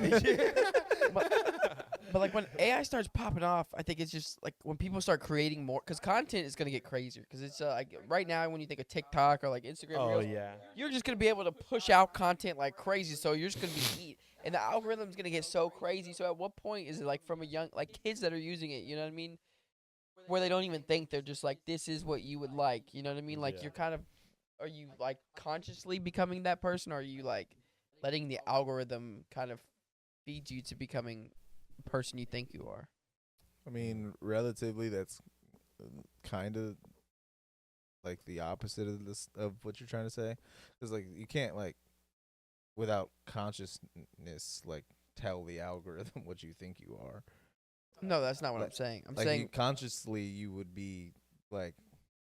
Speaker 1: But like when AI starts popping off, I think it's just like when people start creating more, because content is gonna get crazier. Because it's like right now when you think of TikTok or like Instagram,
Speaker 2: Oh
Speaker 1: Reels,
Speaker 2: yeah.
Speaker 1: you're just gonna be able to push out content like crazy. So you're just gonna be eat, and the algorithm's gonna get so crazy. So at what point is it like from a young like kids that are using it? You know what I mean? Where they don't even think, they're just like, this is what you would like. You know what I mean? Like
Speaker 2: Yeah.
Speaker 1: you're kind of, are you like consciously becoming that person, or are you like letting the algorithm kind of feed you to becoming the person you think you are?
Speaker 3: I mean, relatively, that's kind of like the opposite of this of what you're trying to say. Because like you can't like without consciousness like tell the algorithm what you think you are.
Speaker 1: No, that's not what
Speaker 3: Like-
Speaker 1: I'm saying. I'm
Speaker 3: Like
Speaker 1: saying
Speaker 3: you, consciously, you would be like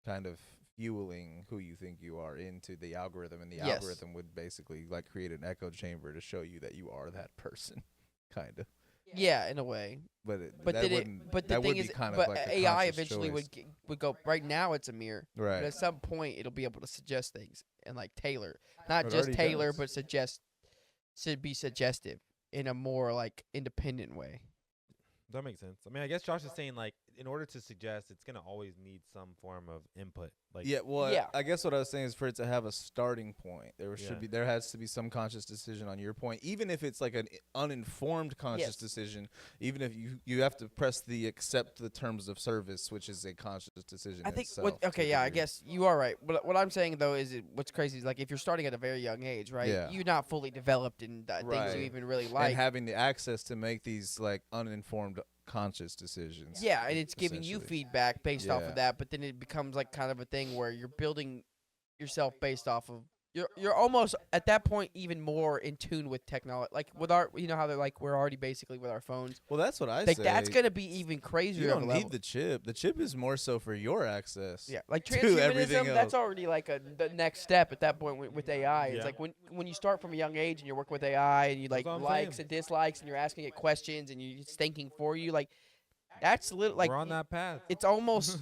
Speaker 3: kind of fueling who you think you are into the algorithm, and the
Speaker 1: Yes.
Speaker 3: algorithm would basically like create an echo chamber to show you that you are that person, kind of.
Speaker 1: yeah, in a way.
Speaker 3: But
Speaker 1: But
Speaker 3: that
Speaker 1: did it?
Speaker 3: wouldn't.
Speaker 1: But the
Speaker 3: that
Speaker 1: thing
Speaker 3: would
Speaker 1: is,
Speaker 3: be kind
Speaker 1: but
Speaker 3: of like a
Speaker 1: AI
Speaker 3: conscious
Speaker 1: eventually
Speaker 3: choice.
Speaker 1: would go. Right now, it's a mirror. But
Speaker 3: Right.
Speaker 1: at some point, it'll be able to suggest things and like tailor, not
Speaker 3: It
Speaker 1: just
Speaker 3: already
Speaker 1: tailor,
Speaker 3: does.
Speaker 1: but suggest, should be suggestive in a more like independent way.
Speaker 2: That makes sense. I mean, I guess Josh is saying like, in order to suggest, it's gonna always need some form of input. Like,
Speaker 3: Yeah, well,
Speaker 1: Yeah.
Speaker 3: I guess what I was saying is for it to have a starting point,
Speaker 2: Yeah.
Speaker 3: there has to be some conscious decision on your point, even if it's like an uninformed conscious
Speaker 1: Yes.
Speaker 3: decision. Even if you have to press the accept the terms of service, which is a conscious decision.
Speaker 1: I think.
Speaker 3: itself,
Speaker 1: Okay,
Speaker 3: to a
Speaker 1: yeah, I
Speaker 3: degree.
Speaker 1: guess you are right. But what I'm saying though is, what's crazy is like if you're starting at a very young age, right?
Speaker 3: Yeah.
Speaker 1: You're not fully developed in the things
Speaker 3: Right.
Speaker 1: you even really like.
Speaker 3: And having the access to make these like uninformed conscious decisions.
Speaker 1: Yeah, and it's giving you
Speaker 3: essentially.
Speaker 1: feedback based off
Speaker 3: Yeah.
Speaker 1: of that, but then it becomes like kind of a thing where you're building yourself based off of you're almost at that point even more in tune with technology. Like with our, you know how they're like we're already basically with our phones.
Speaker 3: Well, that's what I
Speaker 1: Like
Speaker 3: say.
Speaker 1: that's gonna be even crazier.
Speaker 3: You
Speaker 1: of a
Speaker 3: don't
Speaker 1: level.
Speaker 3: need the chip. The chip is more so for your access.
Speaker 1: Yeah, like
Speaker 3: to everything
Speaker 1: transhumanism. That's
Speaker 3: else.
Speaker 1: already like the next step at that point with AI. It's
Speaker 2: Yeah.
Speaker 1: like when you start from a young age and you're working with AI and you like
Speaker 2: what I'm
Speaker 1: likes
Speaker 2: saying.
Speaker 1: and dislikes and you're asking it questions and it's thinking for you. Like that's little like
Speaker 2: we're on that path.
Speaker 1: it's almost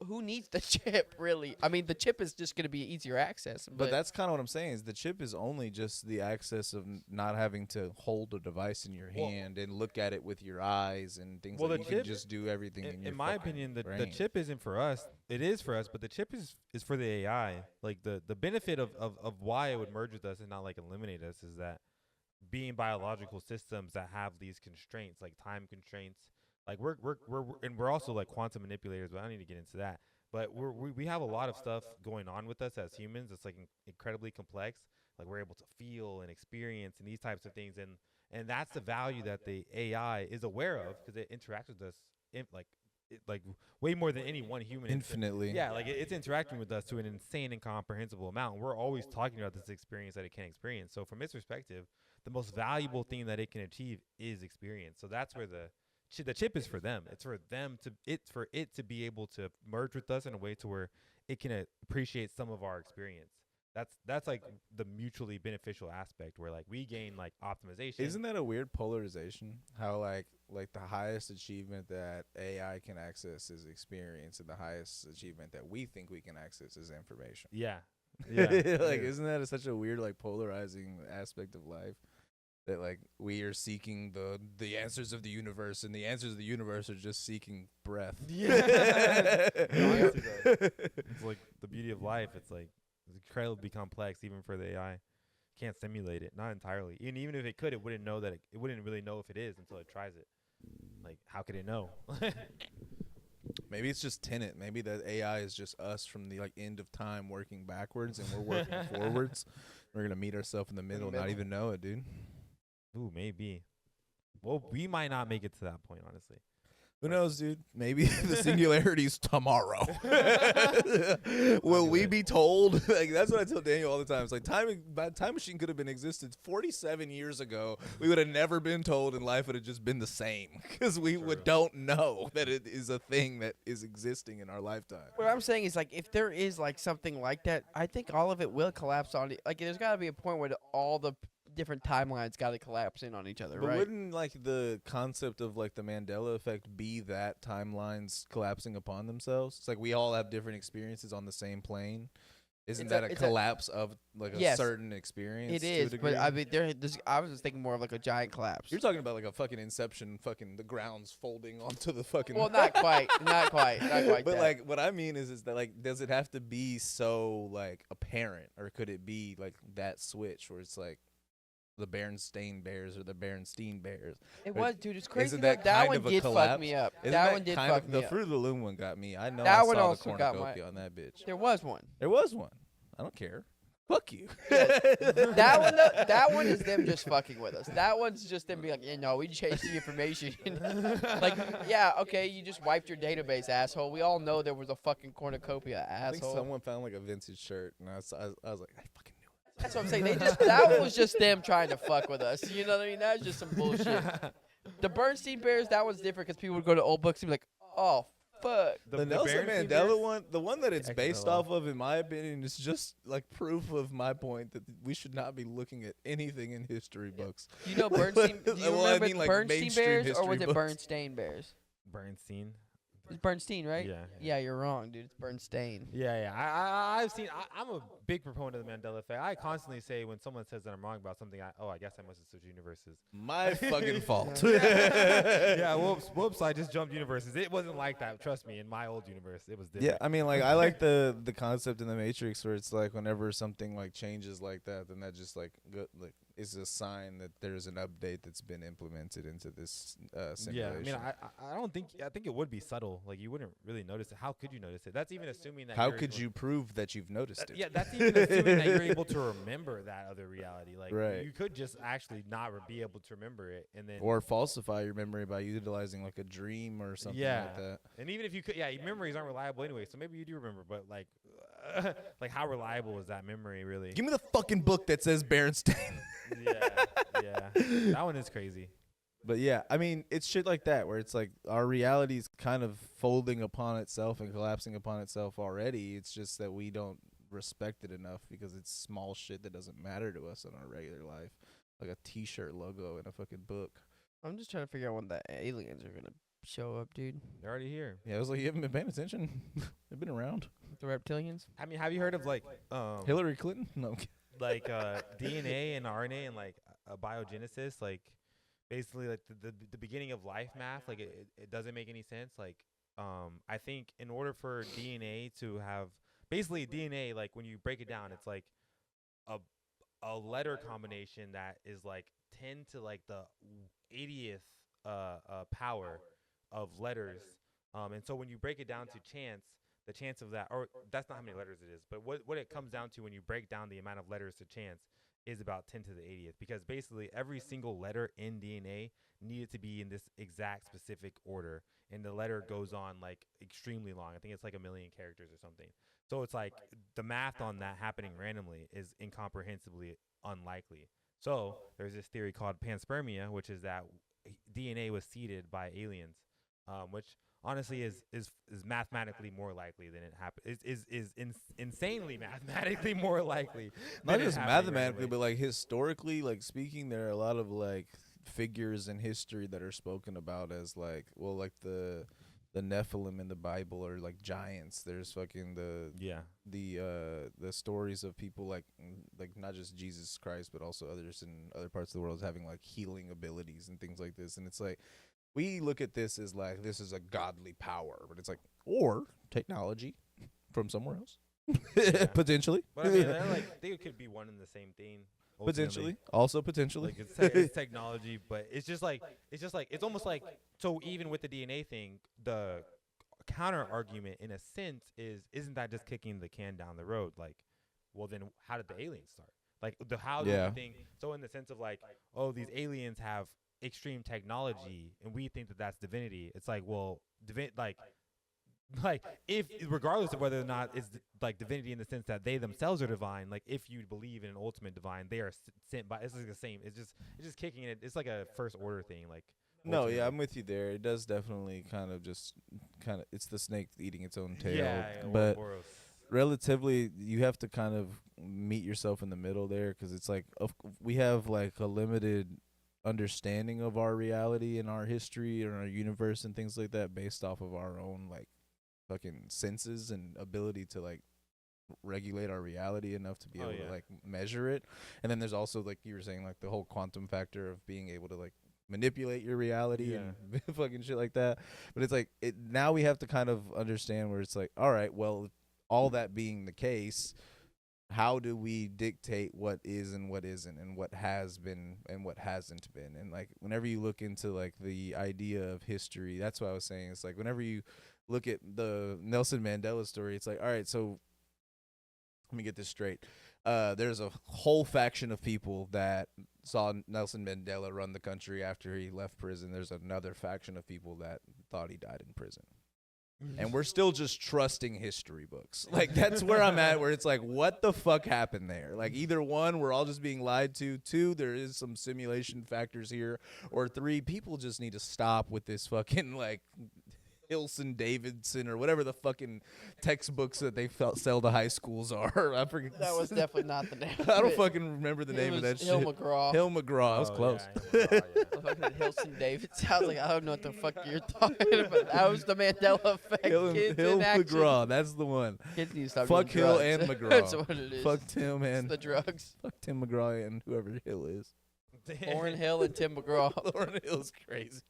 Speaker 1: who needs the chip really? I mean, the chip is just going to be easier access,
Speaker 3: But that's kind of what I'm saying is the chip is only just the access of not having to hold a device in your
Speaker 2: Well-
Speaker 3: hand and look at it with your eyes and things
Speaker 2: Well,
Speaker 3: like
Speaker 2: the
Speaker 3: you can
Speaker 2: chip-
Speaker 3: just do everything in your
Speaker 2: In my
Speaker 3: fucking
Speaker 2: opinion, the
Speaker 3: brain.
Speaker 2: chip isn't for us. It is for us, but the chip is for the AI. Like the benefit of why it would merge with us and not like eliminate us is that being biological systems that have these constraints, like time constraints. Like we're also like quantum manipulators, but I don't need to get into that. But we have a lot of stuff going on with us as humans. It's like incredibly complex. Like we're able to feel and experience and these types of things, and that's the value that the AI is aware of because it interacts with us like way more than any one human.
Speaker 3: Infinitely.
Speaker 2: Yeah, like it's interacting with us to an insane, incomprehensible amount. And we're always talking about this experience that it can experience. So from its perspective, the most valuable thing that it can achieve is experience. So that's where the chip is for them. It's for it to be able to merge with us in a way to where it can appreciate some of our experience. That's like the mutually beneficial aspect where like we gain like optimization.
Speaker 3: Isn't that a weird polarization? How like the highest achievement that AI can access is experience, and the highest achievement that we think we can access is information.
Speaker 2: Yeah. Yeah.
Speaker 3: Like, isn't that such a weird like polarizing aspect of life? That like we are seeking the answers of the universe, and the answers of the universe are just seeking breath.
Speaker 2: Yeah. It's like the beauty of life. It's like it's incredibly complex, even for the AI. Can't simulate it, not entirely. And even if it could, it wouldn't know that it wouldn't really know if it is until it tries it. Like, how could it know?
Speaker 3: Maybe it's just Tenet. Maybe the AI is just us from the like end of time working backwards, and we're working forwards. We're gonna meet ourselves in the middle, not even know it, dude.
Speaker 2: Ooh, maybe. Well, we might not make it to that point, honestly.
Speaker 3: Who knows, dude? Maybe the singularity's tomorrow. Will we be told? Like, that's what I tell Daniel all the time. It's like time machine could have been existed 47 years ago. We would have never been told, and life would have just been the same because we don't know that it is a thing that is existing in our lifetime.
Speaker 1: What I'm saying is, like, if there is like something like that, I think all of it will collapse on it. Like, there's got to be a point where all the different timelines got to collapse in on each other,
Speaker 3: But
Speaker 1: right?
Speaker 3: wouldn't like the concept of like the Mandela effect be that timelines collapsing upon themselves? It's like we all have different experiences on the same plane. Isn't that a collapse of like a certain experience?
Speaker 1: It is, but I mean, I was just thinking more of like a giant collapse.
Speaker 3: You're talking about like a fucking Inception, fucking the ground's folding onto the fucking.
Speaker 1: Well, not quite, not quite.
Speaker 3: But
Speaker 1: that.
Speaker 3: like, what I mean is that like, does it have to be so like apparent, or could it be like that switch where it's like the Berenstain Bears or the Berenstein Bears?
Speaker 1: It was, dude. It's crazy.
Speaker 3: Isn't that
Speaker 1: that
Speaker 3: kind
Speaker 1: one
Speaker 3: of a
Speaker 1: did
Speaker 3: collapse?
Speaker 1: fuck me up.
Speaker 3: Isn't
Speaker 1: that one did fuck me
Speaker 3: the
Speaker 1: up.
Speaker 3: Fruit of the Loom one got me. I know.
Speaker 1: That
Speaker 3: I
Speaker 1: one
Speaker 3: saw
Speaker 1: also
Speaker 3: the
Speaker 1: got
Speaker 3: cornucopia on that bitch.
Speaker 1: There was one.
Speaker 3: There was one. I don't care. Fuck you.
Speaker 1: That one is them just fucking with us. That one's just them being like, yeah, no, we changed the information. Like, yeah, okay, you just wiped your database, asshole. We all know there was a fucking cornucopia,
Speaker 3: I think
Speaker 1: asshole.
Speaker 3: someone found like a vintage shirt, and I was like, I fucking knew it.
Speaker 1: That's what I'm saying. That was just them trying to fuck with us. You know what I mean? That's just some bullshit. The Bernstein Bears, that one's different because people would go to old books and be like, oh, fuck.
Speaker 3: The Nelson Mandela one, the one that it's based off of, in my opinion, is just like proof of my point that we should not be looking at anything in history books.
Speaker 1: You know Bernstein? Do you
Speaker 3: Well, I
Speaker 1: remember
Speaker 3: mean, like,
Speaker 1: Bernstein
Speaker 3: mainstream
Speaker 1: Bears or
Speaker 3: history
Speaker 1: was it
Speaker 3: books.
Speaker 1: Bernstein Bears?
Speaker 2: Bernstein.
Speaker 1: It's Bernstein, right?
Speaker 2: Yeah.
Speaker 1: Yeah, you're wrong, dude. It's Bernstein.
Speaker 2: Yeah. I've seen. I'm a big proponent of the Mandela effect. I constantly say when someone says that I'm wrong about something, I guess I must have switched universes.
Speaker 3: My fucking fault.
Speaker 2: Yeah. Whoops. I just jumped universes. It wasn't like that. Trust me. In my old universe, it was different.
Speaker 3: Yeah, I mean, like, I like the concept in the Matrix where it's like whenever something like changes like that, then that just like is a sign that there's an update that's been implemented into this simulation.
Speaker 2: Yeah, I mean, I don't think. I think it would be subtle. Like you wouldn't really notice it. How could you notice it? That's even assuming that.
Speaker 3: How
Speaker 2: you're
Speaker 3: could
Speaker 2: able-
Speaker 3: you prove that you've noticed it?
Speaker 2: Yeah, that's even assuming that you're able to remember that other reality. Like
Speaker 3: Right.
Speaker 2: you could just actually not be able to remember it, and then
Speaker 3: Or falsify your memory by utilizing like a dream or something like that.
Speaker 2: And even if you could, your memories aren't reliable anyway. So maybe you do remember, but like, like how reliable is that memory really?
Speaker 3: Give me the fucking book that says Berenstain.
Speaker 2: yeah, that one is crazy.
Speaker 3: But yeah, I mean, it's shit like that where it's like our reality's kind of folding upon itself and collapsing upon itself already. It's just that we don't respect it enough because it's small shit that doesn't matter to us in our regular life, like a T-shirt logo in a fucking book.
Speaker 1: I'm just trying to figure out when the aliens are gonna show up, dude.
Speaker 2: They're already here.
Speaker 3: Yeah, I was like, you haven't been paying attention. They've been around.
Speaker 1: The reptilians.
Speaker 2: I mean, have you heard of like
Speaker 3: Hillary Clinton? No.
Speaker 2: like DNA and RNA and like biogenesis, like basically like the beginning of life math, like it doesn't make any sense. Like I think in order for DNA to have basically DNA, like when you break it down, it's like a letter combination that is like 10 to like the 80th power of letters. And so when you break it down to chance, the chance of that, or that's not how many letters it is, but what it comes down to when you break down the amount of letters to chance is about 10 to the 80th, because basically every single letter in DNA needed to be in this exact specific order, and the letter goes on like extremely long. I think it's like 1,000,000 characters or something. So it's like the math on that happening randomly is incomprehensibly unlikely. So there's this theory called panspermia, which is that DNA was seeded by aliens, which honestly is mathematically more likely than it happened. Insanely mathematically more likely.
Speaker 3: Not
Speaker 2: than it
Speaker 3: just
Speaker 2: happening
Speaker 3: mathematically,
Speaker 2: randomly.
Speaker 3: but like historically, like speaking, there are a lot of like figures in history that are spoken about as like, well, like the Nephilim in the Bible are like giants. There's fucking
Speaker 2: Yeah.
Speaker 3: the stories of people like not just Jesus Christ, but also others in other parts of the world having like healing abilities and things like this. And it's like we look at this as like this is a godly power, but it's like or technology from somewhere else.
Speaker 2: Yeah.
Speaker 3: Potentially.
Speaker 2: But I mean, they're like they could be one and the same thing. ultimately.
Speaker 3: Potentially. Also potentially.
Speaker 2: Like it's technology, but it's almost like, so even with the DNA thing, the counter argument in a sense isn't that just kicking the can down the road? Like, well then how did the aliens start? Like the how do
Speaker 3: Yeah.
Speaker 2: we think? So in the sense of like, oh, these aliens have extreme technology and we think that that's divinity. It's like, well, like if regardless of whether or not it's like divinity in the sense that they themselves are divine, like if you believe in an ultimate divine, they are sent by. It's like the same. It's just kicking it. It's like a first order thing. Like
Speaker 3: No, yeah,
Speaker 2: ultimately.
Speaker 3: I'm with you there. It does definitely kind of it's the snake eating its own tail.
Speaker 2: Yeah,
Speaker 3: but
Speaker 2: Ouroboros.
Speaker 3: relatively you have to kind of meet yourself in the middle there, because it's like we have like a limited understanding of our reality and our history and our universe and things like that based off of our own like fucking senses and ability to like regulate our reality enough to be
Speaker 2: Oh,
Speaker 3: able to
Speaker 2: yeah.
Speaker 3: like measure it. And then there's also like you were saying like the whole quantum factor of being able to like manipulate your reality and fucking shit like that. But it's like now we have to kind of understand where it's like, all right, well, all that being the case, how do we dictate what is and what isn't and what has been and what hasn't been? And like whenever you look into like the idea of history, that's what I was saying. It's like whenever you look at the Nelson Mandela story, it's like, all right, so let me get this straight. There's a whole faction of people that saw Nelson Mandela run the country after he left prison. There's another faction of people that thought he died in prison. And we're still just trusting history books. Like, that's where I'm at, where it's like, what the fuck happened there? Like, either one, we're all just being lied to. Two, there is some simulation factors here. Or three, people just need to stop with this fucking, like, Hilson Davidson or whatever the fucking textbooks that they sell to high schools are. I forget.
Speaker 1: That was definitely not the name.
Speaker 3: I don't fucking remember the name of that
Speaker 1: Hill
Speaker 3: shit.
Speaker 1: McGraw.
Speaker 3: Hill McGraw. I was close.
Speaker 1: Fucking Hilson Davis. I was like, I don't know what the fuck you're talking about. That was the Mandela effect.
Speaker 3: Hill
Speaker 1: Kids
Speaker 3: Hill
Speaker 1: in action.
Speaker 3: McGraw. That's the one.
Speaker 1: Kids need to stop
Speaker 3: Fuck
Speaker 1: doing
Speaker 3: Hill
Speaker 1: drugs.
Speaker 3: and McGraw.
Speaker 1: That's what it is.
Speaker 3: Fuck Tim
Speaker 1: It's
Speaker 3: and
Speaker 1: the drugs.
Speaker 3: fuck Tim McGraw and whoever Hill is.
Speaker 1: Lauren Hill and Tim McGraw.
Speaker 3: Lauren Hill's crazy.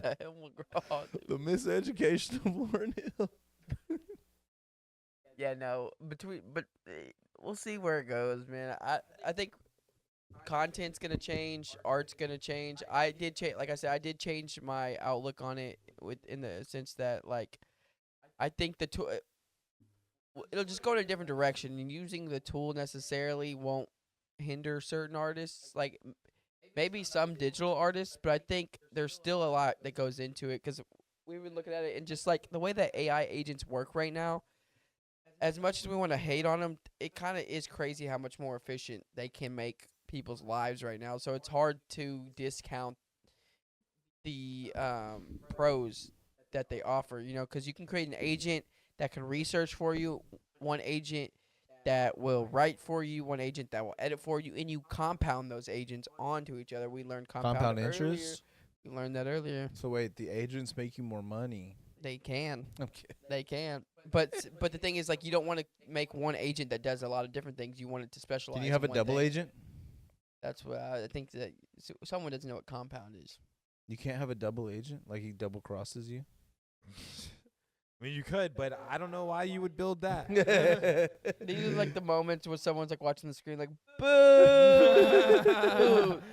Speaker 1: The Hill McGraw. Dude.
Speaker 3: The miseducation of Lauren Hill.
Speaker 1: Yeah, no. But we'll see where it goes, man. I think content's gonna change, art's gonna change. I did change, like I said, I did change my outlook on it in the sense that like I think the tool it'll just go in a different direction, and using the tool necessarily won't hinder certain artists. Like maybe some digital artists, but I think there's still a lot that goes into it because we've been looking at it and just like the way that AI agents work right now. As much as we want to hate on them, it kind of is crazy how much more efficient they can make people's lives right now. So it's hard to discount the pros that they offer, you know, because you can create an agent that can research for you, one agent that will write for you, one agent that will edit for you, and you compound those agents onto each other. We learned compound
Speaker 3: interest.
Speaker 1: We learned that earlier.
Speaker 3: So wait, the agents make you more money.
Speaker 1: They can.
Speaker 3: Okay.
Speaker 1: They can. But the thing is, like, you don't want to make one agent that does a lot of different things. You want it to specialize.
Speaker 3: Can you have
Speaker 1: in
Speaker 3: a
Speaker 1: one
Speaker 3: double
Speaker 1: thing.
Speaker 3: agent?
Speaker 1: That's what I think that someone doesn't know what compound is.
Speaker 3: You can't have a double agent, like he double crosses you.
Speaker 2: I mean, you could, but I don't know why you would build that.
Speaker 1: These are like the moments where someone's like watching the screen, like, boo,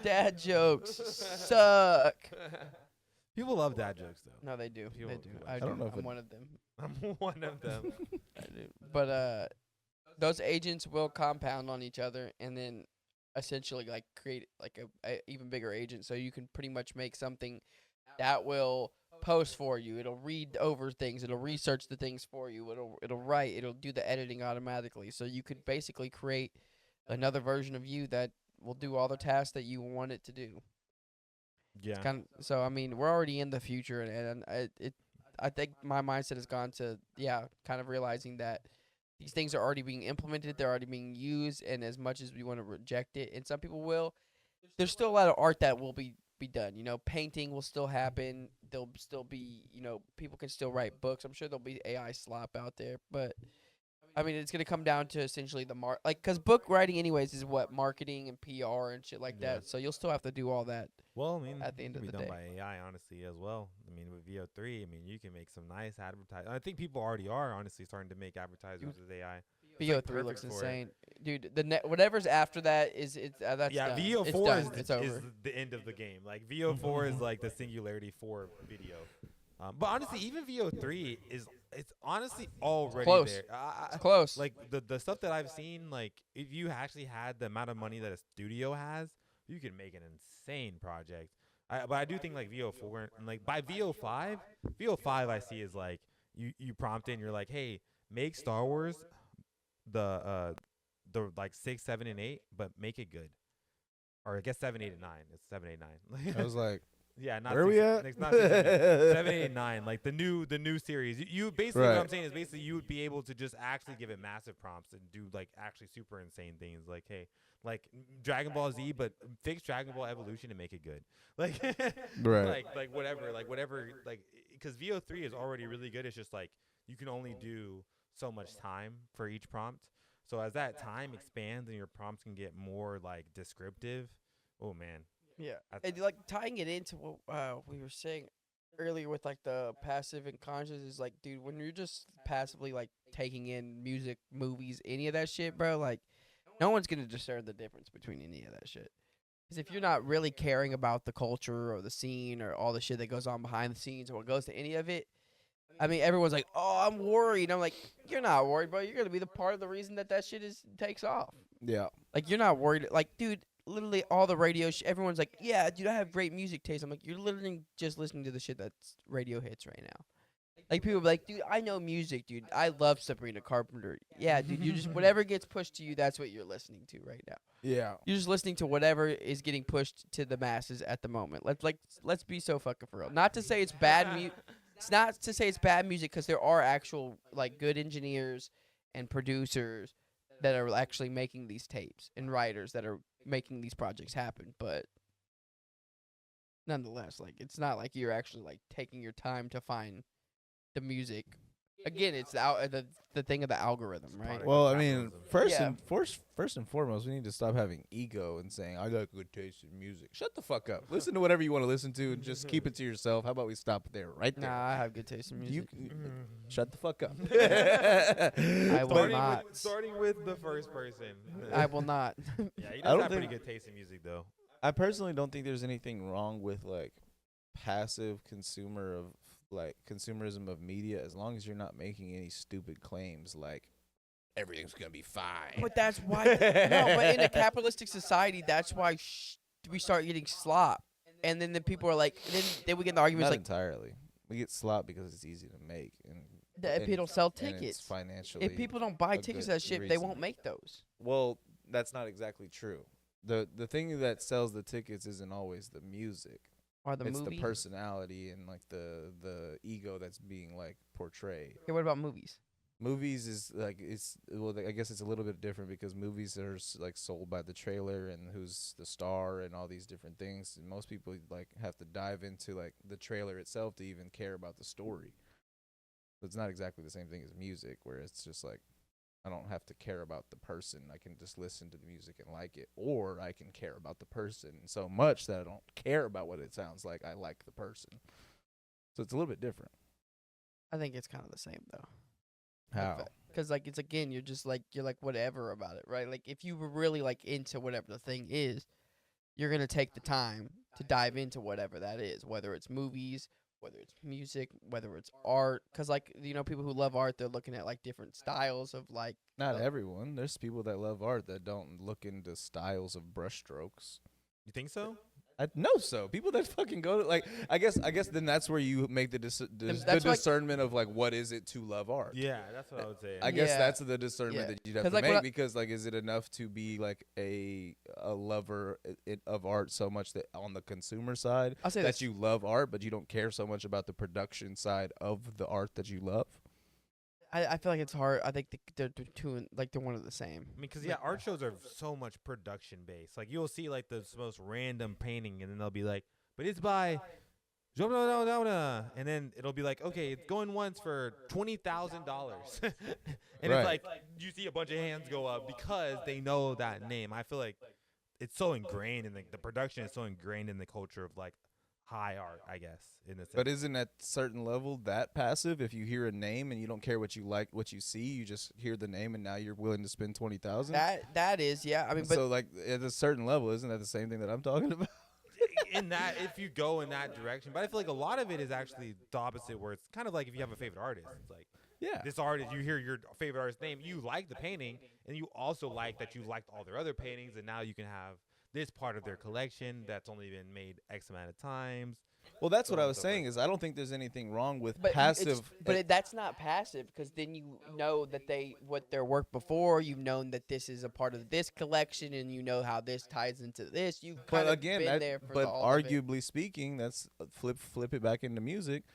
Speaker 1: dad jokes suck.
Speaker 2: People love dad jokes, though.
Speaker 1: No, they do.
Speaker 2: People-
Speaker 1: They do.
Speaker 2: people
Speaker 1: I
Speaker 2: actually
Speaker 1: do.
Speaker 3: don't know if
Speaker 1: I'm
Speaker 3: it-
Speaker 1: one of them.
Speaker 2: I'm one of them.
Speaker 1: I do. But those agents will compound on each other, and then essentially like create like a even bigger agent. So you can pretty much make something that will post for you. It'll read over things. It'll research the things for you. It'll write. It'll do the editing automatically. So you could basically create another version of you that will do all the tasks that you want it to do.
Speaker 2: Yeah.
Speaker 1: So I mean, we're already in the future, and I think my mindset has gone to kind of realizing that these things are already being implemented, they're already being used, and as much as we want to reject it, and some people will, there's still a lot of art that will be done. You know, painting will still happen. There'll still be, people can still write books. I'm sure there'll be AI slop out there, but I mean, it's gonna come down to essentially the because book writing, anyways, is what marketing and PR and shit like
Speaker 2: Yeah.
Speaker 1: that. So you'll still have to do all that.
Speaker 2: Well, I mean,
Speaker 1: At the
Speaker 2: it
Speaker 1: end
Speaker 2: can
Speaker 1: of
Speaker 2: be
Speaker 1: the
Speaker 2: done
Speaker 1: day.
Speaker 2: by AI, honestly, as well. I mean, with VO3, I mean, you can make some nice advertising. I think people already are, honestly, starting to make advertisements with AI.
Speaker 1: VO3
Speaker 2: perfect
Speaker 1: looks
Speaker 2: for it.
Speaker 1: insane, dude. Whatever's after that is that's
Speaker 2: Yeah,
Speaker 1: done.
Speaker 2: VO4
Speaker 1: it's done.
Speaker 2: is
Speaker 1: It's
Speaker 2: the,
Speaker 1: over.
Speaker 2: the end of the game. Like, VO4 is like the singularity for video. But honestly, even VO3 it's honestly already
Speaker 1: Close.
Speaker 2: there.
Speaker 1: It's close.
Speaker 2: Like the stuff that I've seen, like if you actually had the amount of money that a studio has, you can make an insane project. But I do think like VO4 and like by VO5 I see is like you prompt in, you're like, hey, make Star Wars the like 6, 7, and 8, but make it good. Or I guess 7, 8, and 9. It's 7, 8, 9.
Speaker 3: I was like,
Speaker 2: Yeah, not
Speaker 3: where are we
Speaker 2: six,
Speaker 3: at?
Speaker 2: It's not 6, 7, 8, 9. Like the new series. You basically what I'm
Speaker 3: Right.
Speaker 2: saying is basically you would be able to just actually give it massive prompts and do like actually super insane things. Like, hey, like Dragon Ball Z, but fix Dragon Ball Evolution and make it good. Like,
Speaker 3: Right.
Speaker 2: like whatever, like because VO3 is already really good. It's just like you can only do so much time for each prompt. So as that time expands and your prompts can get more like descriptive, oh man.
Speaker 1: Yeah,
Speaker 2: I-
Speaker 1: and like tying it into what we were saying earlier with like the passive and conscious is like, dude, when you're just passively like taking in music, movies, any of that shit, bro, like no one's gonna discern the difference between any of that shit. Because if you're not really caring about the culture or the scene or all the shit that goes on behind the scenes or what goes to any of it, I mean, everyone's like, oh, I'm worried. I'm like, you're not worried, bro. You're gonna be the part of the reason that shit takes off.
Speaker 3: Yeah.
Speaker 1: Like, you're not worried. Like, dude, literally all the radio everyone's like, yeah, dude, I have great music taste. I'm like, you're literally just listening to the shit that's radio hits right now. Like, people be like, dude, I know music, dude. I love Sabrina Carpenter. Yeah, dude, you just, whatever gets pushed to you, that's what you're listening to right now.
Speaker 3: Yeah.
Speaker 1: You're just listening to whatever is getting pushed to the masses at the moment. Let's be so fucking for real. Not to say it's bad music. It's not to say it's bad music, because there are actual, like, good engineers and producers that are actually making these tapes and writers that are making these projects happen. But nonetheless, like, it's not like you're actually, like, taking your time to find the music. Again, it's the thing of the algorithm, right?
Speaker 2: product.
Speaker 3: Well, I mean,
Speaker 2: Capitalism.
Speaker 3: first and foremost, we need to stop having ego and saying I got good taste in music. Shut the fuck up. Listen to whatever you want to listen to and just keep it to yourself. How about we stop there, right there?
Speaker 1: Nah, I have good taste in music.
Speaker 3: Shut the fuck up.
Speaker 1: I will
Speaker 2: starting
Speaker 1: not.
Speaker 2: starting with the first person.
Speaker 1: I will not.
Speaker 2: Yeah, he
Speaker 3: I
Speaker 2: does
Speaker 3: don't
Speaker 2: have pretty
Speaker 3: think-
Speaker 2: good taste in music though.
Speaker 3: I personally don't think there's anything wrong with like passive consumerism of media, as long as you're not making any stupid claims like everything's gonna be fine.
Speaker 1: But that's why. No, but in a capitalistic society, that's why we start getting slop, and then the people are like, then we get in the arguments
Speaker 3: Not
Speaker 1: like
Speaker 3: entirely. We get slop because it's easy to make and
Speaker 1: that
Speaker 3: and
Speaker 1: people sell
Speaker 3: and it's
Speaker 1: tickets.
Speaker 3: financially.
Speaker 1: If people don't buy
Speaker 3: a
Speaker 1: tickets
Speaker 3: good
Speaker 1: to that shit, they
Speaker 3: reason.
Speaker 1: won't make those.
Speaker 3: Well, that's not exactly true. The thing that sells the tickets isn't always the music.
Speaker 1: Or the
Speaker 3: it's
Speaker 1: movie.
Speaker 3: the personality and like the ego that's being like portrayed.
Speaker 1: Okay, what about movies?
Speaker 3: Movies is like I guess it's a little bit different because movies are like sold by the trailer and who's the star and all these different things. And most people like have to dive into like the trailer itself to even care about the story. So it's not exactly the same thing as music, where it's just like I don't have to care about the person. I can just listen to the music and like it, or I can care about the person so much that I don't care about what it sounds like. I like the person. So it's a little bit different.
Speaker 1: I think it's kind of the same though.
Speaker 3: How?
Speaker 1: Because like it's again, you're like whatever about it, right? Like if you were really like into whatever the thing is, you're gonna take the time to dive into whatever that is, whether it's movies, whether it's music, whether it's art. Because like people who love art, they're looking at like different styles of like.
Speaker 3: Not everyone. There's people that love art that don't look into styles of brushstrokes.
Speaker 2: You think so?
Speaker 3: I know so. People that fucking go to like, I guess then that's where you make the
Speaker 1: that's like-
Speaker 3: discernment of like what is it to love art.
Speaker 2: Yeah, that's what I would say.
Speaker 3: I guess
Speaker 1: Yeah.
Speaker 3: that's the discernment
Speaker 1: Yeah.
Speaker 3: that you'd have
Speaker 1: 'Cause,
Speaker 3: to
Speaker 1: like,
Speaker 3: make
Speaker 1: what I-
Speaker 3: because like is it enough to be like a lover of art so much that on the consumer side
Speaker 1: I'll say
Speaker 3: that
Speaker 1: this.
Speaker 3: you love art but you don't care so much about the production side of the art that you love?
Speaker 1: I feel like it's hard. I think they're two like they're one of the same.
Speaker 2: I mean, because yeah, art shows are so much production based. Like you'll see like the most random painting, and then they'll be like, "But it's by," and then it'll be like, "Okay, it's going once for $20,000," and
Speaker 3: Right.
Speaker 2: it's like you see a bunch of hands go up because they know that name. I feel like it's so ingrained in the production is so ingrained in the culture of like high art, I guess, in a sense.
Speaker 3: But isn't at certain level that passive? If you hear a name and you don't care what you like, what you see, you just hear the name and now you're willing to spend 20,000.
Speaker 1: That is, yeah. I mean, but
Speaker 3: So like at a certain level, isn't that the same thing that I'm talking about?
Speaker 2: in that, if you go in that direction, but I feel like a lot of it is actually the opposite, where it's kind of like if you have a favorite artist, it's like
Speaker 3: Yeah.
Speaker 2: this artist, you hear your favorite artist's name, you like the painting, and you also like that you liked all their other paintings, and now you can have this part of their collection that's only been made X amount of times.
Speaker 3: Well, that's
Speaker 2: So
Speaker 3: what I
Speaker 2: on
Speaker 3: was
Speaker 2: and so
Speaker 3: saying is I don't think there's anything wrong with
Speaker 1: but
Speaker 3: passive.
Speaker 1: that's not passive because then you know that what their work before. You've known that this is a part of this collection, and you know how this ties into this. You've
Speaker 3: but
Speaker 1: kind of
Speaker 3: again,
Speaker 1: been there for
Speaker 3: but
Speaker 1: all of it.
Speaker 3: arguably speaking, that's flip it back into music.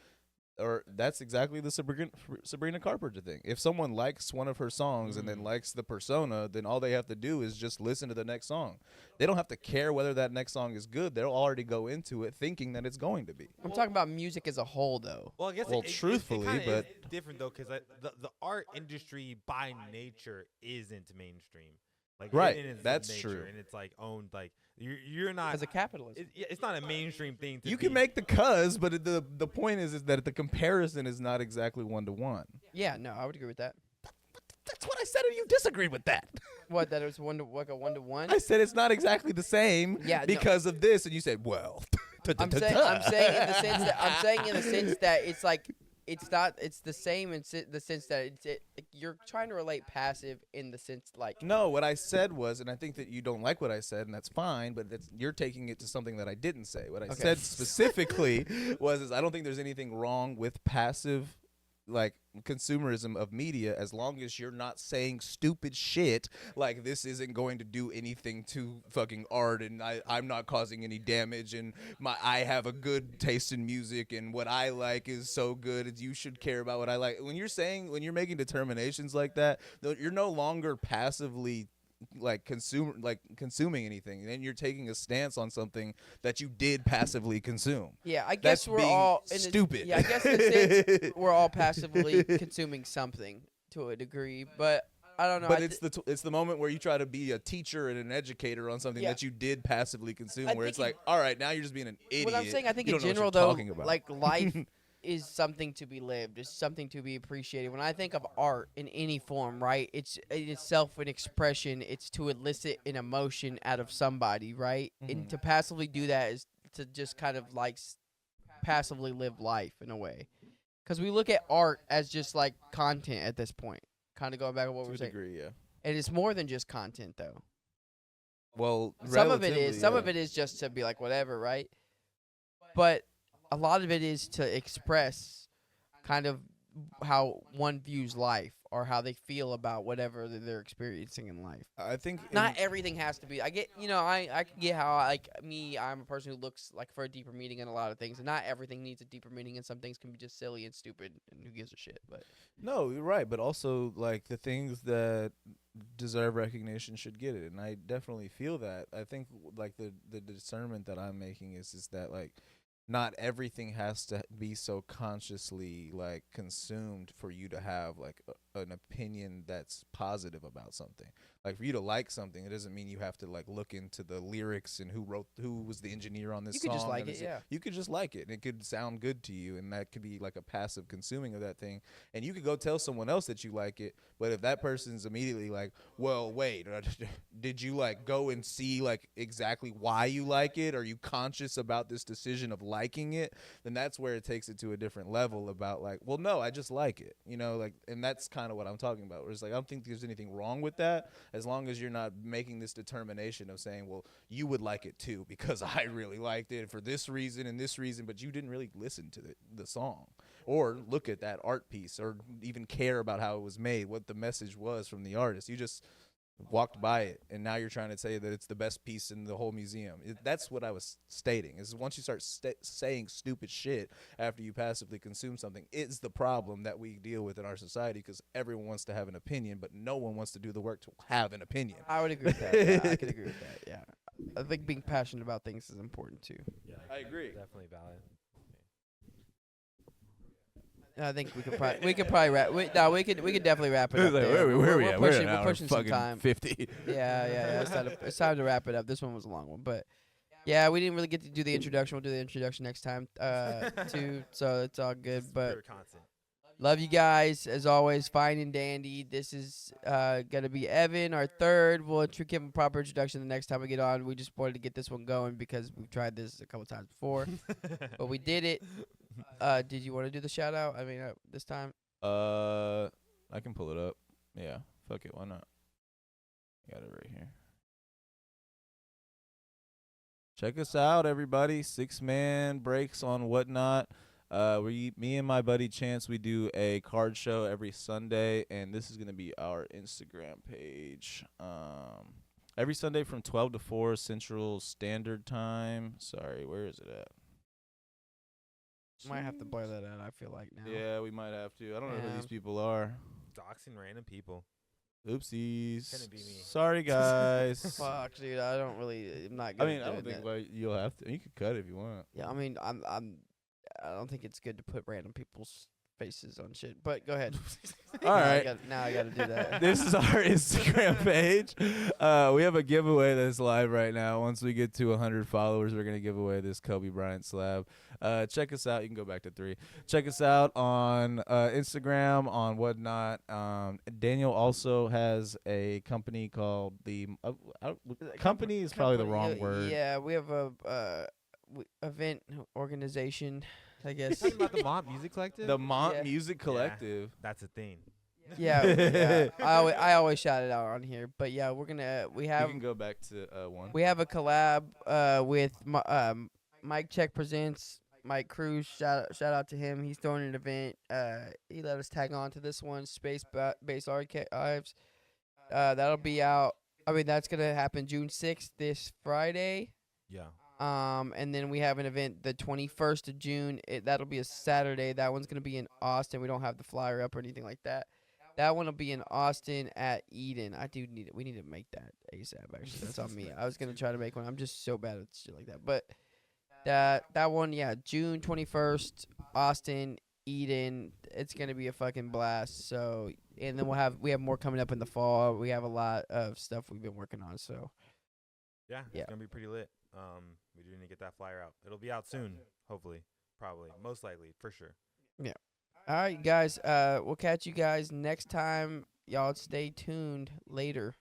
Speaker 3: Or that's exactly the Sabrina Carpenter thing. If someone likes one of her songs and then likes the persona, then all they have to do is just listen to the next song. They don't have to care whether that next song is good. They'll already go into it thinking that it's going to be.
Speaker 1: I'm talking about music as a whole, though.
Speaker 2: Well, I guess
Speaker 3: Well,
Speaker 2: it
Speaker 3: truthfully,
Speaker 2: kinda
Speaker 3: but-
Speaker 2: is different though, because the art industry by nature isn't mainstream. Like
Speaker 3: Right,
Speaker 2: in its
Speaker 3: that's
Speaker 2: nature,
Speaker 3: true.
Speaker 2: and it's like owned like you're not.
Speaker 1: As a capitalist.
Speaker 2: It's not a mainstream thing. To
Speaker 3: You
Speaker 2: be.
Speaker 3: can make the cuz, but the point is that the comparison is not exactly 1-to-1.
Speaker 1: Yeah, no, I would agree with that.
Speaker 3: That's what I said, and you disagreed with that.
Speaker 1: What, that it was like a 1-to-1?
Speaker 3: I said it's not exactly the same
Speaker 1: Yeah, no.
Speaker 3: because of this, and you said, well.
Speaker 1: I'm saying in the sense that it's like it's the same in the sense that you're trying to relate passive in the sense like
Speaker 3: No, what I said was, and I think that you don't like what I said, and that's fine, but you're taking it to something that I didn't say. What I
Speaker 1: Okay.
Speaker 3: said specifically is I don't think there's anything wrong with passive, like, consumerism of media as long as you're not saying stupid shit like this isn't going to do anything to fucking art and I'm not causing any damage and I have a good taste in music and what I like is so good and you should care about what I like. When you're making determinations like that, you're no longer passively consuming anything, and then you're taking a stance on something that you did passively consume.
Speaker 1: yeah, I
Speaker 3: That's
Speaker 1: guess we're
Speaker 3: being
Speaker 1: all
Speaker 3: stupid.
Speaker 1: Yeah, I guess in a sense we're all passively consuming something to a degree, but I don't know.
Speaker 3: But it's the moment where you try to be a teacher and an educator on something
Speaker 1: Yeah.
Speaker 3: that you did passively consume,
Speaker 1: I
Speaker 3: where it's
Speaker 1: think
Speaker 3: like, all right, now you're just being an idiot.
Speaker 1: what I'm saying, I think
Speaker 3: You
Speaker 1: in
Speaker 3: don't know
Speaker 1: general
Speaker 3: what you're
Speaker 1: though,
Speaker 3: talking about.
Speaker 1: like life is something to be lived. It's something to be appreciated. When I think of art in any form, right, it's itself an expression. It's to elicit an emotion out of somebody, right? And to passively do that is to just kind of like passively live life in a way. Because we look at art as just like content at this point. Kind of going back to what
Speaker 3: to
Speaker 1: we're
Speaker 3: a
Speaker 1: saying.
Speaker 3: degree, yeah.
Speaker 1: And it's more than just content though.
Speaker 3: Well,
Speaker 1: Some of it
Speaker 3: relatively,
Speaker 1: is. Some
Speaker 3: yeah.
Speaker 1: of it is just to be like whatever, right? But a lot of it is to express kind of how one views life or how they feel about whatever that they're experiencing in life.
Speaker 3: I think
Speaker 1: Not everything has to be. I get, I can get how I'm a person who looks like for a deeper meaning in a lot of things, and not everything needs a deeper meaning, and some things can be just silly and stupid, and who gives a shit? But
Speaker 3: No, you're right, but also like the things that deserve recognition should get it, and I definitely feel that. I think like the discernment that I'm making is that like not everything has to be so consciously like consumed for you to have like an opinion that's positive about something. Like for you to like something, it doesn't mean you have to like look into the lyrics and who was the engineer on this
Speaker 1: You
Speaker 3: song.
Speaker 1: could just like
Speaker 3: and
Speaker 1: it,
Speaker 3: it's-
Speaker 1: yeah.
Speaker 3: You could just like it, and it could sound good to you, and that could be like a passive consuming of that thing. And you could go tell someone else that you like it, but if that person's immediately like, well, wait, did you like go and see like exactly why you like it? Are you conscious about this decision of liking it? Then that's where it takes it to a different level about like, well, no, I just like it, you know, like, and that's kind of what I'm talking about. Where it's like, I don't think there's anything wrong with that as long as you're not making this determination of saying, well, you would like it too because I really liked it for this reason and this reason, but you didn't really listen to the song or look at that art piece or even care about how it was made, what the message was from the artist. You just walked by it, and now you're trying to say that it's the best piece in the whole museum. That's what I was stating, is once you start saying stupid shit after you passively consume something, it's the problem that we deal with in our society, because everyone wants to have an opinion, but no one wants to do the work to have an opinion.
Speaker 1: I would agree with that. Yeah, I could agree with that. Yeah, I think being passionate about things is important too.
Speaker 2: Yeah,
Speaker 3: I agree.
Speaker 2: Definitely valid.
Speaker 1: And I think we could probably wrap. We could definitely wrap it up.
Speaker 3: Like,
Speaker 1: there.
Speaker 3: where we
Speaker 1: We're
Speaker 3: at?
Speaker 1: pushing,
Speaker 3: We're
Speaker 1: we're pushing some time.
Speaker 3: 50.
Speaker 1: Yeah. It's time to wrap it up. This one was a long one, but yeah, we didn't really get to do the introduction. We'll do the introduction next time, too. So it's all good. But
Speaker 2: Pure content.
Speaker 1: love you guys as always. Fine and dandy. This is gonna be Evan, our third. We'll give him a proper introduction the next time we get on. We just wanted to get this one going because we've tried this a couple times before, but we did it. Did you want to do the shout out? I mean, this time.
Speaker 3: I can pull it up. Yeah, fuck it. Why not? Got it right here. Check us out, everybody. 6-man breaks on Whatnot. Me and my buddy Chance, we do a card show every Sunday, and this is gonna be our Instagram page. Every Sunday from 12 to 4 Central Standard Time. Sorry, where is it at?
Speaker 1: Might have to blur that out. I feel like now.
Speaker 3: Yeah, we might have to. I don't know who
Speaker 1: Yeah.
Speaker 3: these people are.
Speaker 2: Doxing random people.
Speaker 3: Oopsies.
Speaker 2: Couldn't be me.
Speaker 3: Sorry, guys.
Speaker 1: Fuck, dude. I don't really. I'm not
Speaker 3: I
Speaker 1: good.
Speaker 3: mean,
Speaker 1: at
Speaker 3: I don't
Speaker 1: doing
Speaker 3: think
Speaker 1: that.
Speaker 3: like, you'll have to. You could cut it if you want.
Speaker 1: Yeah, I mean, I don't think it's good to put random people's faces on shit. But go ahead.
Speaker 3: All right.
Speaker 1: Now I gotta do that.
Speaker 3: This is our Instagram page. We have a giveaway that's live right now. Once we get to 100 followers, we're going to give away this Kobe Bryant slab. Check us out. You can go back to 3. Check us out on Instagram, on Whatnot. Daniel also has a company called the company is probably the wrong word.
Speaker 1: Yeah, we have a event organization, I guess.
Speaker 2: Talking about the Mob Music Collective?
Speaker 3: The Mont
Speaker 1: Yeah.
Speaker 3: Music Collective.
Speaker 2: That's a thing.
Speaker 1: Yeah. I always shout it out on here. But yeah, we
Speaker 3: You
Speaker 1: have
Speaker 3: can go back to 1.
Speaker 1: we have a collab with Mike Check Presents. Mike Cruz, shout out to him. He's throwing an event. He let us tag on to this one, Space Base Archives. That'll be out. I mean, that's gonna happen June 6th, this Friday.
Speaker 2: Yeah.
Speaker 1: And then we have an event the 21st of June. That'll be a Saturday. That one's gonna be in Austin. We don't have the flyer up or anything like that. That one will be in Austin at Eden. We need to make that ASAP. Actually, that's on me. I was gonna try to make one. I'm just so bad at shit like that. But that one, yeah, June 21st, Austin, Eden. It's gonna be a fucking blast. So, and then we have more coming up in the fall. We have a lot of stuff we've been working on. So.
Speaker 2: Yeah,
Speaker 1: Yeah.
Speaker 2: it's gonna be pretty lit. We do need to get that flyer out. It'll be out soon, hopefully, probably, most likely, for sure.
Speaker 1: All right, guys. We'll catch you guys next time. Y'all stay tuned later.